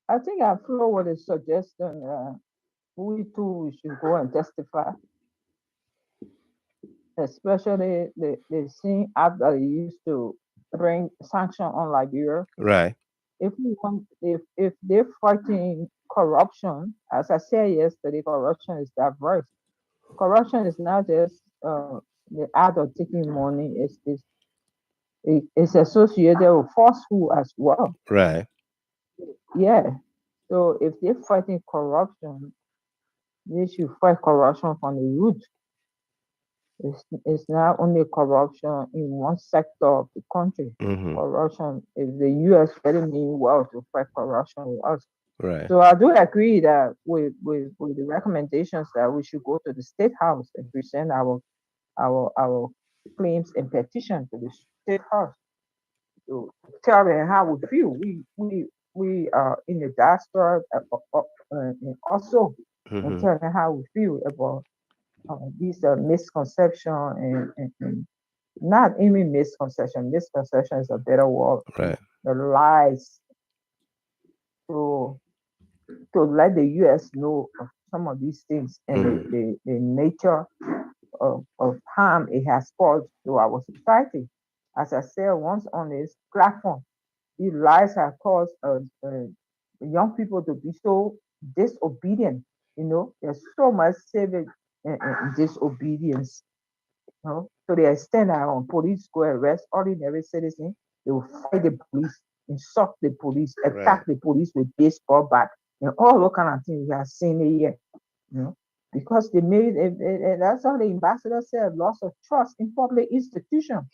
I think I flow with a suggestion. We too should go and testify, especially the same act that they used to bring sanction on Liberia. Right. If they're fighting corruption, as I said yesterday, corruption is diverse. Corruption is not just the act of taking money. It's associated with falsehood as well. Right. Yeah. So if they're fighting corruption, they should fight corruption from the root. It's not only corruption in one sector of the country. Corruption, if the U.S. really mean well to fight corruption with us. Right. So I do agree that with the recommendations that we should go to the State House and present our claims and petition to the State House to tell them how we feel. We are in the diaspora and also and tell them how we feel about these misconception and not even misconception. Misconception is a better word. Right. The lies to let the U.S. know of some of these things and the nature of harm it has caused to our society. As I said once on this platform, these lies have caused young people to be so disobedient. There's so much civic disobedience. To the extent that when police go arrest ordinary citizens, they will fight the police, insult the police, attack the police with baseball bat, and all those kind of things we have seen here. Because they made and that's how the ambassador said, loss of trust in public institutions.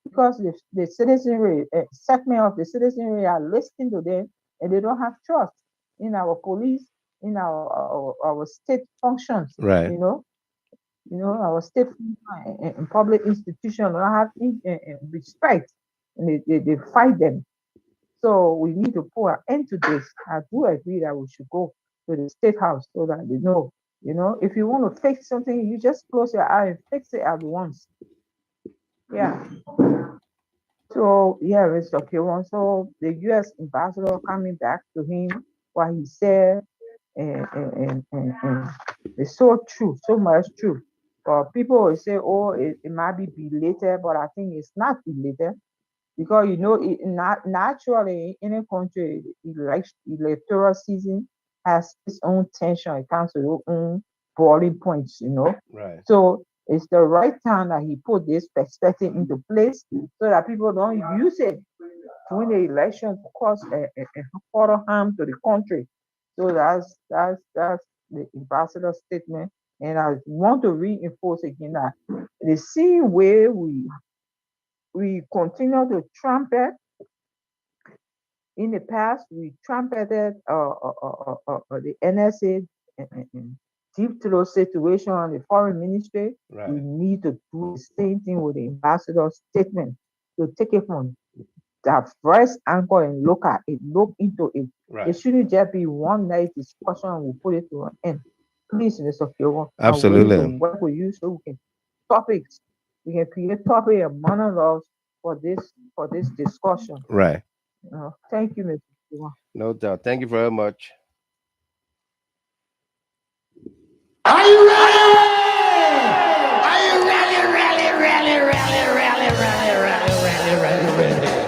Because the citizenry, segment of the citizenry are listening to them, and they don't have trust in our police, in our state functions. Right. Our state and public institutions don't have respect, and they fight them. So we need to put an end to this. I do agree that we should go to the State House so that they know. If you want to fix something, you just close your eye and fix it at once. Yeah. So yeah, Mr. Kiron. So the U.S. ambassador coming back to him, what he said, and it's so true, so much true. But people will say, oh, it might be belated, but I think it's not belated because not naturally in a country, electoral season has its own tension. It comes to its own boiling points. Right. So it's the right time that he put this perspective into place so that people don't use it to win the election to cause a further harm to the country. So that's the ambassador statement. And I want to reinforce again that the same way we continue to trumpet in the past, we trumpeted the NSA deep throat situation on the foreign ministry. Right. We need to do the same thing with the ambassador statement to take it from that first anchor and look at it, look into it. Right. It shouldn't just be one night discussion and we put it to an end. Please, Mr. Kyogo, Absolutely. I'm willing to work with you so we can create topic and monologues for this discussion. Right. Thank you, Mr. Kyogo. No doubt. Thank you very much. Are you ready? Are you ready, ready, ready, ready, ready, ready, ready, ready, ready, ready?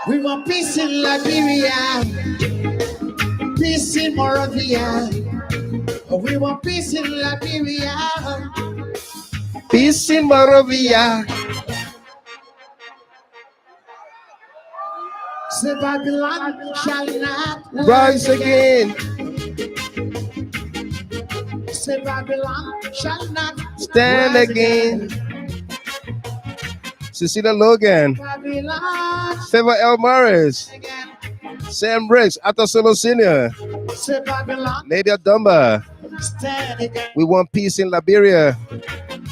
We want peace in Liberia, peace in Moravia. We want peace in Liberia, peace in Moravia. Say Babylon shall not rise again. Say Babylon shall not stand again. Cecilia Logan, Babylon, Favor L. Morris, Sam Briggs, Atosolo Sr., say Babylon, Nadia Dumba. stand again. We want peace in Liberia.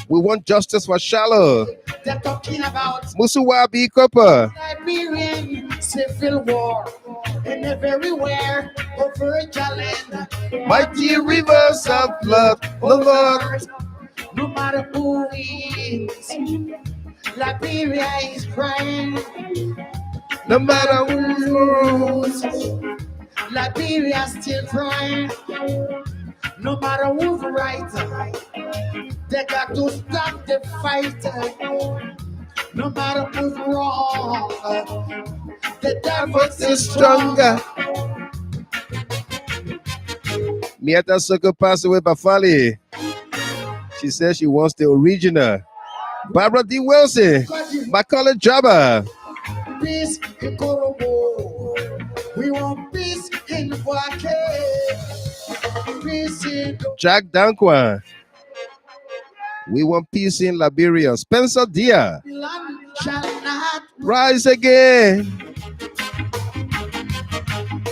We want justice for Shallow. They're talking about Musuwa B. Copper. Liberian civil war and everywhere over Jaland. Mighty rivers of blood, the Lord. No matter who wins, Liberia is crying. No matter who rules, Liberia still crying. No matter who's right, they got to stop the fight. No matter who's wrong, the devil is stronger. Mieta Soko passed away by Fali. She says she wants the original. Barbara D. Wilson, Macaulay Jabba. Peace in Korobo. We want peace in Buake. Peace in Jack Dankwa. We want peace in Liberia. Spencer Dia. Babylon shall not rise again.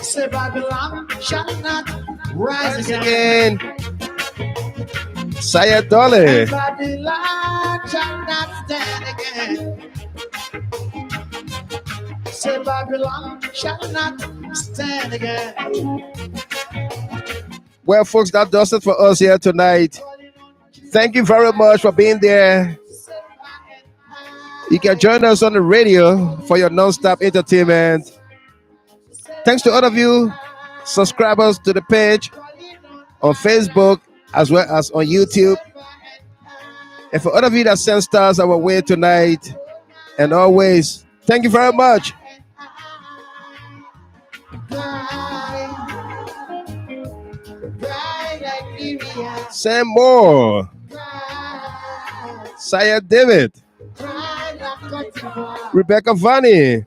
Say Babylon shall not rise again. Saya Dolly. Babylon shall not stand again. Say Babylon shall not stand again. Well, folks, that does it for us here tonight. Thank you very much for being there. You can join us on the radio for your non-stop entertainment. Thanks to all of you subscribers to the page on Facebook as well as on YouTube. And for all of you that send stars our way tonight and always, thank you very much. Sam Moore, Saya David, Rebecca Vanny,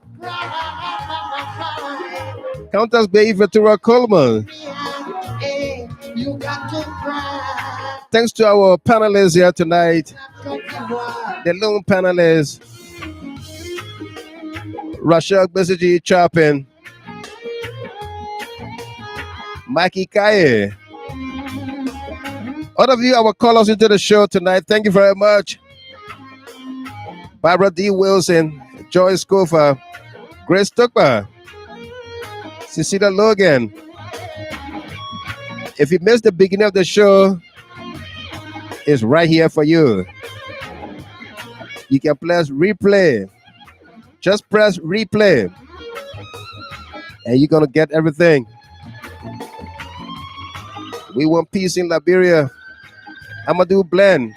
Countess Bay Ventura Coleman. Hey, you got to cry. Thanks to our panelists here tonight. The lone panelists. Rashad Besiji Chapin. Mikey Kaye. All of you, our callers into the show tonight, thank you very much. Barbara D. Wilson, Joyce Kofa, Grace Tukba, Cecilia Logan. If you missed the beginning of the show, it's right here for you. You can press replay. Just press replay. And you're going to get everything. We want peace in Liberia. Amadou Blend.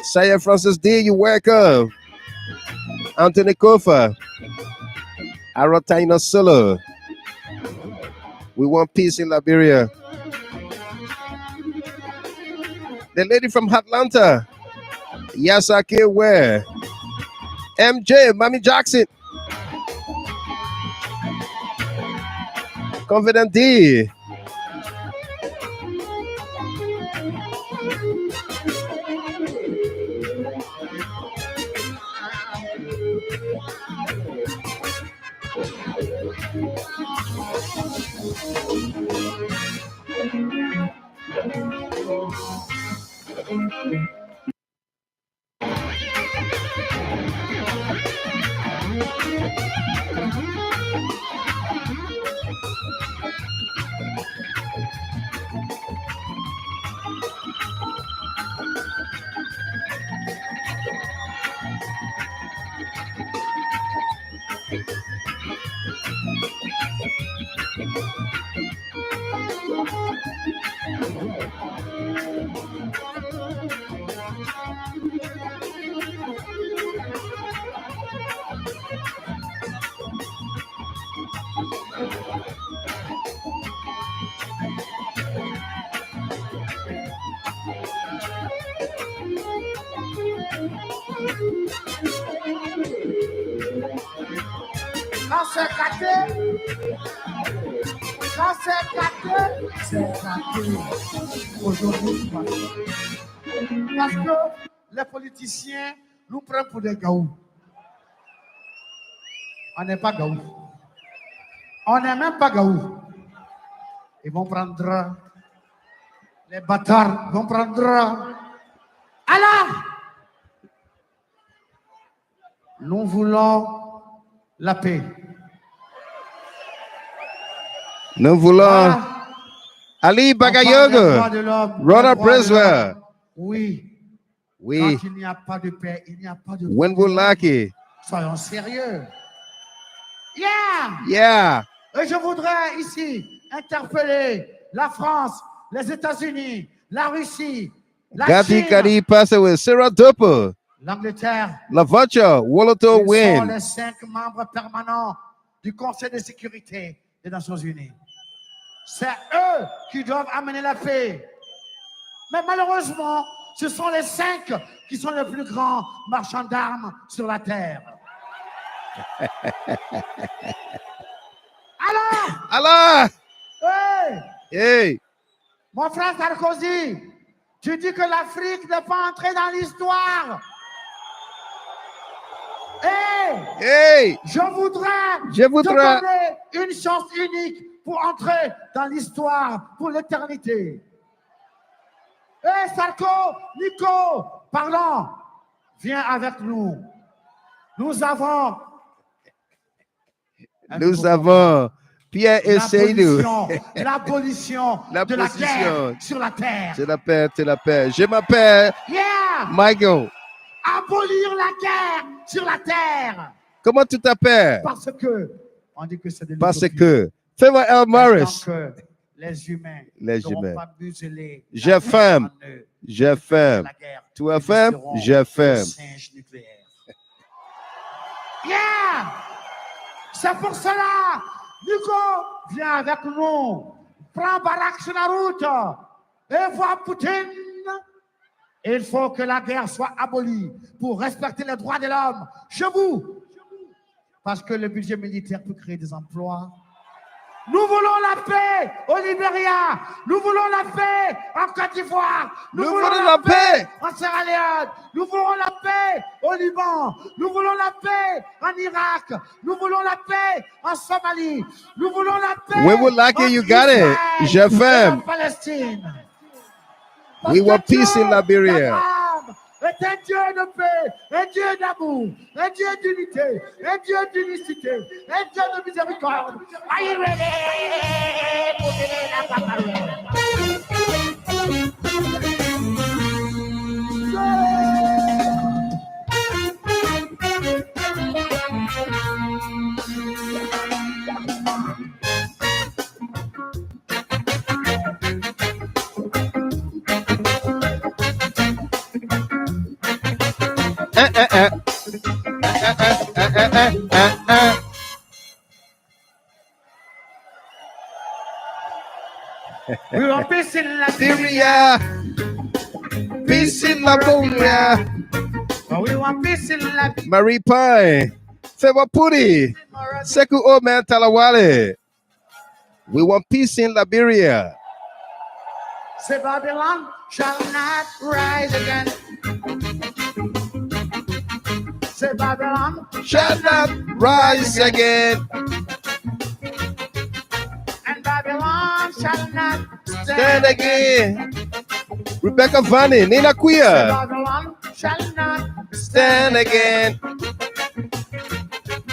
Saya Francis D, you welcome. Anthony Kofa. Arotaino Solo. We want peace in Liberia. The lady from Atlanta. Yasake Ware. MJ, Mami Jackson. Confident D. Quand c'est gâté, quand c'est gâté, c'est gâté. Aujourd'hui, parce que les politiciens nous prennent pour des gaous. On n'est pas gaous. On n'est même pas gaous. Ils vont prendre, les bâtards vont prendre. Alors, nous voulons la paix. Nous voulons Ali Bagayogo, Ronald Briswell. Oui. Oui. Quand il n'y a pas de paix, il n'y a pas de paix. Wenwulaki. Soyons sérieux. Yeah! Yeah. Et je voudrais ici interpeller la France, les États-Unis, la Russie, la Gati Chine, Kadi Pasawe, Sarah Dopo, l'Angleterre. La Vacha, Woloto Ils sont Win. les 5 membres permanents du Conseil de sécurité des Nations Unies. C'est eux qui doivent amener la paix. Mais malheureusement, ce sont les 5 qui sont les plus grands marchands d'armes sur la terre. Allah! Hey! Hey! Mon frère Sarkozy, tu dis que l'Afrique n'est pas entrée dans l'histoire. Hey! Hey! Je voudrais te donner une chance unique pour entrer dans l'histoire pour l'éternité. Hey Sarko, Nico, parlons. Viens avec nous. Nous avons Pierre et Seydou. L'abolition de la guerre sur la terre. C'est la paix, c'est la paix. Je m'appelle Michael. Abolir la guerre sur la terre. Comment tu t'appelles? Parce que, on dit que c'est de Parce que. Fais-moi El Morris. Les humains. Pas muselés. Je ferme. Je ferme. Tu as ferme? Je ferme. Yeah! C'est pour cela, Nico, viens avec nous. Prends Barack sur la route et vois Poutine. Il faut que la guerre soit abolie pour respecter les droits de l'homme chez vous. parce que le budget militaire peut créer des emplois. Nous voulons la paix au Liberia. Nous voulons la paix en Côte d'Ivoire. Nous voulons la paix en Sierra Leone. Nous voulons la paix au Liban. Nous voulons la paix en Irak. Nous voulons la paix en Somalie. Nous voulons la paix We would like it, you got it. en Palestine. We want peace in Liberia. Est un Dieu de paix, un Dieu d'amour, un Dieu d'unité, un Dieu d'unicité, un Dieu de miséricorde. Are you ready? We want peace in Liberia. Peace in Liberia. We want peace in Liberia. Marie Pine. Favor Puri. Seku Old Man Talawale. We want peace in Liberia. Say Babylon shall not rise again. Say Babylon shall not rise again. And Babylon shall not Stand again. Rebecca Vanny, Nina Say Queer. Babylon shall not Stand again.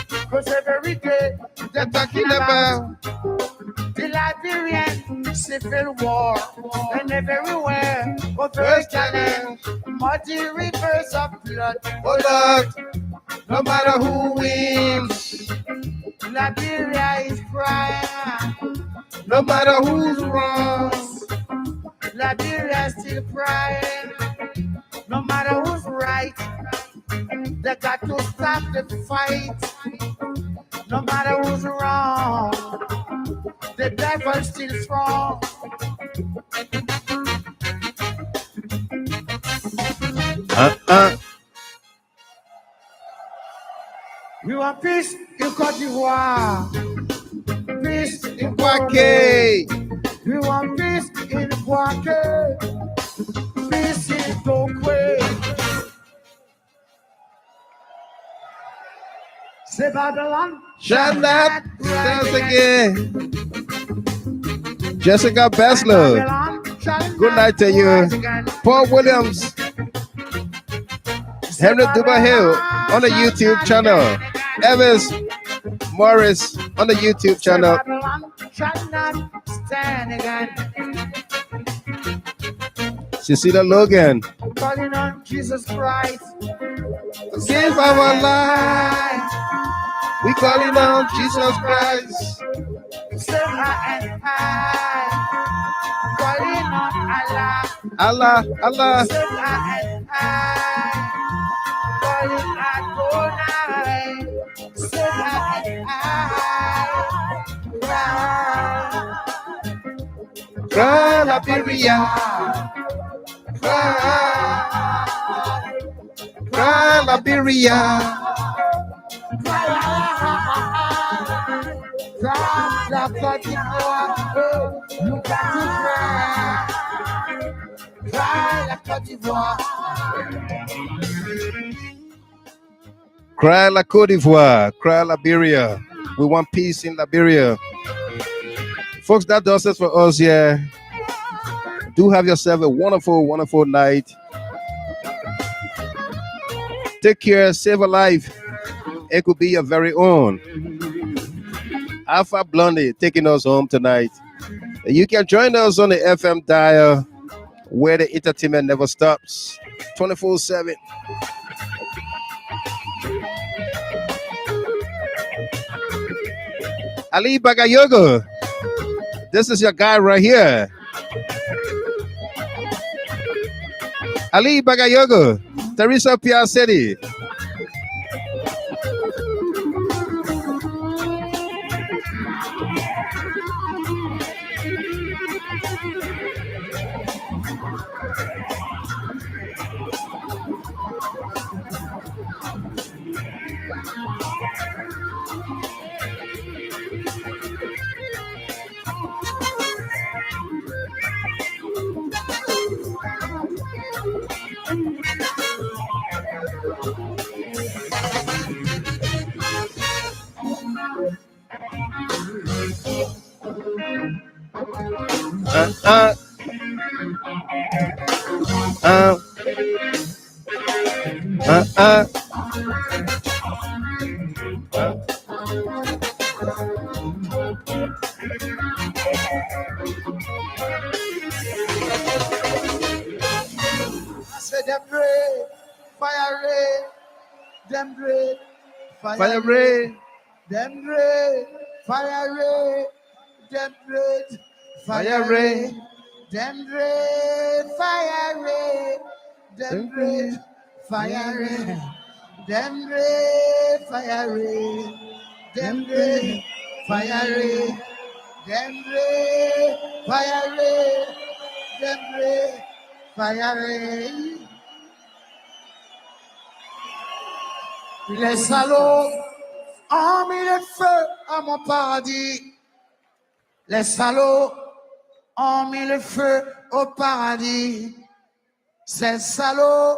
Because every day they're talking about the Liberian civil war, and everywhere over challenge, muddy rivers of blood. Oh Lord, no matter who wins, Liberia is crying. no matter who's wrong, Liberia is still crying. No matter who's right, they got to stop the fight. No matter who's wrong, the devil's still strong. We want peace in Côte d'Ivoire. Peace in Kwake. We want peace in Kwake. Peace in Tokwe. Say Babylon shall not rise again. Jessica Bessler. Good night to you. Paul Williams. Henry Dubahill on the YouTube channel. Evans Morris on the YouTube channel. Babylon shall not stand again. Cecilia Logan. Calling on Jesus Christ. Give our life. We calling on Jesus Christ. Save and I. Calling on Allah. Allah, Allah. Save and I. Calling Adonai. Save and I. Cry, Liberia. Cry, Liberia. La Côte d'Ivoire, you got to cry. Cry la Côte d'Ivoire. Cry la Côte d'Ivoire. Cry Liberia. We want peace in Liberia. Folks, that does it for us here. Do have yourself a wonderful, wonderful night. Take care, save a life. It could be your very own. Alpha Blondie taking us home tonight. You can join us on the FM dial where the entertainment never stops. 24/7. Ali Bagayogo. This is your guy right here. Ali Bagayogo. Teresa Piacetti. Say them rain, fire rain, them rain, Fire rain, them rain, fire rain, them rain, fire rain, them rain, fire rain, them rain, fire rain, them rain, fire rain, them rain, fire rain, them rain, fire rain, them rain, fire rain. Les salauds ont mis le feu à mon paradis. Les salauds ont mis le feu au paradis. Ces salauds